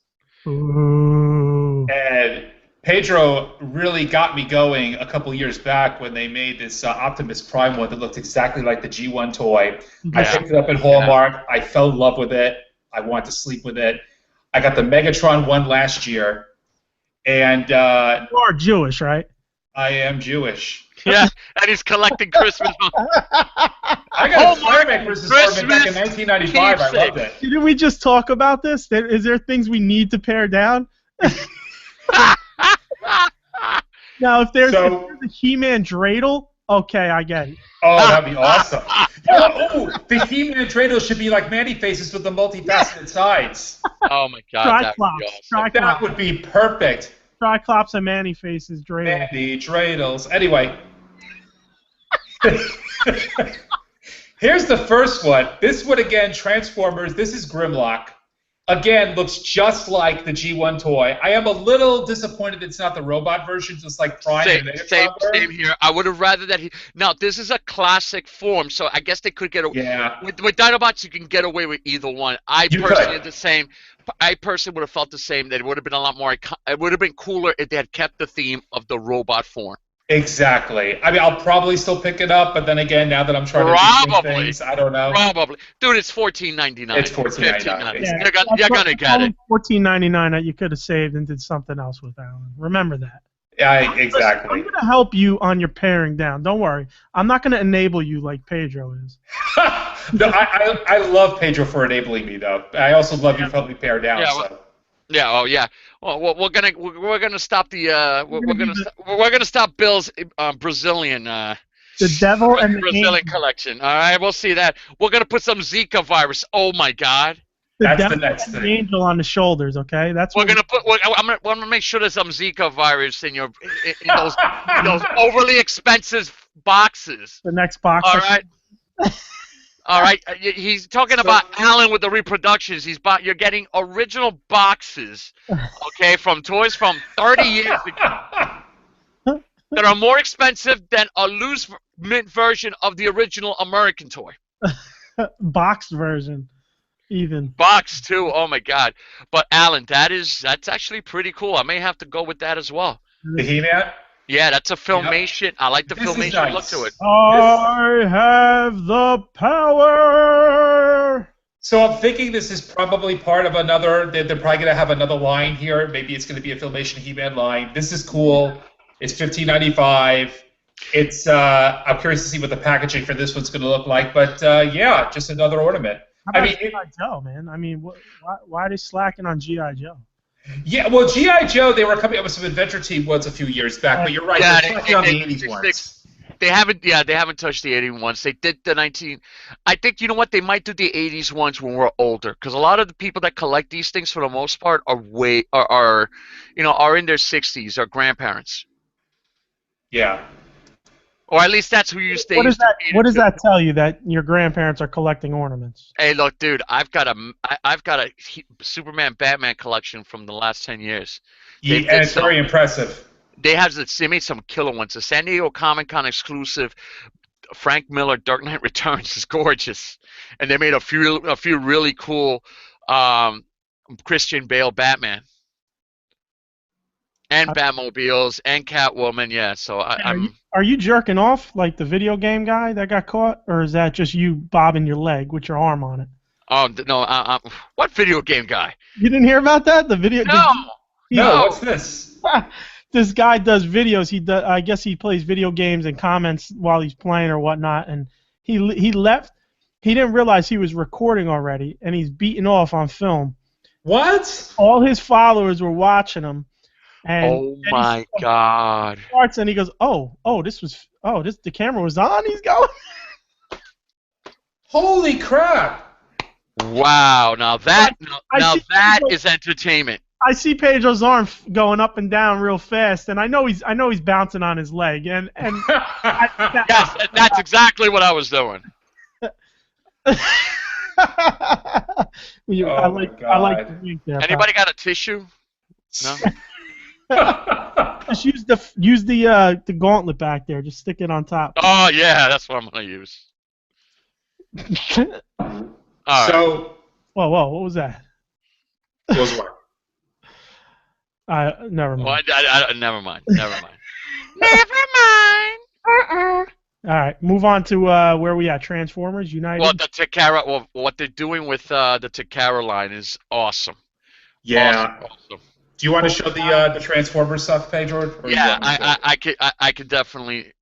Ooh. And Pedro really got me going a couple years back when they made this Optimus Prime one that looked exactly like the G1 toy. Yeah. I picked it up at Hallmark. Yeah. I fell in love with it. I wanted to sleep with it. I got the Megatron one last year. And you are Jewish, right? I am Jewish. Yeah, and he's collecting Christmas. I got a Hallmark Christmas ornament back in 1995. I loved it. Didn't we just talk about this? Is there things we need to pare down? Now, if there's a He-Man dreidel, okay, I get it. Oh, that'd be awesome. The He-Man dreidel should be like Man-E-Faces with the multifaceted sides. Oh my God, that would be awesome. That would be perfect. Triclops and Man-E-Faces dreidel. Man-E-dreidels. Anyway. Here's the first one. This one, again, Transformers. This is Grimlock. Again, looks just like the G1 toy. I am a little disappointed it's not the robot version, just like Prime. Same here. I would have rather that he. Now, this is a classic form, so I guess they could get away. Yeah. With Dinobots, you can get away with either one. I personally would have felt the same. That it would have been a lot more. It would have been cooler if they had kept the theme of the robot form. Exactly. I mean, I'll probably still pick it up, but then again, now that I'm trying to do things, I don't know. Probably, dude. It's $14.99. It's $14.99. Yeah, you're gonna get it. $14.99 that you could have saved and did something else with, Alan. Remember that. Yeah, exactly. I'm gonna help you on your paring down. Don't worry. I'm not gonna enable you like Pedro is. No, I love Pedro for enabling me though. I also love you for helping me pare down. Yeah, so. Yeah. Oh, yeah. Well, we're gonna stop the we're gonna stop Bill's Brazilian the devil and the Brazilian collection. All right, we'll see that. We're gonna put some Zika virus. Oh my God. That's the next thing. The angel on the shoulders. Okay, that's. I'm gonna make sure there's some Zika virus in those overly expensive boxes. The next box. All right. All right, he's talking about Alan with the reproductions. You're getting original boxes, okay, from toys from 30 years ago that are more expensive than a loose mint version of the original American toy. Boxed version. Even. Box too. Oh my God. But Alan, that's actually pretty cool. I may have to go with that as well. The He-Man? Yeah, that's a Filmation. Yep. I like the This is Filmation look to it. nice. I have the power. So I'm thinking this is probably part of another. They're probably going to have another line here. Maybe it's going to be a Filmation He-Man line. This is cool. It's $15.95. It's. I'm curious to see what the packaging for this one's going to look like. But yeah, just another ornament. How about G.I. Joe, man? I mean, why are they slacking on G.I. Joe? Yeah, well, G.I. Joe, they were coming up with some Adventure Team ones a few years back, but you're right. Yeah, they're on the 80s ones. They haven't touched the 80s ones. They did the 19. I think, you know what, they might do the 80s ones when we're older, because a lot of the people that collect these things for the most part are in their 60s, are grandparents. Yeah. Or at least that's who you stay. What does that tell you, that your grandparents are collecting ornaments? Hey, look, dude, I've got a Superman Batman collection from the last 10 years. Yeah, and it's very impressive. They made some killer ones. The San Diego Comic-Con exclusive Frank Miller Dark Knight Returns is gorgeous, and they made a few really cool Christian Bale Batman. And Batmobiles and Catwoman, yeah. So Are you jerking off like the video game guy that got caught, or is that just you bobbing your leg with your arm on it? Oh no! What video game guy? You didn't hear about that? No. What's this? This guy does videos. I guess he plays video games and comments while he's playing or whatnot. And he left. He didn't realize he was recording already, and he's beating off on film. What? All his followers were watching him. And my God! Starts and he goes, the camera was on. He's going. Holy crap! Wow! Now that is entertainment. I see Pedro's arm going up and down real fast, and I know he's bouncing on his leg, and yes, that's exactly what I was doing. I like the link there. Anybody got a tissue? No. Just use the gauntlet back there. Just stick it on top. Oh yeah, that's what I'm gonna use. All right. So, whoa, what was that? What was what? Never mind. Well, never mind. Never mind. All right, move on to where we at? Transformers United. Well, the Takara. Well, what they're doing with the Takara line is awesome. Yeah. Awesome. Do you want to show the Transformers stuff, Pedro? Yeah, I could definitely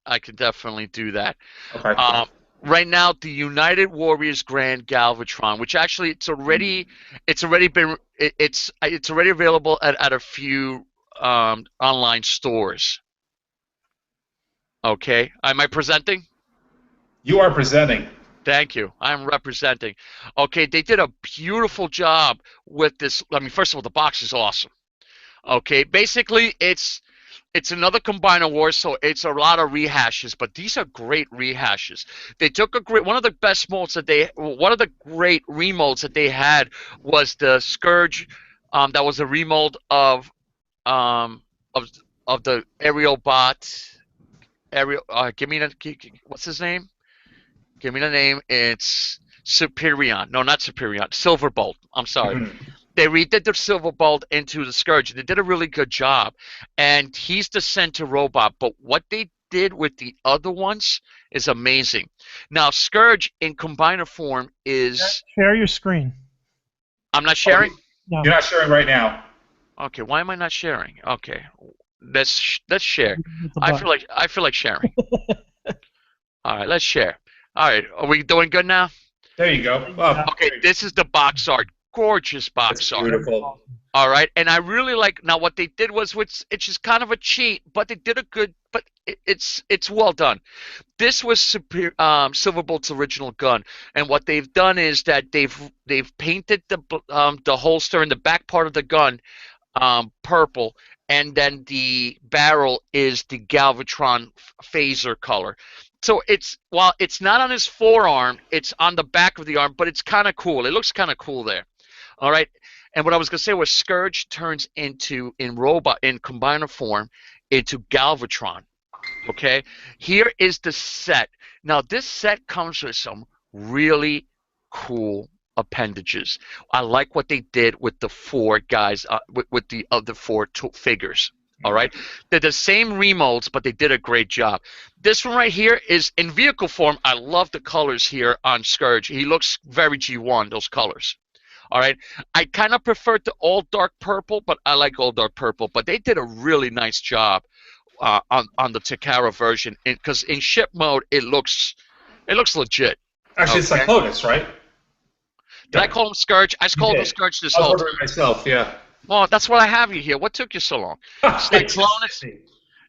do that. Okay. Right now, the United Warriors Grand Galvatron, which actually it's already available at a few online stores. Okay, am I presenting? You are presenting. Thank you. I'm representing. Okay, they did a beautiful job with this. I mean, first of all, the box is awesome. Okay, basically it's another Combiner War, so it's a lot of rehashes, but these are great rehashes. They took one of the best molds one of the great remolds that they had was the Scourge, that was a remold of the aerial bot. What's his name? Give me the name. It's Superion. No, not Superion. Silverbolt. I'm sorry. Mm-hmm. They redid the Silverbolt into the Scourge. They did a really good job. And he's the center robot. But what they did with the other ones is amazing. Now, Scourge in Combiner form is... Share your screen. I'm not sharing? No. You're not sharing right now. Okay, why am I not sharing? Okay, let's share. I feel like sharing. All right, let's share. All right, are we doing good now? There you go. Okay, this is the box art. Gorgeous box art. Beautiful. All right, and I really like. Now, what they did was, it's just kind of a cheat, but they did a good. But it's well done. This was Silverbolt's original gun, and what they've done is that they've painted the holster and the back part of the gun purple, and then the barrel is the Galvatron phaser color. So while it's not on his forearm, it's on the back of the arm, but it's kind of cool. It looks kind of cool there. All right. And what I was going to say was Scourge turns in Combiner form into Galvatron. Okay. Here is the set. Now, this set comes with some really cool appendages. I like what they did with the 4 guys, with the other 4 figures. All right, they're the same remolds, but they did a great job. This one right here is in vehicle form. I love the colors here on Scourge. He looks very G1, those colors. All right, I kind of prefer the all dark purple, but I like all dark purple. But they did a really nice job on the Takara version, because in ship mode it looks legit. Actually, it's Cyclonus, right? Did I call him Scourge? I just called him Scourge this whole time. Myself, yeah. Well, that's what I have you here. What took you so long?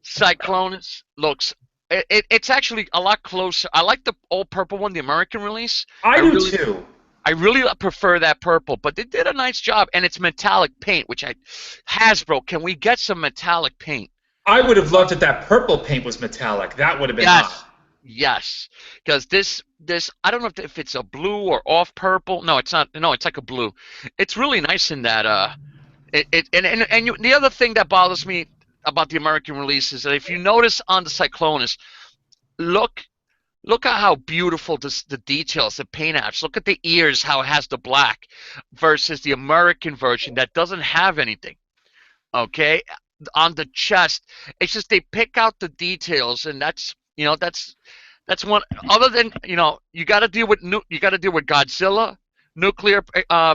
Cyclonus looks. It's actually a lot closer. I like the all purple one, the American release. I do too. I really prefer that purple, but they did a nice job, and it's metallic paint, which Hasbro, can we get some metallic paint? I would have loved if that purple paint was metallic. That would have been hot. Yes, because this I don't know if it's a blue or off purple. No, it's not. No, it's like a blue. It's really nice in that. The other thing that bothers me about the American release is that if you notice on the Cyclonus, look at how beautiful the details, the paint apps. Look at the ears, how it has the black, versus the American version that doesn't have anything. Okay, on the chest, it's just they pick out the details, and that's one. Other than you got to deal with Godzilla, nuclear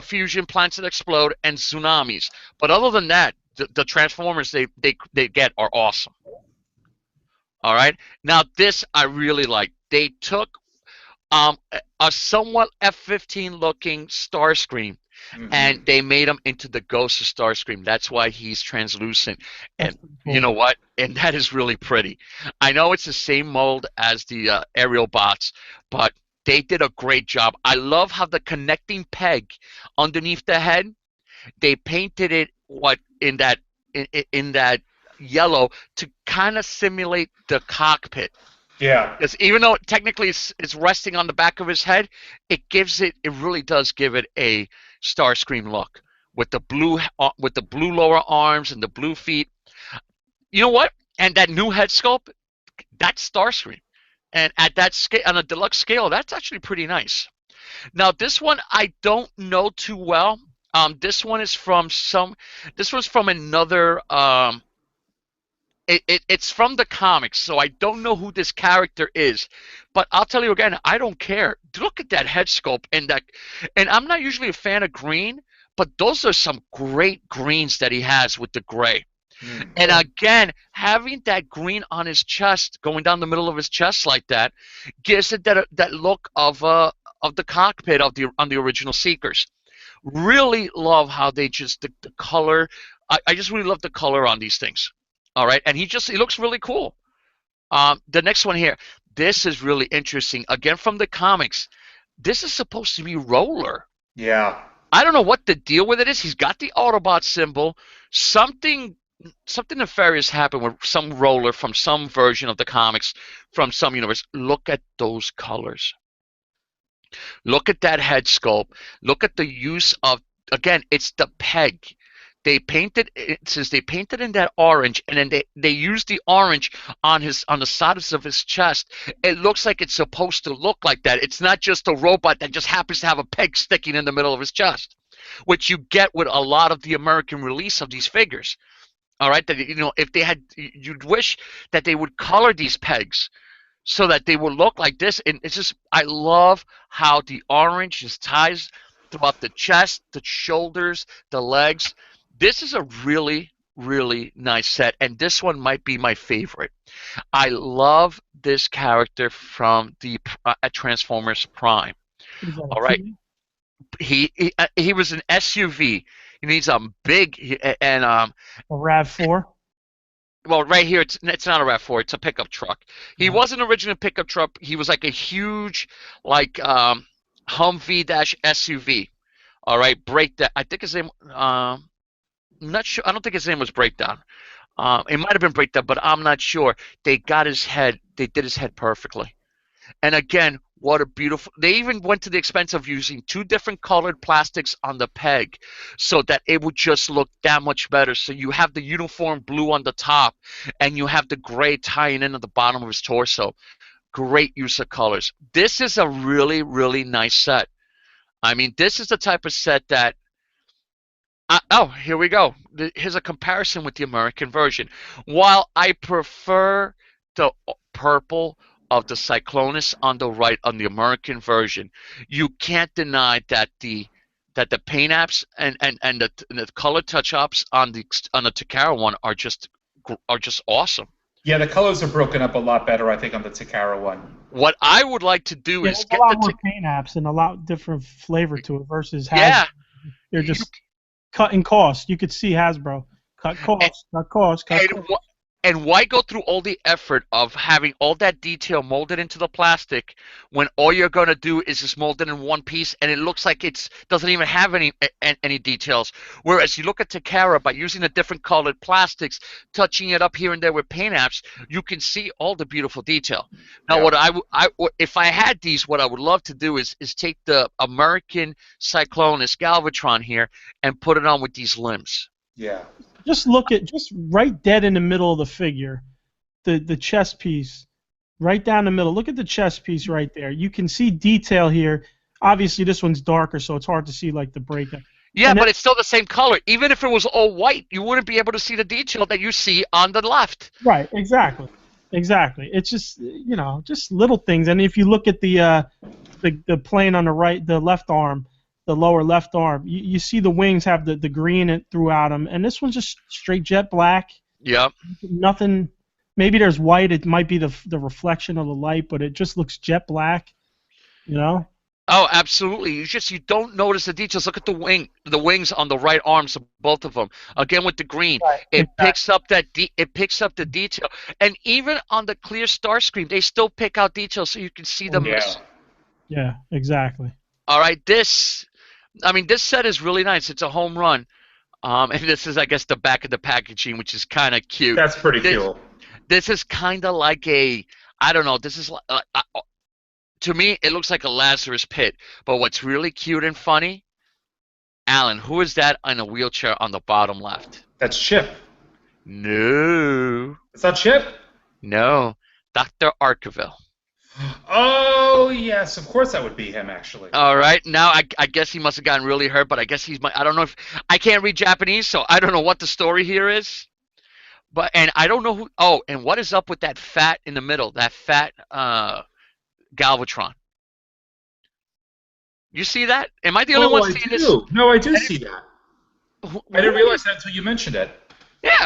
fusion, plants that explode, and tsunamis. But other than that, the Transformers they get are awesome. All right. Now this I really like. They took a somewhat F-15 looking Starscream, and they made him into the ghost of Starscream. That's why he's translucent. And you know what? And that is really pretty. I know it's the same mold as the aerial bots, but they did a great job. I love how the connecting peg underneath the head, they painted it in that yellow to kind of simulate the cockpit. Yeah. Because even though technically it's resting on the back of his head, it really does give it a Starscream look with the blue lower arms and the blue feet. You know what? And that new head sculpt, that's Starscream. And at that scale, on a deluxe scale, that's actually pretty nice. Now this one I don't know too well. This one is from another. It's from the comics, so I don't know who this character is, but I'll tell you again, I don't care. Look at that head sculpt and I'm not usually a fan of green, but those are some great greens that he has with the gray. And again, having that green on his chest, going down the middle of his chest like that, gives it that look of the cockpit on the original Seekers. Really love how they just the color. I just really love the color on these things. All right, and he looks really cool. The next one here, this is really interesting. Again, from the comics, this is supposed to be Roller. Yeah. I don't know what the deal with it is. He's got the Autobot symbol. Something nefarious happened with some Roller from some version of the comics from some universe. Look at those colors. Look at that head sculpt. Look at the use of, again, it's the peg. They painted in that orange, and then they used the orange on the sides of his chest. It looks like it's supposed to look like that. It's not just a robot that just happens to have a peg sticking in the middle of his chest, which you get with a lot of the American release of these figures. All right, that if they had, you'd wish that they would color these pegs so that they would look like this. And it's just, I love how the orange just ties throughout the chest, the shoulders, the legs. This is a really, really nice set, and this one might be my favorite. I love this character from the Transformers Prime. All right, he was an SUV. He needs a big and a RAV4. Well, right here it's not a RAV4. It's a pickup truck. He wasn't an original pickup truck. He was like a huge Humvee SUV. All right, breakdown. I think his name. I'm not sure. I don't think his name was Breakdown. It might have been Breakdown, but I'm not sure. They got his head. They did his head perfectly. And again, what a beautiful. They even went to the expense of using 2 different colored plastics on the peg so that it would just look that much better. So you have the uniform blue on the top, and you have the gray tying in at the bottom of his torso. Great use of colors. This is a really, really nice set. I mean, this is the type of set that. Here we go. Here's a comparison with the American version. While I prefer the purple of the Cyclonus on the right on the American version, you can't deny that the paint apps and the color touch ups on the Takara one are just awesome. Yeah, the colors are broken up a lot better, I think, on the Takara one. What I would like to do is get a lot more paint apps and a lot different flavor to it versus Hasbro. Yeah, they're just cutting costs. You could see Hasbro cut costs, cut costs, cut costs. And why go through all the effort of having all that detail molded into the plastic when all you're going to do is just mold it in one piece and it looks like it doesn't even have any details? Whereas you look at Takara, by using the different colored plastics, touching it up here and there with paint apps, you can see all the beautiful detail. Now, if I had these, what I would love to do is take the American Cyclonus Galvatron here and put it on with these limbs. Yeah. Just look at, just right dead in the middle of the figure, the chest piece, right down the middle. Look at the chest piece right there. You can see detail here. Obviously, this one's darker, so it's hard to see like the breakup. Yeah, but it's still the same color. Even if it was all white, you wouldn't be able to see the detail that you see on the left. Right, exactly. It's just, just little things. And if you look at the plane on the right, the left arm, the lower left arm, you see the wings have the green throughout them, and this one's just straight jet black. Yep. Nothing. Maybe there's white. It might be the reflection of the light, but it just looks jet black. Oh, absolutely. You don't notice the details. Look at the wings on the right arms of both of them. Again with the green, right. It picks up the detail, and even on the clear Starscream, they still pick out details so you can see them. Yeah, exactly. All right, this set is really nice. It's a home run. And this is, I guess, the back of the packaging, which is kind of cute. That's pretty cool. This is kind of like I don't know, this is, to me, it looks like a Lazarus pit. But what's really cute and funny, Alan, who is that in a wheelchair on the bottom left? That's Chip. No. Is that Chip? No. Dr. Arkeville. Oh, yes, of course that would be him, actually. All right, now I guess he must have gotten really hurt, but I guess I don't know if, I can't read Japanese, so I don't know what the story here is. And I don't know and what is up with that fat in the middle, that fat Galvatron? You see that? Am I the only one seeing this? No, I do see that. I didn't realize that until you mentioned it. Yeah,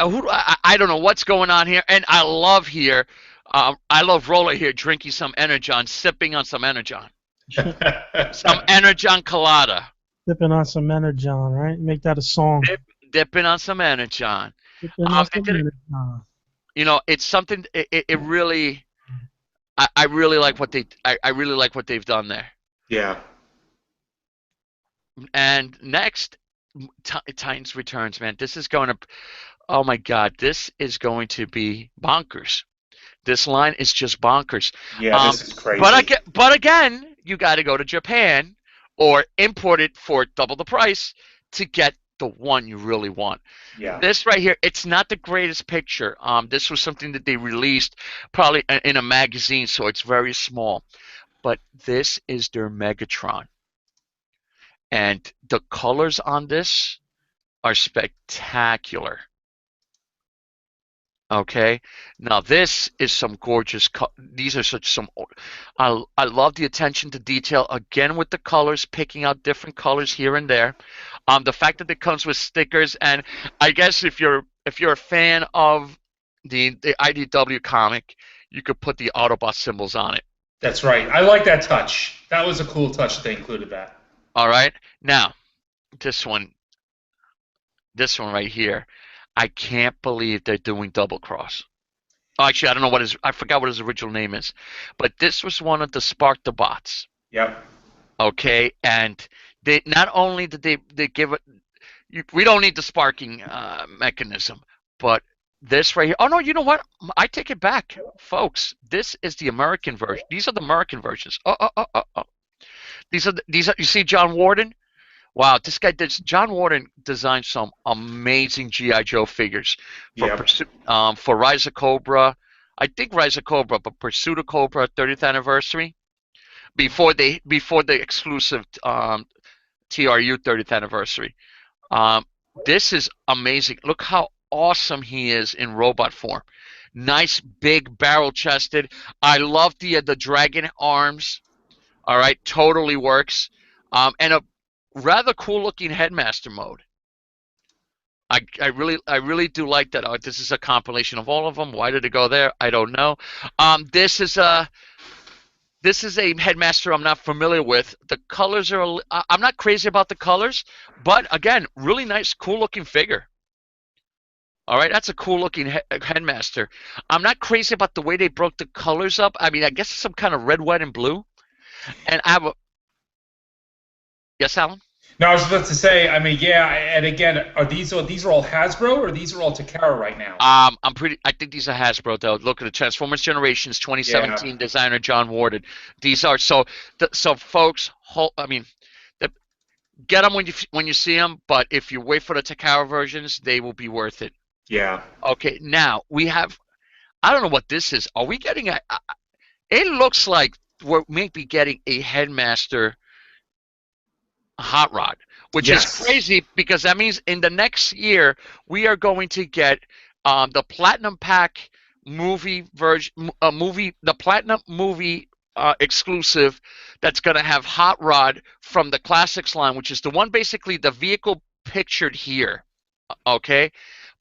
I don't know what's going on here, and I love here. I love Roller here drinking some Energon, sipping on some Energon. Some Energon Colada. Sipping on some Energon, right? Make that a song. Dipping on some Energon. It's something. It really. I really like what they've done there. Yeah. And next, Titans Returns, man. This is going to. Oh my God, this is going to be bonkers. This line is just bonkers. Yeah, this is crazy. But again, you got to go to Japan or import it for double the price to get the one you really want. Yeah. This right here, it's not the greatest picture. This was something that they released probably in a magazine, so it's very small. But this is their Megatron. And the colors on this are spectacular. Okay, now this is some gorgeous. These are I love the attention to detail again with the colors, picking out different colors here and there. The fact that it comes with stickers, and I guess if you're a fan of the IDW comic, you could put the Autobot symbols on it. That's right. I like that touch. That was a cool touch that they included that. All right, now this one right here. I can't believe they're doing Double Cross. Oh, actually, I don't know I forgot what his original name is. But this was one of the Spark-the-Bots. Yep. Okay, and they not only did they give it, we don't need the sparking mechanism, but this right here. Oh no, you know what? I take it back, folks. This is the American version. These are the American versions. These are you see John Warden? Wow, John Warden designed some amazing G.I. Joe figures for Rise of Cobra. I think Rise of Cobra, but Pursuit of Cobra 30th anniversary. Before the exclusive TRU 30th anniversary. This is amazing. Look how awesome he is in robot form. Nice, big, barrel-chested. I love the dragon arms. All right, totally works. And a rather cool-looking headmaster mode. I really do like that. This is a compilation of all of them. Why did it go there? I don't know. This is a headmaster I'm not familiar with. The colors are. I'm not crazy about the colors, but again, really nice, cool-looking figure. All right, that's a cool-looking headmaster. I'm not crazy about the way they broke the colors up. I mean, I guess it's some kind of red, white, and blue. And I have a. Yes, Alan? No, I was about to say. I mean, yeah, and again, these are all Hasbro or these are all Takara right now? I think these are Hasbro though. Look at the Transformers Generations 2017 designer John Warden. These are so folks. I mean, get them when you see them. But if you wait for the Takara versions, they will be worth it. Yeah. Okay. Now we have. I don't know what this is. Are we getting a? It looks like we're maybe getting a Headmaster Hot Rod, which is crazy because that means in the next year we are going to get the Platinum Pack movie version, the Platinum movie exclusive that's going to have Hot Rod from the Classics line, which is the one basically the vehicle pictured here, okay,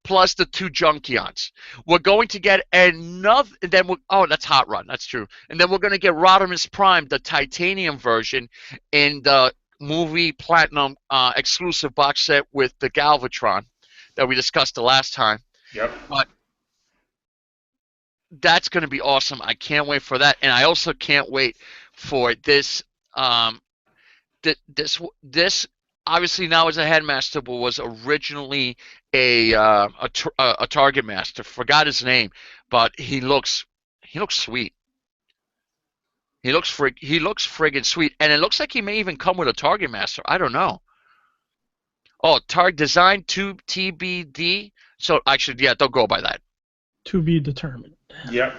plus the 2 Junkions. We're going to get another, that's Hot Rod, that's true, and then we're going to get Rodimus Prime, the titanium version, in the movie Platinum exclusive box set with the Galvatron that we discussed the last time. Yep. But that's going to be awesome. I can't wait for that, and I also can't wait for this. This obviously now is a Headmaster, but was originally a Target Master. Forgot his name, but he looks sweet. He looks friggin' sweet, and it looks like he may even come with a Target Master. I don't know. Oh, Target Design 2 TBD. So actually, yeah, don't go by that. To be determined. Yep.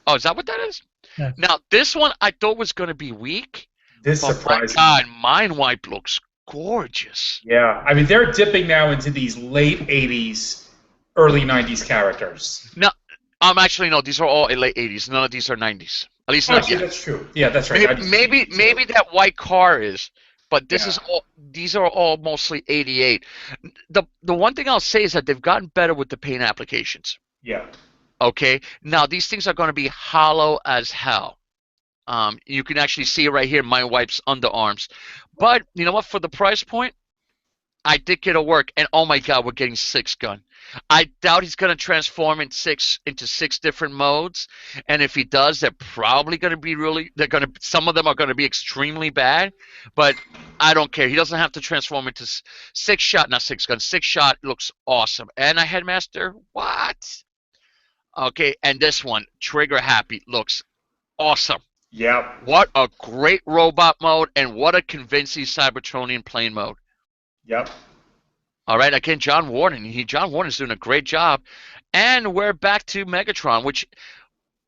Oh, is that what that is? Yeah. Now this one I thought was going to be weak. This surprised me. God, Mind Wipe looks gorgeous. Yeah, I mean they're dipping now into these late '80s, early '90s characters. No, actually no. These are all late '80s. None of these are '90s. At least not yet. That's true. Yeah, that's right. Maybe that white car is, but this is all. These are all mostly '88. The one thing I'll say is that they've gotten better with the paint applications. Yeah. Okay. Now these things are going to be hollow as hell. You can actually see it right here, Mind Wipe's underarms. But you know what? For the price point, I did get a work, and oh my God, we're getting 6 gun. I doubt he's going to transform into six different modes, and if he does, they're probably going to be some of them are going to be extremely bad, but I don't care. He doesn't have to transform into 6 shot, not 6 gun. 6 shot looks awesome. And a Headmaster, what? Okay, and this one, Trigger Happy, looks awesome. Yeah. What a great robot mode, and what a convincing Cybertronian plane mode. Yep. All right, again, John Warden. John Warden's doing a great job. And we're back to Megatron, which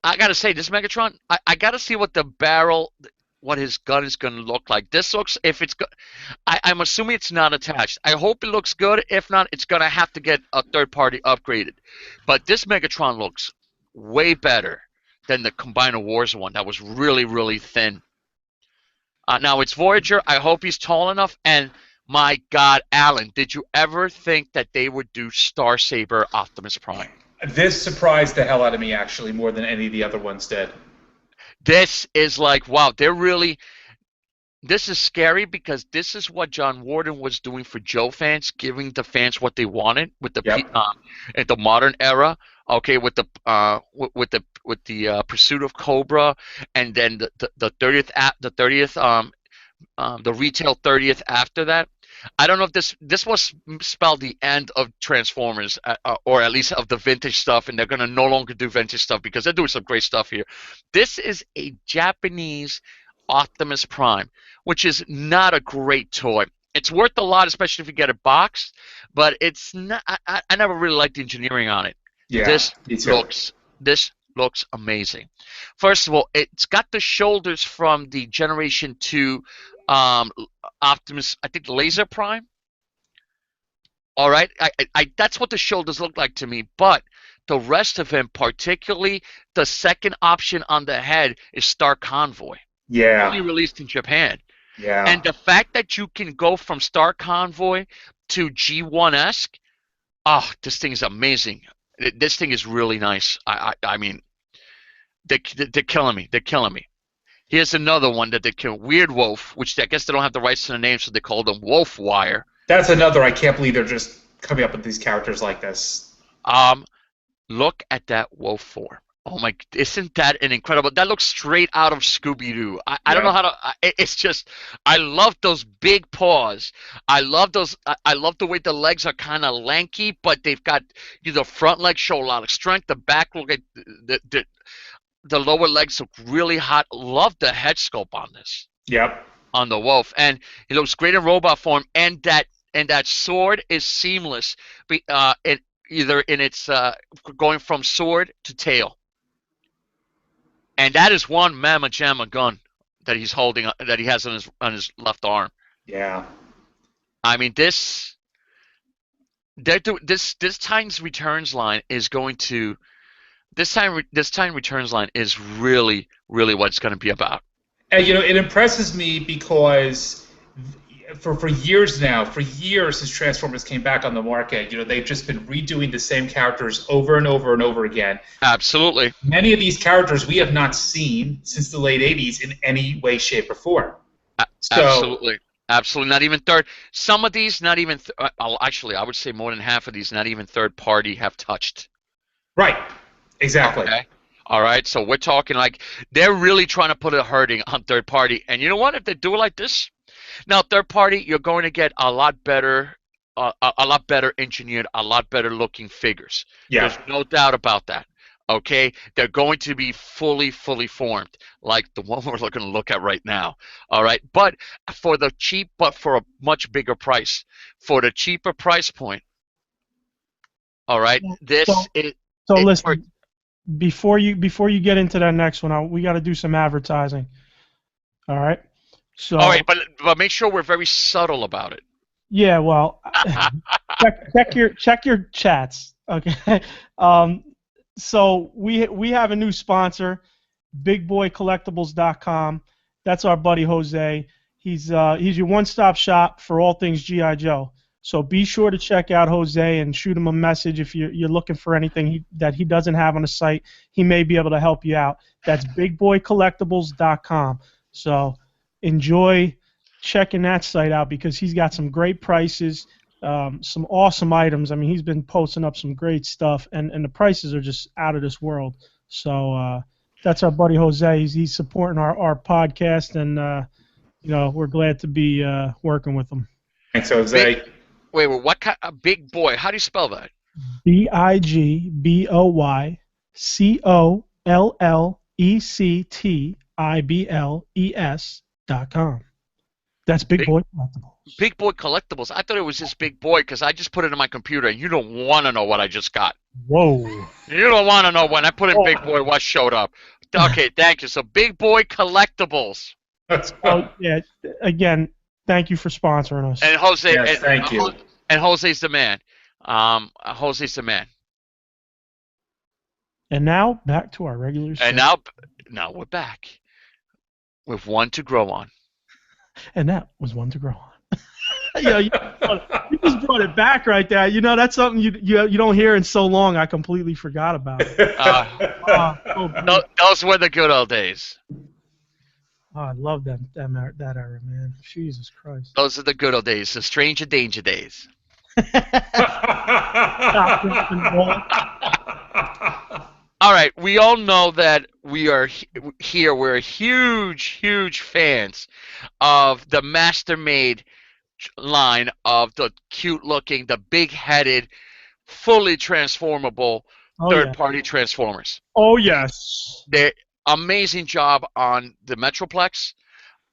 I got to say, this Megatron, I got to see what what his gun is going to look like. This looks, I'm assuming it's not attached. I hope it looks good. If not, it's going to have to get a third-party upgraded. But this Megatron looks way better than the Combiner Wars one. That was really, really thin. Now, it's Voyager. I hope he's tall enough. And my God, Alan, did you ever think that they would do Star Saber Optimus Prime? This surprised the hell out of me, actually, more than any of the other ones did. This is like, wow, this is scary because this is what John Warden was doing for Joe fans, giving the fans what they wanted with in the modern era. Okay, with the Pursuit of Cobra, and then the 30th the retail 30th after that. I don't know if this was spelled the end of Transformers, or at least of the vintage stuff, and they're going to no longer do vintage stuff because they're doing some great stuff here. This is a Japanese Optimus Prime, which is not a great toy. It's worth a lot, especially if you get it boxed, but it's not. I never really liked the engineering on it. Yeah, this looks amazing. First of all, it's got the shoulders from the Generation 2 Optimus, I think Laser Prime. All right, that's what the shoulders look like to me. But the rest of him, particularly the second option on the head, is Star Convoy. Yeah. Only released in Japan. Yeah. And the fact that you can go from Star Convoy to G1-esque, oh, this thing is amazing. This thing is really nice. I mean, they're killing me. They're killing me. Here's another one that they kill. Weird Wolf, which I guess they don't have the rights to the name, so they call them Wolf Wire. That's another. I can't believe they're just coming up with these characters like this. Look at that Wolf form. Oh my! Isn't that an incredible? That looks straight out of Scooby-Doo. I don't know how to. It's just. I love those big paws. I love those. I love the way the legs are kind of lanky, but they've got the front legs show a lot of strength. The back look at the lower legs look really hot. Love the head sculpt on this. Yep. On the Wolf, and it looks great in robot form, and that sword is seamless. Either in its going from sword to tail. And that is one Mamma Jamma gun that he's holding, that he has on his left arm. Yeah. I mean, this Titans Returns line is going to this Titan Returns line is really what it's going to be about. And it impresses me because for years now, since Transformers came back on the market, they've just been redoing the same characters over and over and over again. Absolutely. Many of these characters we have not seen since the late 80s in any way, shape, or form. Absolutely. Not even third. Some of these, not even. Actually, I would say more than half of these, not even third party, have touched. Right. Exactly. Okay. All right. So we're talking like they're really trying to put a hurting on third party. And you know what? If they do it like this, now third party, you're going to get a lot better engineered, a lot better looking figures. Yeah. There's no doubt about that. Okay, they're going to be fully formed, like the one we're going to look at right now. All right, but for a much bigger price, for the cheaper price point. All right, listen. Before you get into that next one, we got to do some advertising. All right. So. All right, but make sure we're very subtle about it. Yeah. Well, check your chats. Okay. So we have a new sponsor, BigBoyCollectibles.com. That's our buddy Jose. He's your one-stop shop for all things G.I. Joe. So be sure to check out Jose and shoot him a message if you're looking for anything that he doesn't have on the site. He may be able to help you out. That's BigBoyCollectibles.com. So enjoy checking that site out because he's got some great prices. Some awesome items. I mean, he's been posting up some great stuff, and the prices are just out of this world. So that's our buddy Jose. He's supporting our podcast, and we're glad to be working with him. Thanks, Jose. Wait, what kind of Big Boy? How do you spell that? BigBoyCollectibles.com. That's Big Boy Collectibles. Big Boy Collectibles. I thought it was just Big Boy because I just put it in my computer, and you don't want to know what I just got. Whoa. You don't want to know when I put in Big Boy what showed up. Okay, thank you. So Big Boy Collectibles. Yeah, again, thank you for sponsoring us. And Jose, yes, thank you. And Jose's the man. Jose's the man. And now back to our regular. And now we're back with one to grow on. And that was one to grow on. You just brought it back right there. That's something you don't hear in so long. I completely forgot about it. Those were the good old days. Oh, I love that era, man. Jesus Christ. Those are the good old days, the stranger danger days. All right, we all know that we are here. We're huge fans of the Master-Made line of the cute-looking, the big-headed, fully transformable third-party Transformers. Oh, yes. They're amazing job on the Metroplex,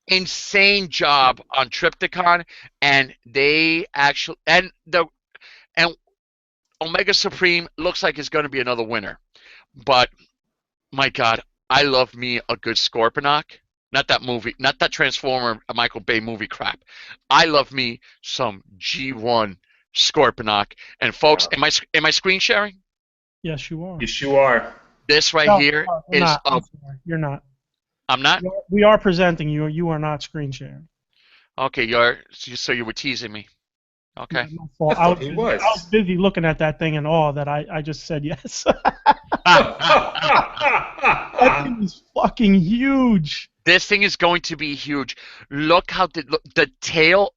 insane job on Trypticon, and they actually and Omega Supreme looks like it's going to be another winner. But My God, I love me a good Scorponok. Not that movie, not that Transformer Michael Bay movie crap. I love me some G1 Scorponok. And folks, Yeah. am I screen sharing? Yes, you are. Yes, you are. This right No, here no, you're is not. I'm sorry. You're not. I'm not. We are presenting you. You are not screen sharing. Okay, so you were teasing me. Okay. Yeah, my fault. I thought he was. I was busy looking at that thing in awe that I just said yes. That thing is fucking huge. This thing is going to be huge. Look how the tail.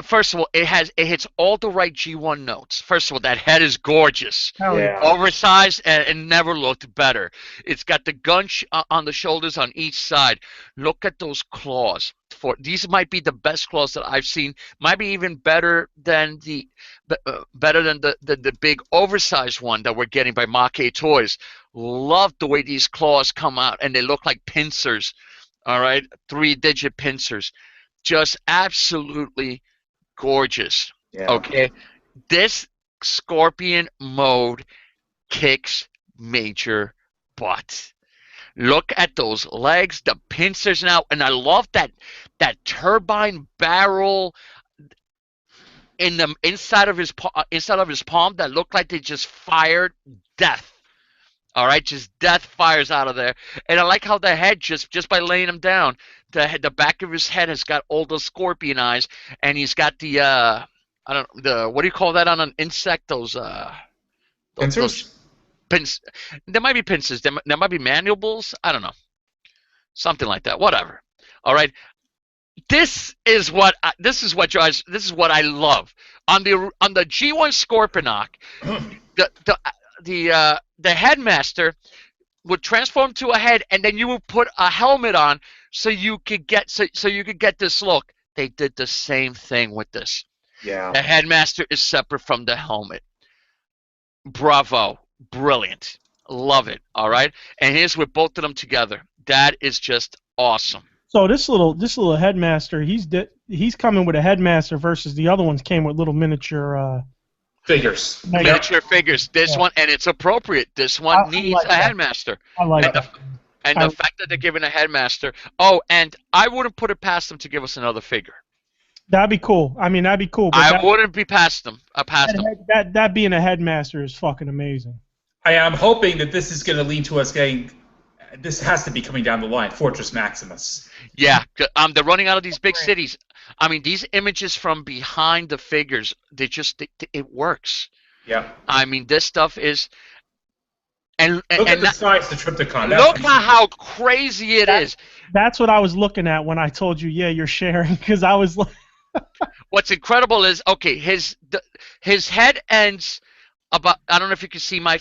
First of all, it hits all the right G1 notes. First of all, that head is gorgeous. Hell Yeah. Oversized and never looked better. It's got the gun on the shoulders on each side. Look at those claws. These might be the best claws that I've seen. Might be even better than the big oversized one that we're getting by MOTU Toys. Love the way these claws come out, and they look like pincers. All right, 3-digit pincers. Just absolutely gorgeous. Yeah. Okay, this Scorpion mode kicks major butt. Look at those legs, the pincers now, and I love that turbine barrel in the inside of his palm that looked like they just fired death. All right, just death fires out of there, and I like how the head just by laying him down, the back of his head has got all those scorpion eyes, and he's got the what do you call that on an insect? Those Pincers? There might be pincers. There might be mandibles. I don't know, something like that. Whatever. All right. This is what I love on the G1 Scorponok. The headmaster would transform to a head, and then you would put a helmet on so you could get this look. They did the same thing with this. Yeah. The headmaster is separate from the helmet. Bravo, brilliant, love it. All right, and here's with both of them together. That is just awesome. So this little headmaster, he's coming with a headmaster versus the other ones came with little miniature. Figures. Miniature figures. This one, and it's appropriate. This one needs a headmaster. I like that. And the fact that they're giving a headmaster. Oh, and I wouldn't put it past them to give us another figure. That'd be cool. I mean, that'd be cool. But I wouldn't be past them. That being a headmaster is fucking amazing. I am hoping that this is going to lead to us getting. This has to be coming down the line. Fortress Maximus. Yeah, they're running out of these big cities. I mean, these images from behind the figures, it works. Yeah. I mean, this stuff is. And look at the size of the Triptychon. Look how crazy it is. That's what I was looking at when I told you, yeah, you're sharing, because I was like. What's incredible is, okay, his head ends about. I don't know if you can see my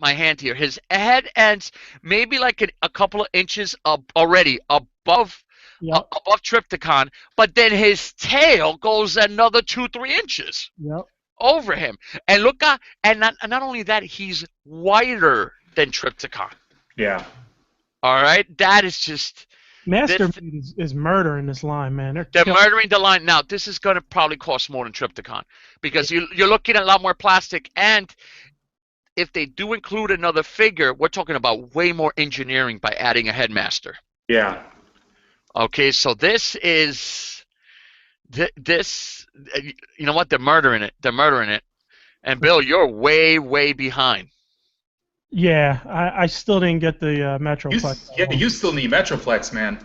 hand here. His head ends maybe like a couple of inches already above. Yep. Above Triptychon, but then his tail goes another 2-3 inches over him. And look at, and not only that, he's wider than Triptychon. Yeah. All right, that is just. Master is murdering this line, man. They're murdering the line. Now, this is going to probably cost more than Triptychon because you're looking at a lot more plastic, and if they do include another figure, we're talking about way more engineering by adding a headmaster. Yeah. Okay, so this is this. You know what? They're murdering it. They're murdering it. And Bill, you're way behind. Yeah, I still didn't get the Metroplex. You still need Metroplex, man.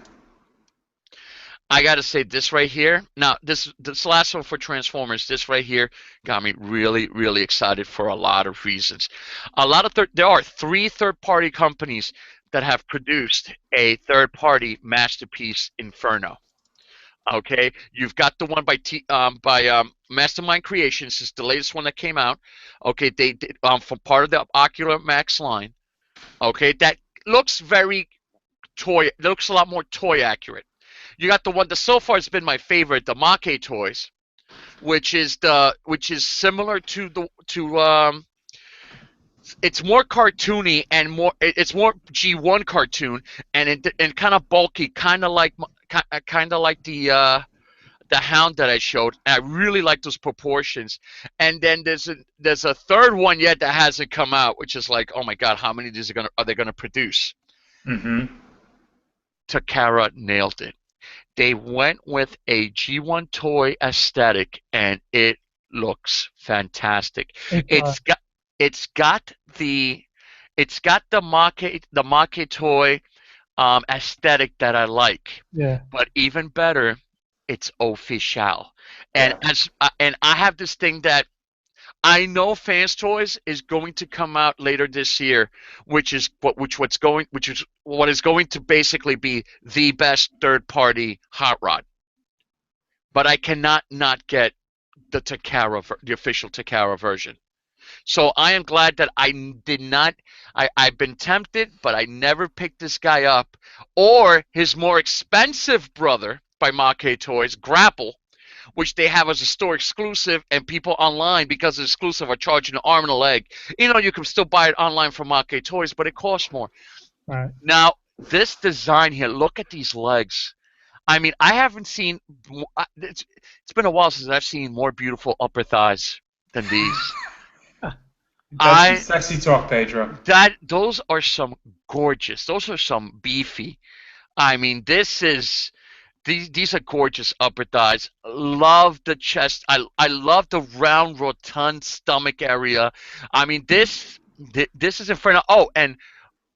I got to say this right here. Now, this last one for Transformers, this right here got me really excited for a lot of reasons. There are 3 third-party companies that have produced a third-party masterpiece Inferno. Okay, you've got the one by Mastermind Creations. This is the latest one that came out. Okay, they did for part of the Ocular Max line. Okay, that looks very toy. It looks a lot more toy accurate. You got the one that so far has been my favorite, the MOTU Toys, which is similar to it's more cartoony and it's more G1 cartoon and kind of bulky, kind of like the the Hound that I showed, and I really like those proportions. And then there's a third one yet that hasn't come out, which is like, oh my God, how many of these are they gonna produce? Mm-hmm. Takara nailed it. They went with a G1 toy aesthetic, and it looks fantastic. It's got it's got the it's got the Make toy aesthetic that I like. Yeah. But even better, it's official. And and I have this thing that I know Fans Toys is going to come out later this year, which is what is going to basically be the best third party hot rod. But I cannot not get the official Takara version. So I am glad that I did not. I've been tempted, but I never picked this guy up, or his more expensive brother by Make Toys, Grapple, which they have as a store exclusive, and people online, because it's exclusive, are charging an arm and a leg. You know, you can still buy it online from Make Toys, but it costs more. Right. Now, this design here, look at these legs. I mean, I haven't seen. It's been a while since I've seen more beautiful upper thighs than these. That's sexy talk, Pedro. Those are some gorgeous. Those are some beefy. I mean, these are gorgeous upper thighs. Love the chest. I love the round rotund stomach area. I mean, this is in front of. Oh, and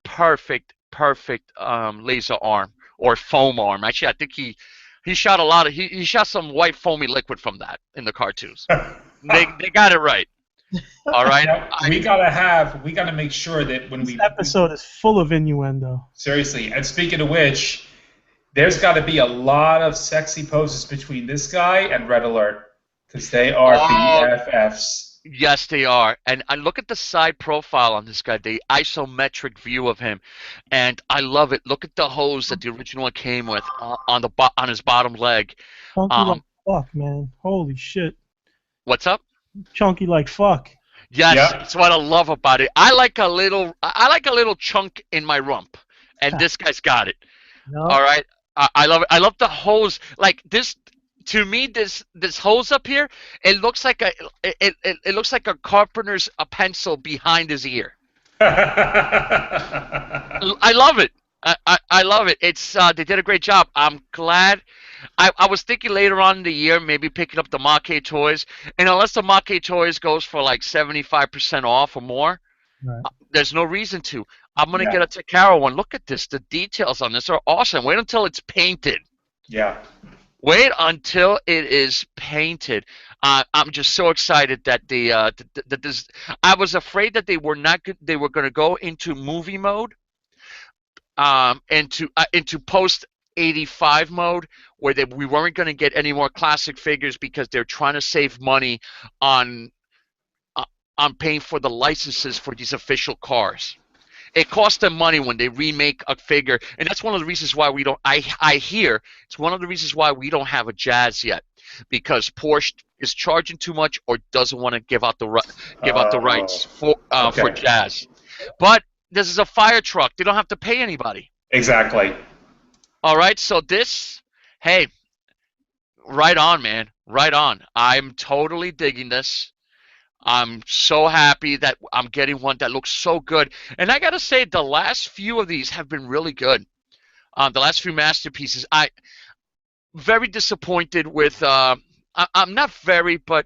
perfect laser arm or foam arm. Actually, I think he shot a lot of he shot some white foamy liquid from that in the cartoons. they got it right. All right. Now, we gotta make sure that when this episode is full of innuendo. Seriously, and speaking of which, there's got to be a lot of sexy poses between this guy and Red Alert, because they are BFFs. Yes, they are. And I look at the side profile on this guy, the isometric view of him, and I love it. Look at the hose that the original one came with on his bottom leg. Chunky like fuck, man. Holy shit. What's up? Chunky like fuck. Yes, that's what I love about it. I like a little chunk in my rump, and this guy's got it. No. All right. I love it. I love the hose. Like this, to me, this hose up here, it looks like a carpenter's pencil behind his ear. I love it. I love it. It's they did a great job. I'm glad. I was thinking later on in the year maybe picking up the Make Toys, and unless the Make Toys goes for like 75% off or more, right. There's no reason to. I'm gonna get a Takara one. Look at this. The details on this are awesome. Wait until it's painted. Yeah. Wait until it is painted. I'm just so excited that I was afraid that they were going to go into movie mode, into post 85 mode, where we weren't going to get any more classic figures because they're trying to save money on paying for the licenses for these official cars. It costs them money when they remake a figure, and that's one of the reasons why we don't. I hear it's one of the reasons why we don't have a Jazz yet, because Porsche is charging too much or doesn't want to give out the rights for Jazz. But this is a fire truck; they don't have to pay anybody. Exactly. All right, so hey, right on, man, right on. I'm totally digging this. I'm so happy that I'm getting one that looks so good. And I got to say, the last few of these have been really good. The last few masterpieces. I'm very disappointed with I'm not very, but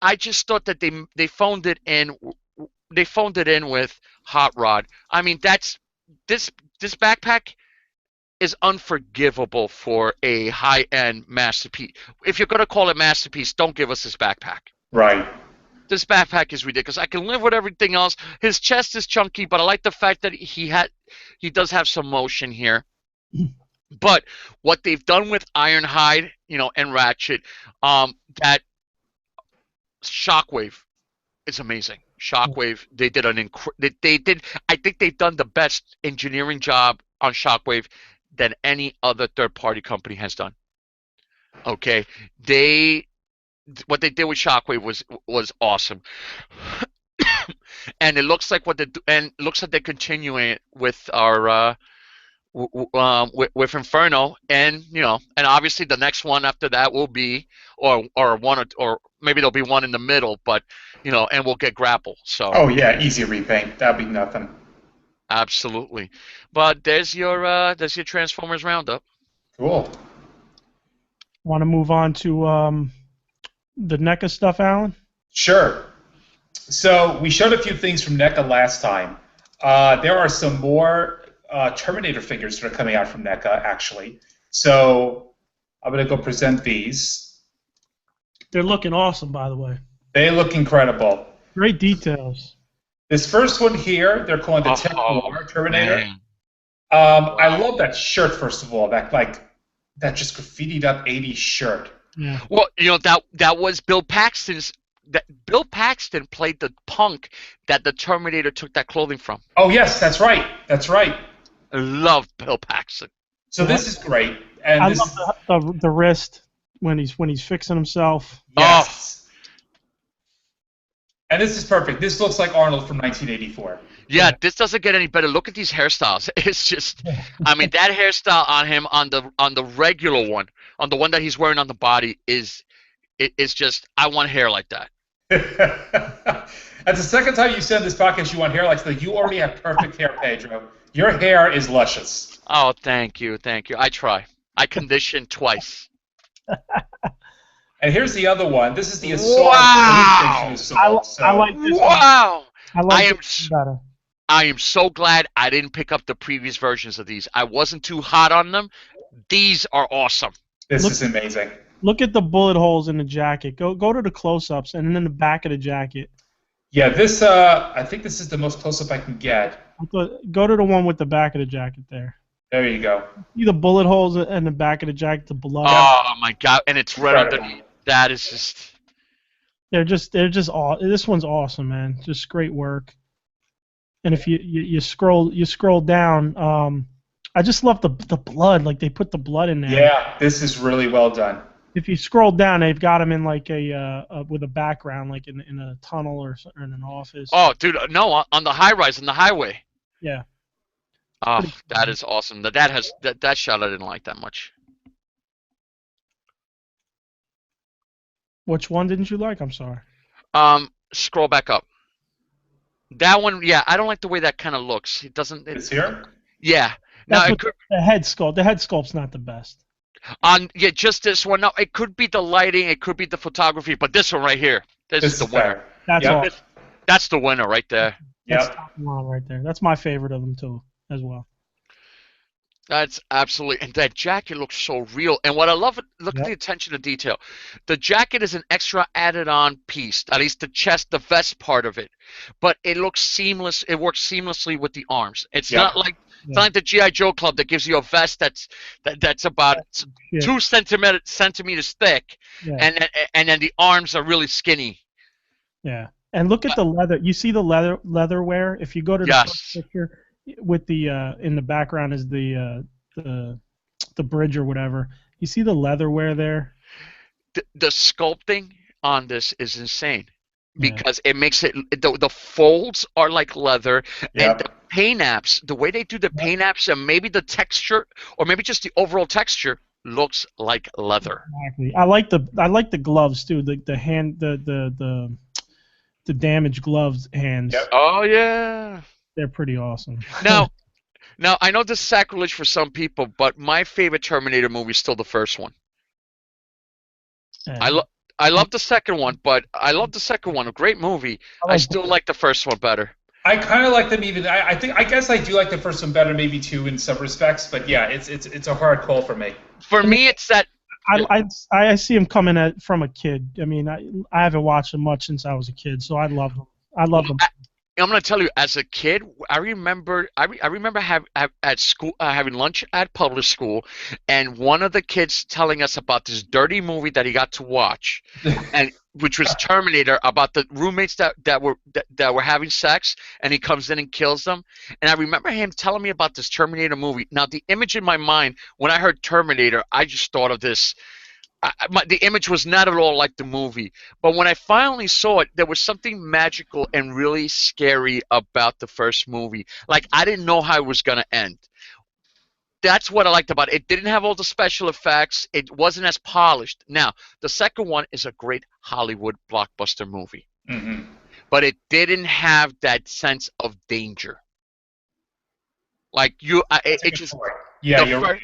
I just thought that they phoned it in. They phoned it in with Hot Rod. I mean, this backpack is unforgivable for a high-end masterpiece. If you're going to call it masterpiece, don't give us this backpack. Right. This backpack is ridiculous. I can live with everything else. His chest is chunky, but I like the fact that he does have some motion here. But what they've done with Ironhide, and Ratchet, that Shockwave is amazing. Shockwave, they did I think they've done the best engineering job on Shockwave than any other third-party company has done. Okay, what they did with Shockwave was awesome, and it looks like they're continuing it with our with Inferno, and and obviously the next one after that will be, or one, or maybe there'll be one in the middle, but and we'll get Grapple. So. Oh yeah, easy repaint. That'd be nothing. Absolutely, but there's your Transformers roundup. Cool. Want to move on to the NECA stuff, Alan? Sure. So we showed a few things from NECA last time. There are some more Terminator figures that are coming out from NECA, actually. So I'm going to go present these. They're looking awesome, by the way. They look incredible. Great details. This first one here, they're calling the Tech War Terminator. I love that shirt, first of all. That just graffitied up 80s shirt. Yeah. Well, that was Bill Paxton's. Bill Paxton played the punk that the Terminator took that clothing from. Oh yes, that's right. That's right. I love Bill Paxton. So this is great. And I love the wrist when he's fixing himself. Yes. Oh. And this is perfect. This looks like Arnold from 1984. Yeah, this doesn't get any better. Look at these hairstyles. It's just, I mean, that hairstyle on him on the regular one, on the one that he's wearing on the body is just, I want hair like that. That's the second time you said this podcast you want hair like that. You already have perfect hair, Pedro. Your hair is luscious. Oh, thank you. I try. I condition twice. And here's the other one. This is the assault. Wow! I like this. Wow! I like this better. I am so glad I didn't pick up the previous versions of these. I wasn't too hot on them. These are awesome. This is amazing. Look at the bullet holes in the jacket. Go to the close-ups and then the back of the jacket. Yeah, this I think this is the most close-up I can get. Go to the one with the back of the jacket there. There you go. See the bullet holes in the back of the jacket, the blood. Oh my God! And it's right underneath. That is just. They're just this one's awesome, man. Just great work. And if you scroll down, I just love the blood. Like they put the blood in there. Yeah, this is really well done. If you scroll down, they've got him in like with a background, like in a tunnel or in an office. Oh, dude, no, on the high rise, on the highway. Yeah. Oh, that is awesome. That shot I didn't like that much. Which one didn't you like? I'm sorry. Scroll back up. That one, yeah, I don't like the way that kind of looks. It doesn't. It's here? Yeah. No, the head sculpt. The head sculpt's not the best. Yeah, just this one. No, it could be the lighting, it could be the photography, but this one right here, this is the winner. That's the winner right there. That's top line right there. That's my favorite of them too, as well. That's absolutely, and that jacket looks so real. And what I love, look at the attention to detail. The jacket is an extra added-on piece, at least the chest, the vest part of it. But it looks seamless. It works seamlessly with the arms. It's not like the GI Joe Club that gives you a vest that's about 2 centimeters thick, and then the arms are really skinny. Yeah, and look at the leather. You see the leather wear. If you go to the first picture. With the in the background is the bridge or whatever. You see the leather wear there? The sculpting on this is insane because it makes it the folds are like leather and the paint apps, the way they do the paint apps and maybe the texture or maybe just the overall texture looks like leather. Exactly. I like the gloves too. The hand the damaged gloves hands. Yep. Oh yeah. They're pretty awesome. Now, I know this is sacrilege for some people, but my favorite Terminator movie is still the first one. I love the second one, but I love the second one. A great movie. I still like the first one better. I kind of like them even. I guess I do like the first one better, maybe too, in some respects. But yeah, it's a hard call for me. For me, it's that. I see him coming from a kid. I mean, I haven't watched him much since I was a kid, so I love him. I'm gonna tell you, as a kid, I remember at school having lunch at public school, and one of the kids telling us about this dirty movie that he got to watch, and which was Terminator, about the roommates that were having sex, and he comes in and kills them. And I remember him telling me about this Terminator movie. Now, the image in my mind when I heard Terminator, I just thought of this. The image was not at all like the movie, but when I finally saw it, there was something magical and really scary about the first movie. Like, I didn't know how it was going to end. That's what I liked about it. It didn't have all the special effects. It wasn't as polished. Now, the second one is a great Hollywood blockbuster movie. Mm-hmm. But it didn't have that sense of danger. Like it just right.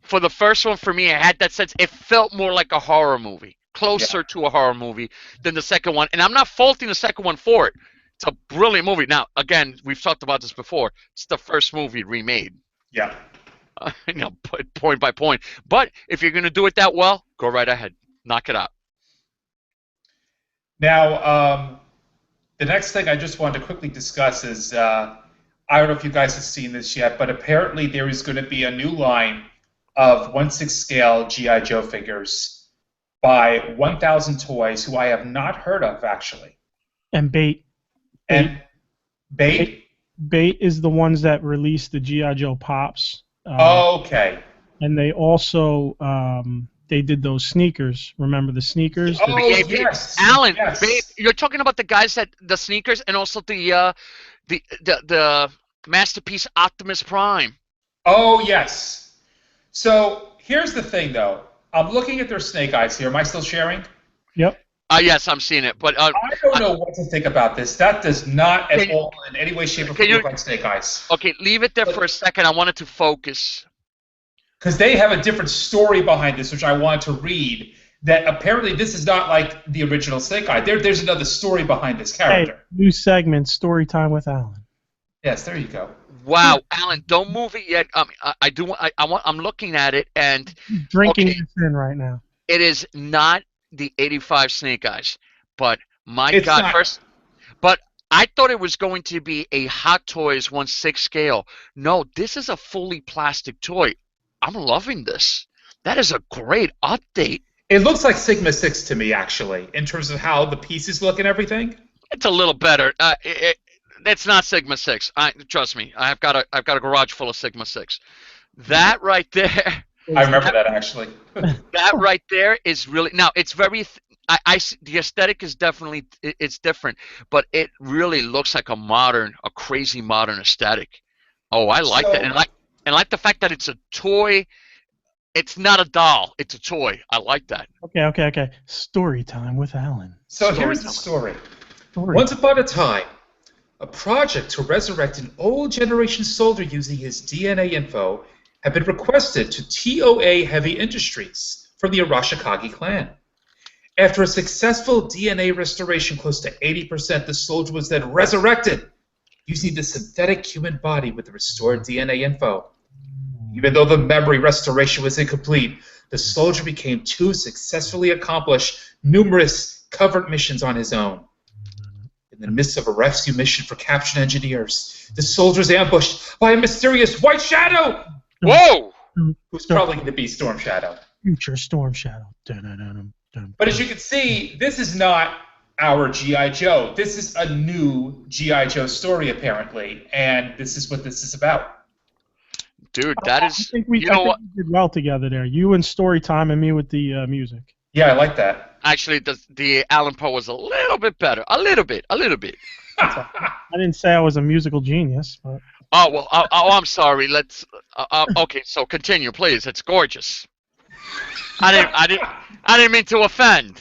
For the first one, for me, it had that sense. It felt more like a horror movie, closer to a horror movie than the second one. And I'm not faulting the second one for it. It's a brilliant movie. Now, again, we've talked about this before. It's the first movie remade. Yeah. Point by point. But if you're going to do it that well, go right ahead. Knock it out. Now, the next thing I just wanted to quickly discuss is, I don't know if you guys have seen this yet, but apparently there is going to be a new line of 1/6 scale G.I. Joe figures by 1,000 Toys, who I have not heard of, actually. And Bait. And Bait? Bait is the ones that released the G.I. Joe Pops. Okay. And they also they did those sneakers. Remember the sneakers? Oh, yes. Alan, yes. Bait, you're talking about the guys that the sneakers and also the Masterpiece Optimus Prime. Oh, yes. So here's the thing, though. I'm looking at their snake eyes here. Am I still sharing? Yep. Yes, I'm seeing it. But I don't know what to think about this. That does not at all in any way, shape, or form look like snake eyes. Okay, leave it there for a second. I wanted to focus. Because they have a different story behind this, which I want to read, that apparently this is not like the original Snake Eye. There's another story behind this character. Hey, new segment, Story Time with Alan. Yes, there you go. Wow, Alan, don't move it yet. I'm looking at it and drinking this in right now. It is not the '85 Snake Eyes, but it's God, not. first. But I thought it was going to be a Hot Toys 1/6 scale. No, this is a fully plastic toy. I'm loving this. That is a great update. It looks like Sigma 6 to me, actually, in terms of how the pieces look and everything. It's a little better. It's not Sigma 6. Trust me. I've got a garage full of Sigma 6. That right there. I remember that actually. That right there is really now. It's very. The aesthetic is definitely it's different, but it really looks like a crazy modern aesthetic. Oh, I like that, and I like the fact that it's a toy. It's not a doll. It's a toy. I like that. Okay. Story time with Alan. So here's the story. Once upon a time, a project to resurrect an old generation soldier using his DNA info had been requested to TOA Heavy Industries from the Arashikage clan. After a successful DNA restoration close to 80%, the soldier was then resurrected using the synthetic human body with the restored DNA info. Even though the memory restoration was incomplete, the soldier became to successfully accomplish numerous covert missions on his own. In the midst of a rescue mission for captured engineers, the soldier is ambushed by a mysterious white shadow! Whoa! Who's probably going to be Storm Shadow. Future Storm Shadow. But as you can see, this is not our G.I. Joe. This is a new G.I. Joe story, apparently, and this is what this is about. Dude, that is. I think we did well together there. You and Story Time, and me with the music. Yeah, I like that. Actually, the Alan Poe was a little bit better. A little bit. I didn't say I was a musical genius, but. Oh well. I'm sorry. Let's. Okay, so continue, please. It's gorgeous. I didn't mean to offend.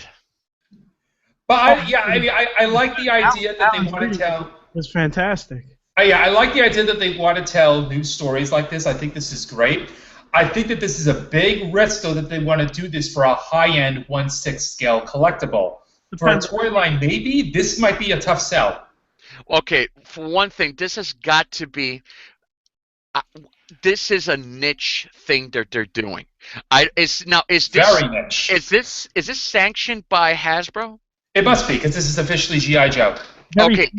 But I like the idea that they want to tell. It's fantastic. I like the idea that they want to tell new stories like this. I think this is great. I think that this is a big risk, though, that they want to do this for a high-end 1/6 scale collectible. For a toy line, maybe this might be a tough sell. Okay, for one thing, this has got to be. This is a niche thing that they're doing. Is this very niche? Is this sanctioned by Hasbro? It must be, because this is officially G.I. Joe. Okay,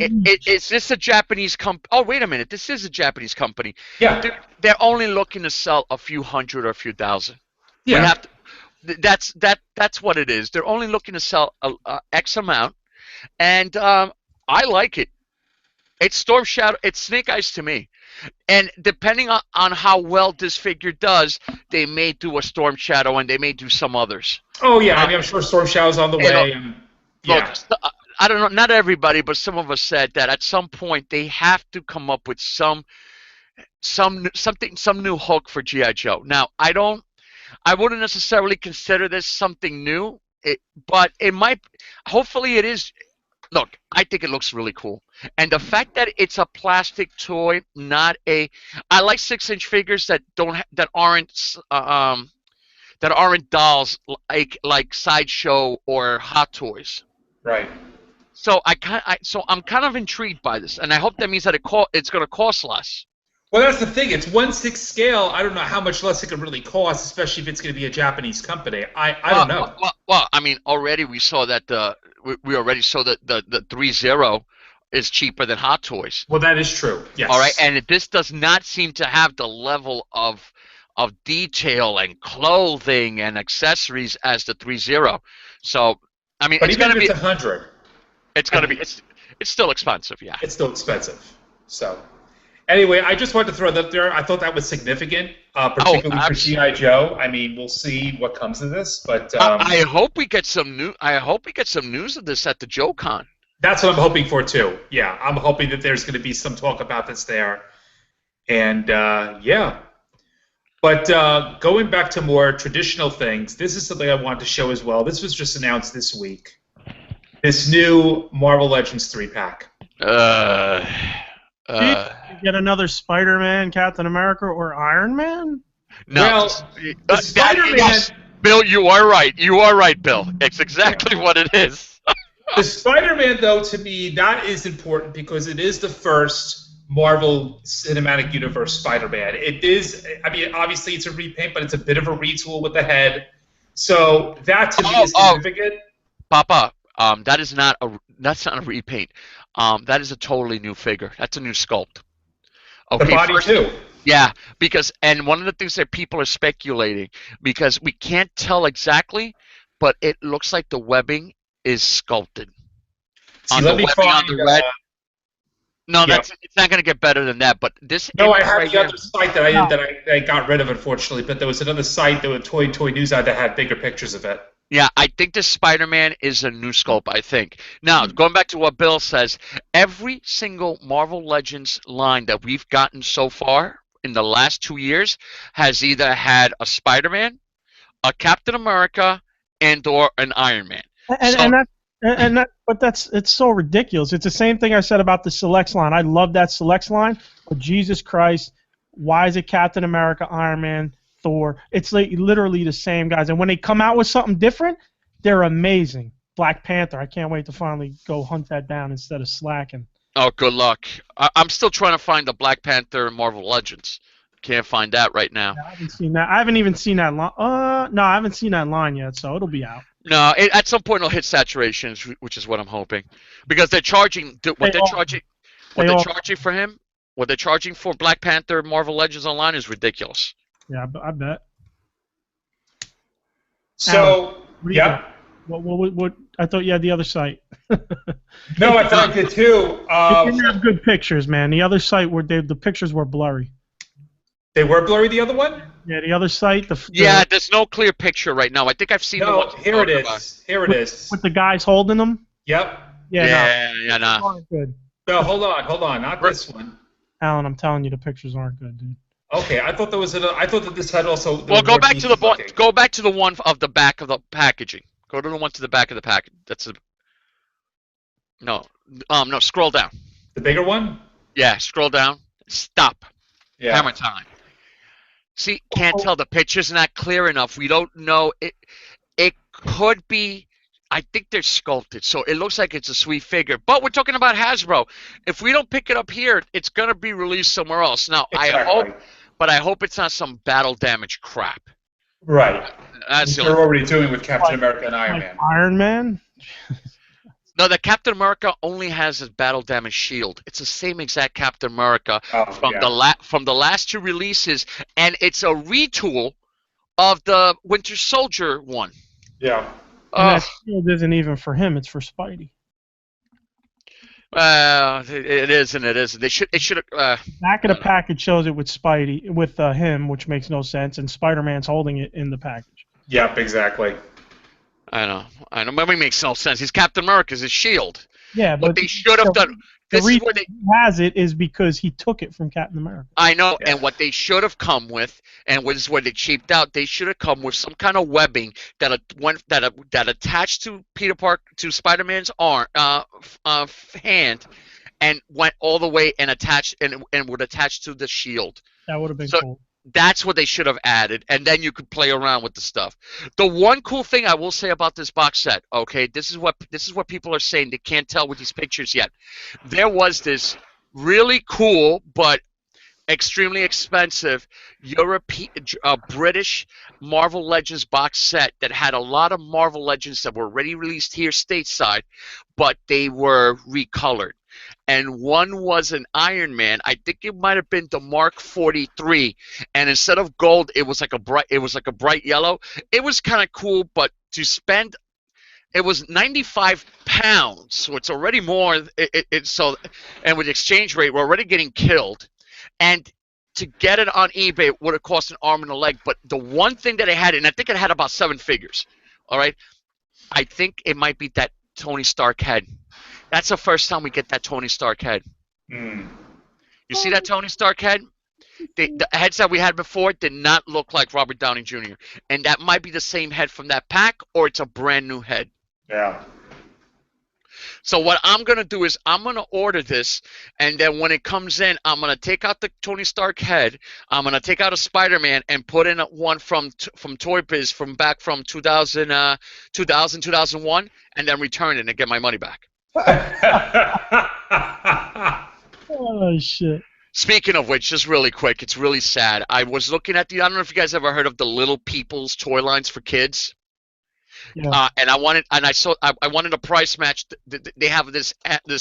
is this a Japanese company? Oh, wait a minute. This is a Japanese company. Yeah. They're only looking to sell a few hundred or a few thousand. Yeah. That's what it is. They're only looking to sell X amount, and I like it. It's Storm Shadow. It's Snake Eyes to me. And depending on how well this figure does, they may do a Storm Shadow and they may do some others. Oh, yeah. I'm sure Storm Shadow's on the way. Look, I don't know, not everybody, but some of us said that at some point they have to come up with some some new Hulk for GI Joe. Now I wouldn't necessarily consider this something new, but it might. Hopefully, it is. Look, I think it looks really cool, and the fact that it's a plastic toy, not a. I like 6-inch figures that aren't dolls like Sideshow or Hot Toys. Right. So I'm kind of intrigued by this, and I hope that means that it's going to cost less. Well, that's the thing. It's 1/6 scale. I don't know how much less it could really cost, especially if it's going to be a Japanese company. I don't know. Well, I mean, already we saw that we already saw that the 3.0 is cheaper than Hot Toys. Well, that is true. Yes. All right, and this does not seem to have the level of detail and clothing and accessories as the 3.0. So, I mean, but it's even going to if be it's 100. It's going to be it's still expensive, yeah. It's still expensive. So. Anyway, I just wanted to throw that up there. I thought that was significant, particularly for GI Joe. I mean, we'll see what comes of this, but I hope we get some news of this at the JoeCon. That's what I'm hoping for too. Yeah, I'm hoping that there's going to be some talk about this there, and yeah. But going back to more traditional things, this is something I wanted to show as well. This was just announced this week. This new Marvel Legends 3-pack. Get another Spider-Man, Captain America, or Iron Man? No. Well, the Spider-Man... Yes, Bill, you are right. You are right, Bill. It's exactly what it is. The Spider-Man, though, to me, that is important because it is the first Marvel Cinematic Universe Spider-Man. It is, I mean, obviously it's a repaint, but it's a bit of a retool with the head. So that, to me, is significant. Papa, that's not a repaint. That is a totally new figure. That's a new sculpt. Okay, the body too. Yeah, and one of the things that people are speculating, because we can't tell exactly, but it looks like the webbing is sculpted. See, let me find the red. No, yeah. It's not going to get better than that. But this. No, I had the other site that I got rid of, unfortunately. But there was another site, the Toy News that had bigger pictures of it. Yeah, I think this Spider-Man is a new sculpt, I think. Now, going back to what Bill says, every single Marvel Legends line that we've gotten so far in the last 2 years has either had a Spider-Man, a Captain America, and/or an Iron Man. But it's so ridiculous. It's the same thing I said about the Selects line. I love that Selects line, but Jesus Christ, why is it Captain America, Iron Man, Thor? It's like literally the same guys. And when they come out with something different, they're amazing. Black Panther, I can't wait to finally go hunt that down instead of slacking. Oh, good luck. I'm still trying to find the Black Panther Marvel Legends. Can't find that right now. Yeah, I haven't seen that. I haven't even seen that line. No, I haven't seen that line yet, so it'll be out. No, at some point it'll hit saturation, which is what I'm hoping, because they're charging what they're charging for him. What they're charging for Black Panther Marvel Legends Online is ridiculous. Yeah, I bet. So, yeah. What? I thought you had the other site. No, I thought I did too. It didn't have good pictures, man. The other site the pictures were blurry. They were blurry, the other one? Yeah, the other site. Yeah, there's no clear picture right now. I think I've seen the one. Here it is. Here it is. With the guys holding them? Yep. No. Good. No, hold on. Not this one. Alan, I'm telling you, the pictures aren't good, dude. Okay, I thought that this had also. Well, go back to the one. Go back to the one of the back of the packaging. Go to the one to the back of the package. No. Scroll down. The bigger one? Yeah, scroll down. Stop. Yeah. Hammer time. See, can't tell. The picture's not clear enough. We don't know. It could be. I think they're sculpted, so it looks like it's a sweet figure. But we're talking about Hasbro. If we don't pick it up here, it's gonna be released somewhere else. Now, exactly. I hope it's not some battle damage crap. Right. That's what they're already doing with Captain America and Iron Man. Iron Man? No, the Captain America only has a battle damage shield. It's the same exact Captain America from the last two releases, and it's a retool of the Winter Soldier one. Yeah. And that shield isn't even for him; it's for Spidey. It is and it isn't. It should. Back of the package shows it with Spidey, with him, which makes no sense, and Spider-Man's holding it in the package. Yep, exactly. I know. Maybe it makes no sense. He's Captain America's his shield. Yeah, but what they should have done. the reason he has it is because he took it from Captain America. I know, and what they should have come with, and this is where they cheaped out. They should have come with some kind of webbing that attached to Spider-Man's arm, hand, and went all the way and attached and would attach to the shield. That would have been cool. That's what they should have added, and then you could play around with the stuff. The one cool thing I will say about this box set, okay, this is what people are saying. They can't tell with these pictures yet. There was this really cool but extremely expensive British Marvel Legends box set that had a lot of Marvel Legends that were already released here stateside, but they were recolored. And one was an Iron Man. I think it might have been the Mark 43, and instead of gold, it was like a bright yellow. It was kind of cool, but to spend, it was 95 pounds, so it's already more. And with the exchange rate, we're already getting killed. And to get it on eBay would have cost an arm and a leg. But the one thing that it had, and I think it had about 7 figures. All right, I think it might be that Tony Stark head. That's the first time we get that Tony Stark head. You see that Tony Stark head? The heads that we had before did not look like Robert Downey Jr. And that might be the same head from that pack, or it's a brand new head. Yeah. So what I'm going to do is I'm going to order this, and then when it comes in, I'm going to take out the Tony Stark head. I'm going to take out a Spider-Man and put in one from Toy Biz from back from 2001, and then return it and get my money back. Oh, shit. Speaking of which, just really quick, it's really sad. I was looking at I don't know if you guys ever heard of the Little People's toy lines for kids. Yeah. And I wanted a price match. They have this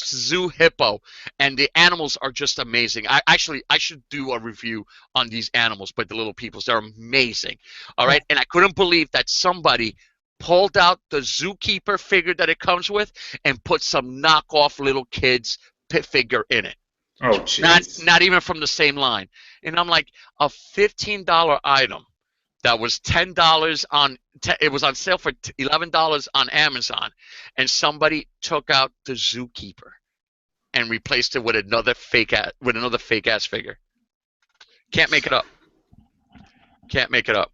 zoo hippo, and the animals are just amazing. I should do a review on these animals, but the Little Peoples, they're amazing. All right, and I couldn't believe that somebody pulled out the Zookeeper figure that it comes with and put some knockoff little kids figure in it. Oh, jeez. Not even from the same line. And I'm like, a $15 item that was $10 on. It was on sale for $11 on Amazon, and somebody took out the Zookeeper and replaced it with another fake ass figure. Can't make it up. Can't make it up.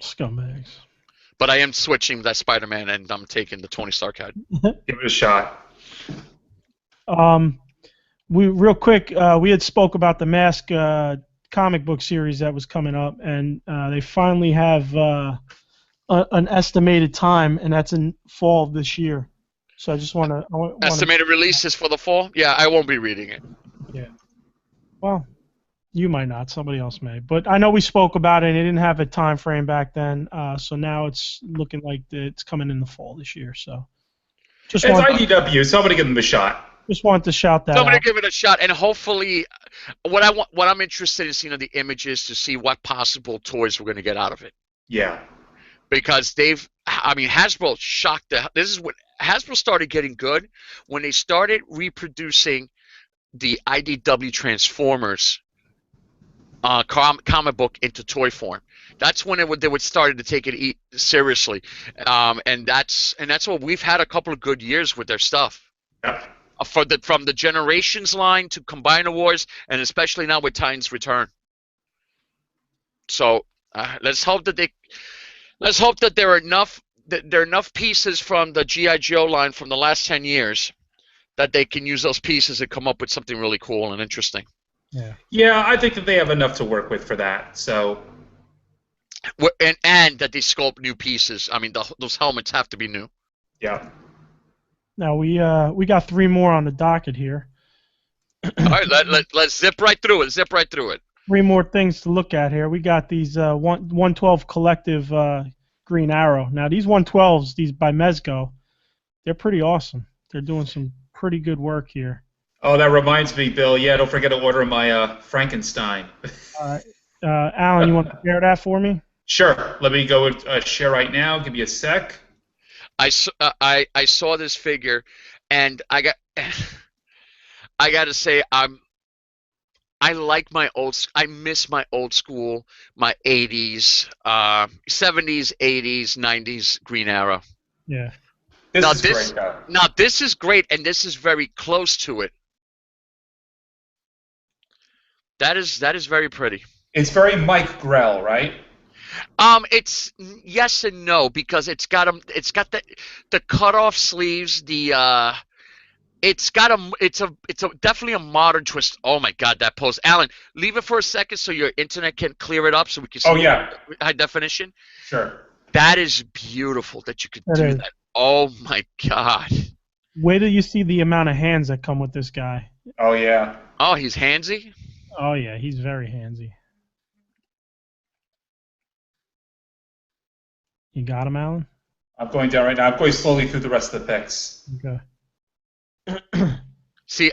Scumbags. But I am switching that Spider-Man, and I'm taking the Tony Stark head. Give it a shot. Real quick, we had spoke about the Mask comic book series that was coming up, and they finally have an estimated time, and that's in fall of this year. So I just want to estimated releases for the fall. Yeah, I won't be reading it. Yeah. Well, you might not. Somebody else may. But I know we spoke about it, and it didn't have a time frame back then. So now it's looking like it's coming in the fall this year. So it's IDW. Somebody give them a shot. Just wanted to shout that Somebody out. give it a shot, and hopefully, what I'm interested in seeing are the images to see what possible toys we're going to get out of it. Yeah. Because Hasbro shocked this is when Hasbro started getting good, when they started reproducing the IDW Transformers comic book into toy form. That's when they would start to take it seriously, and that's what we've had a couple of good years with their stuff. Yeah. From the Generations line to Combiner Wars, and especially now with Titans Return. So let's hope that there are enough pieces from the G.I. Joe line from the last 10 years that they can use those pieces and come up with something really cool and interesting. Yeah. Yeah, I think that they have enough to work with for that. So. And that they sculpt new pieces. I mean, those helmets have to be new. Yeah. Now we got 3 more on the docket here. All right, let's zip right through it. 3 more things to look at here. We got these 112 collective Green Arrow. Now these 112s, these by Mezco, they're pretty awesome. They're doing some pretty good work here. Oh, that reminds me, Bill. Yeah, don't forget to order my Frankenstein. All right, Alan, you want to share that for me? Sure. Let me go share right now. Give me a sec. I saw this figure, and I got to say I miss my old school, my 80s, 70s, 80s, 90s Green Arrow. Yeah. This is great, though. Now this is great, and this is very close to it. That is very pretty. It's very Mike Grell, right? It's yes and no, because it's got the cutoff sleeves, it's definitely a modern twist. Oh my God, that pose. Alan, leave it for a second so your internet can clear it up so we can see high definition. Sure. That is beautiful that you could do that. Oh my God. Wait till you see the amount of hands that come with this guy. Oh yeah. Oh, he's handsy? Oh yeah, he's very handsy. You got him, Alan? I'm going down right now. I'm going slowly through the rest of the pics. Okay. See,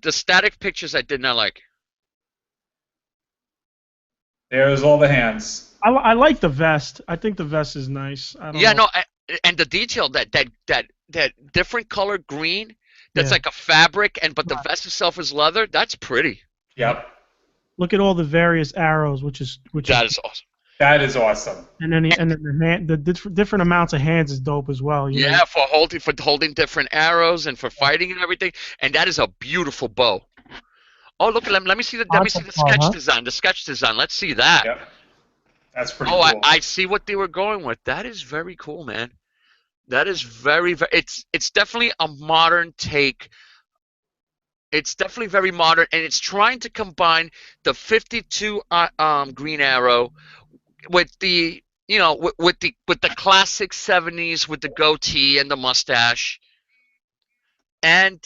the static pictures I did not like. There's all the hands. I like the vest. I think the vest is nice. And the detail, that different color green, that's like a fabric, but the vest itself is leather. That's pretty. Yep. Look at all the various arrows, which is awesome. That is awesome. And then the different amounts of hands is dope as well. You know? For holding different arrows and for fighting and everything. And that is a beautiful bow. Oh, look at let me see the sketch design. The sketch design. Let's see that. Yep. That's pretty cool. I see what they were going with. That is very cool, man. That is very, very. It's definitely a modern take. It's definitely very modern, and it's trying to combine the 52 Green Arrow with the with the classic 70s with the goatee and the mustache, and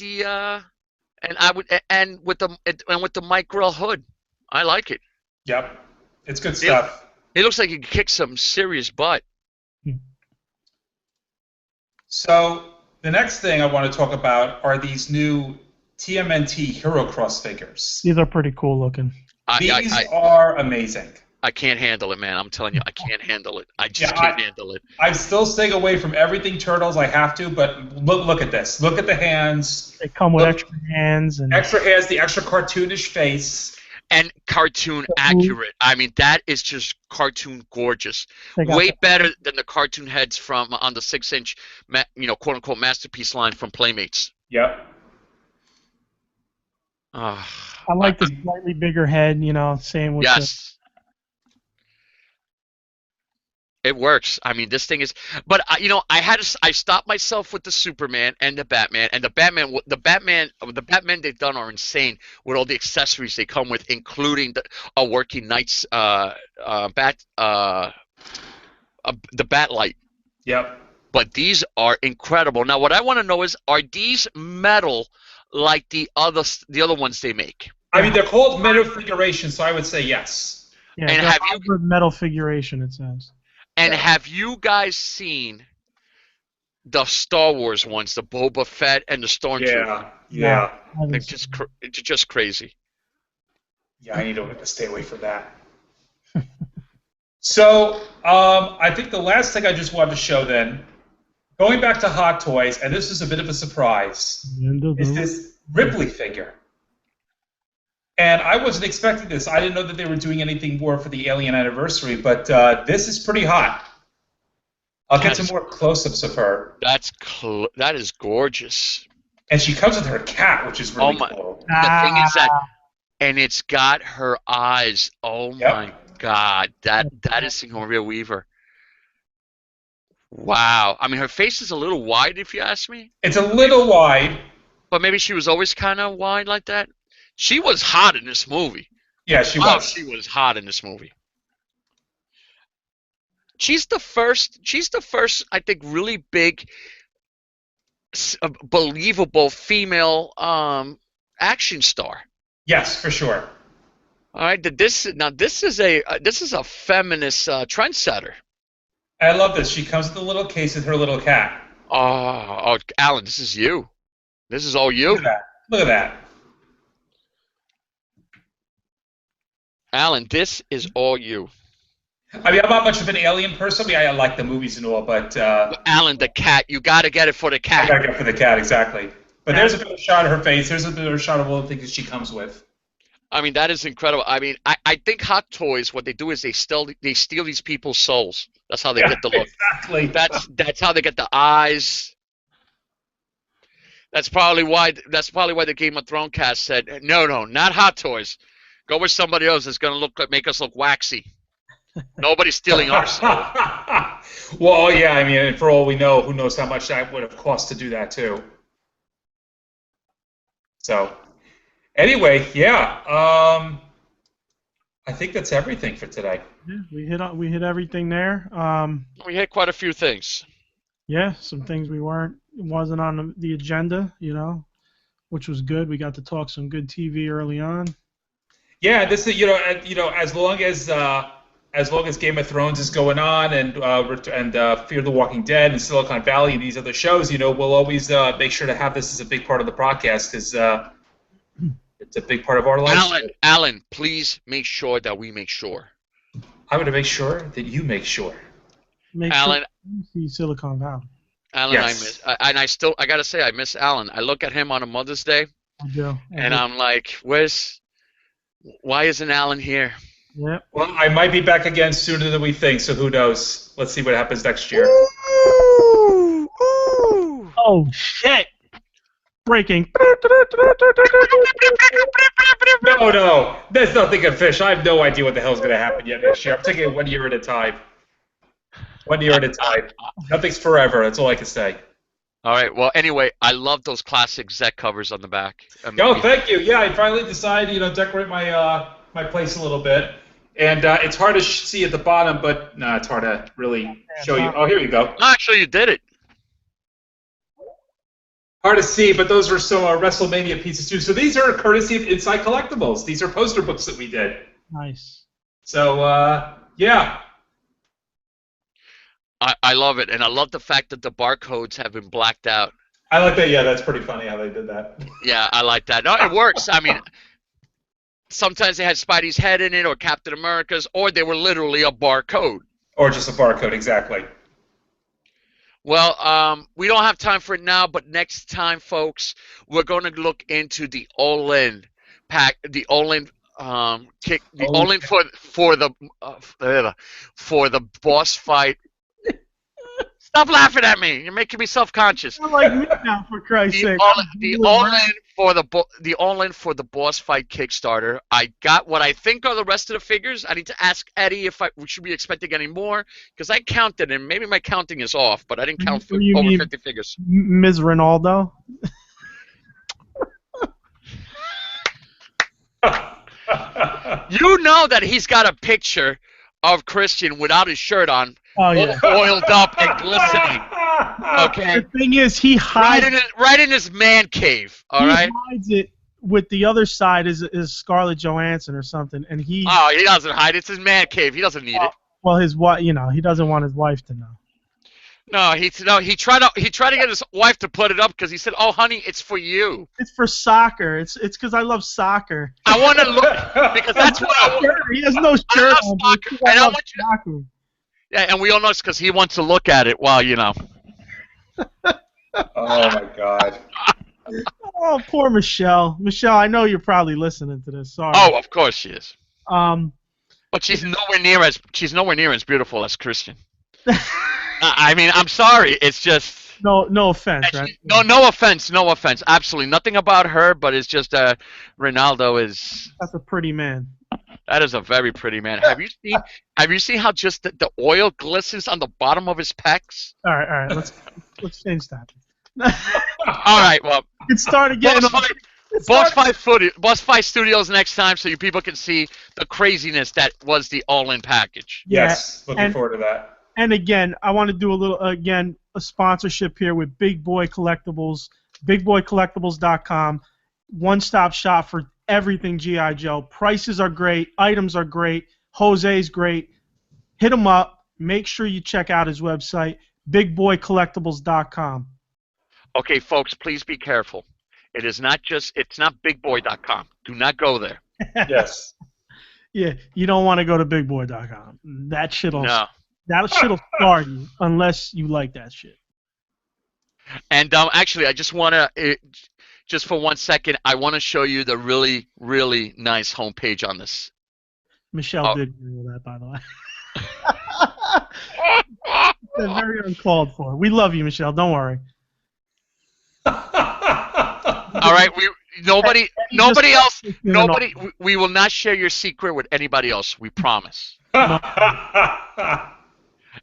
with the Mike Grell hood. I like it. Yep, it's good stuff. It looks like he could kick some serious butt. So the next thing I want to talk about are these new TMNT Hero Cross figures. These are pretty cool looking. These are amazing. I can't handle it, man. I'm telling you, I can't handle it. I just can't handle it. I'm still staying away from everything Turtles. I have to, but look at this. Look at the hands. They come with extra hands. Extra hands, the extra cartoonish face. And cartoon accurate. I mean, that is just cartoon gorgeous. Way better than the cartoon heads from on the 6-inch, quote unquote masterpiece line from Playmates. Yep. I like the slightly bigger head. Same with It works. I mean, this thing is, but I stopped myself with the Superman and the Batman, and the Batman they've done are insane with all the accessories they come with, including a working Knight's the bat light. Yep. But these are incredible. Now, what I want to know is, are these metal like the other ones they make? I mean, they're called metal figuration, so I would say yes. Yeah, and have you metal figuration? It says. And have you guys seen the Star Wars ones, the Boba Fett and the Stormtrooper? Yeah. It's just crazy. Yeah, I need to stay away from that. So, I think the last thing I just wanted to show then, going back to Hot Toys, and this is a bit of a surprise, is this Ripley figure. And I wasn't expecting this. I didn't know that they were doing anything more for the Alien anniversary, but this is pretty hot. I'll get some more close-ups of her. That is gorgeous. And she comes with her cat, which is really cool. The thing is that, and it's got her eyes. Oh my God, that is Signoria Weaver. Wow. I mean, her face is a little wide, if you ask me. It's a little wide. But maybe she was always kind of wide like that. She was hot in this movie. Yeah, she was. She was hot in this movie. She's the first, I think, really big, believable female action star. Yes, for sure. All right, this is a feminist trendsetter. I love this. She comes with a little case with her little cat. Oh, Alan, this is you. This is all you. Look at that. Look at that. Alan, this is all you. I mean, I'm not much of an Alien person. I mean, I like the movies and all, but... Alan, the cat. You got to get it for the cat. I got to get it for the cat, exactly. But there's a bit of a shot of her face. There's a bit of a shot of all the things she comes with. I mean, that is incredible. I mean, I think Hot Toys, what they do is they steal these people's souls. That's how they get the look. Exactly. That's how they get the eyes. That's probably why. That's probably why the Game of Thrones cast said, "No, no, not Hot Toys. Go with somebody else that's gonna make us look waxy. Nobody's stealing our soul." Well, yeah. I mean, for all we know, who knows how much that would have cost to do that too. So, anyway, yeah. I think that's everything for today. Yeah, we hit everything there. We hit quite a few things. Yeah, some things wasn't on the agenda, which was good. We got to talk some good TV early on. Yeah, this is as long as Game of Thrones is going on and Fear the Walking Dead and Silicon Valley and these other shows, we'll always make sure to have this as a big part of the podcast because it's a big part of our life. Alan, please make sure that we make sure. I'm going to make sure that you make sure. Alan, see Silicon Valley. Alan, yes. I gotta say I miss Alan. I look at him on a Mother's Day, and I'm like, why isn't Alan here? Yeah. Well, I might be back again sooner than we think, so who knows? Let's see what happens next year. Ooh, ooh. Oh shit! Breaking. No, there's nothing official. I have no idea what the hell's going to happen yet next year. I'm taking it 1 year at a time. 1 year at a time. Nothing's forever. That's all I can say. All right. Well, anyway, I love those classic Zek covers on the back. Thank you. Yeah, I finally decided, decorate my place a little bit, and it's hard to see at the bottom, but it's hard to really show you. Oh, here you go. No, actually, you did it. Hard to see, but those are some WrestleMania pieces too. So these are courtesy of Inside Collectibles. These are poster books that we did. Nice. So yeah. I love it, and I love the fact that the barcodes have been blacked out. I like that. Yeah, that's pretty funny how they did that. Yeah, I like that. No, it works. I mean, sometimes they had Spidey's head in it, or Captain America's, or they were literally a barcode. Or just a barcode, exactly. Well, we don't have time for it now, but next time, folks, we're going to look into the all-in pack, the all-in kick, the all-in for the boss fight. Stop laughing at me! You're making me self-conscious. I like me now, for Christ's sake. The all-in for the boss fight Kickstarter. I got what I think are the rest of the figures. I need to ask Eddie if we should be expecting any more because I counted and maybe my counting is off, but I didn't count over 50 figures. Ms. Ronaldo. You know that he's got a picture of Christian without his shirt on. Oh, yeah. Oiled up and glistening. Okay. The thing is, he hides right in his man cave. All right. He hides it with the other side is Scarlett Johansson or something, and he. Oh, he doesn't hide. It's his man cave. He doesn't need it. Well, his wife, he doesn't want his wife to know. No, he tried to get his wife to put it up because he said, "Oh, honey, it's for you." It's for soccer. It's because I love soccer. I want to look because that's what I want. He has no shirt on. Soccer, and I want you to. Yeah, and we all know it's because he wants to look at it while Oh my God. Oh, poor Michelle. Michelle, I know you're probably listening to this. Sorry. Oh, of course she is. But she's nowhere near as beautiful as Christian. I mean, I'm sorry. It's just no offense, right? No offense. Absolutely nothing about her, but it's just Ronaldo is. That's a pretty man. That is a very pretty man. Have you seen how just the oil glistens on the bottom of his pecs? All right. Let's change that. All right. Well, it started getting Boss Fight Studios next time, so you people can see the craziness that was the all-in package. Yes, looking forward to that. And again, I want to do a sponsorship here with Big Boy Collectibles, BigBoyCollectibles.com, one-stop shop for everything G.I. Joe. Prices are great. Items are great. Jose's great. Hit him up. Make sure you check out his website, BigBoyCollectibles.com. Okay, folks, please be careful. It's not BigBoy.com. Do not go there. Yes. Yeah, you don't want to go to BigBoy.com. That shit'll scar you unless you like that shit. And actually, I just want to, just for 1 second, I want to show you the really, really nice homepage on this. Michelle did agree with that, by the way. They're very uncalled for. We love you, Michelle. Don't worry. All right, nobody else. We will not share your secret with anybody else. We promise.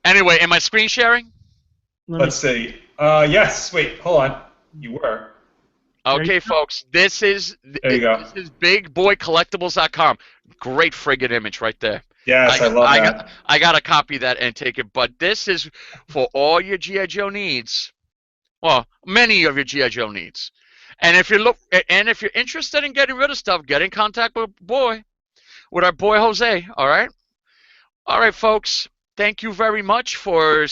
Anyway, am I screen sharing? Let's see. Yes. Wait. Hold on. You were. Okay, folks. This is BigBoyCollectibles.com. Great friggin' image right there. Yes, I love that. I gotta copy that and take it. But this is for all your GI Joe needs. Well, many of your GI Joe needs. And if you're interested in getting rid of stuff, get in contact with our boy Jose. All right, folks. Thank you very much for.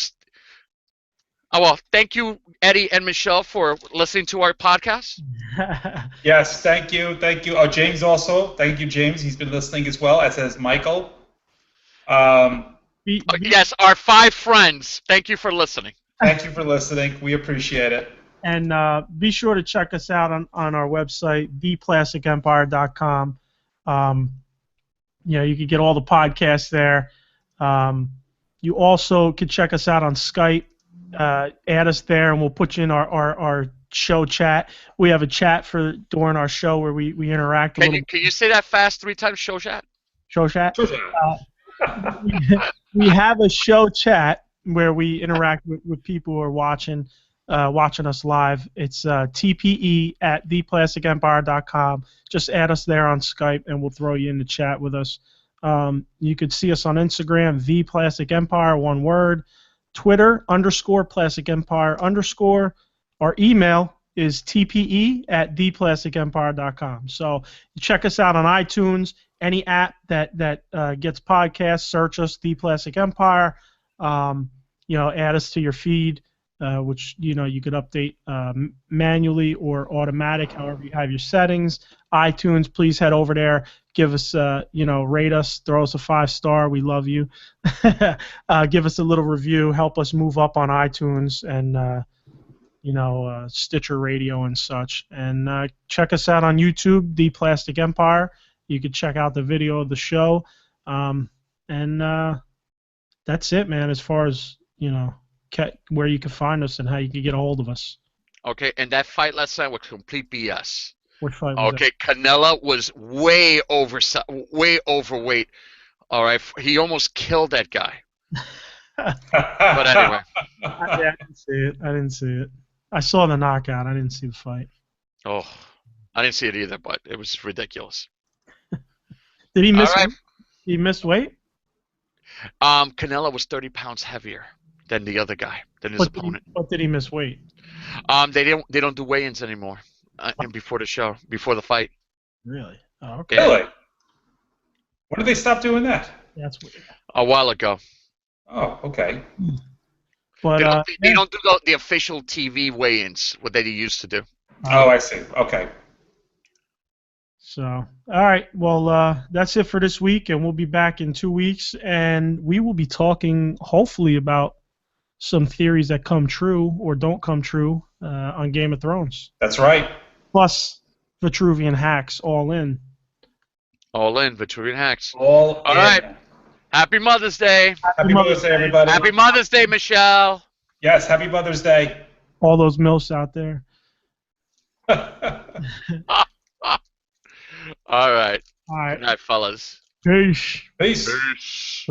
Thank you, Eddie and Michelle, for listening to our podcast. Yes, thank you. Oh, James also. Thank you, James. He's been listening as well, as has Michael. Yes, our 5 friends. Thank you for listening. Thank you for listening. We appreciate it. And be sure to check us out on our website, theplasticempire.com. You can get all the podcasts there. You also can check us out on Skype. Add us there, and we'll put you in our show chat. We have a chat during our show where we interact a little. Can you say that fast 3 times? Show chat. Show chat. We have a show chat where we interact with people who are watching us live. It's TPE@theplasticempire.com. Just add us there on Skype, and we'll throw you in the chat with us. You could see us on Instagram, The Plastic Empire, one word. Twitter, _Plastic Empire _. Our email is tpe@theplasticempire.com. So check us out on iTunes. Any app that gets podcasts, search us, The Plastic Empire. Add us to your feed, which you could update manually or automatic, however you have your settings. iTunes, please head over there. Give us, rate us, throw us a 5-star. We love you. Give us a little review. Help us move up on iTunes and, Stitcher Radio and such. And check us out on YouTube, The Plastic Empire. You can check out the video of the show. And that's it, man, as far as, where you can find us and how you can get a hold of us. Okay, and that fight last night was complete BS. Which fight was that? Canelo was way overweight. All right, he almost killed that guy. But anyway. I didn't see it. I saw the knockout. I didn't see the fight. Oh, I didn't see it either, but it was ridiculous. Did he miss weight? He missed weight? Canelo was 30 pounds heavier than the other guy, than his opponent. But did he miss weight? They don't do weigh-ins anymore. And before the fight. Really? Oh, okay. Really? When did they stop doing that? That's weird. A while ago. Oh, okay. But they don't do the official TV weigh-ins, what they used to do. Oh, I see. Okay. So, all right. Well, that's it for this week, and we'll be back in 2 weeks, and we will be talking, hopefully, about some theories that come true or don't come true on Game of Thrones. That's right. Plus Vitruvian hacks, all in. All in, Vitruvian hacks. All right. Happy Mother's Day. Happy Mother's Day, everybody. Happy Mother's Day, Michelle. Yes, happy Mother's Day. All those MILFs out there. All right. All right. Good night, fellas. Peace. Peace. Peace. Peace.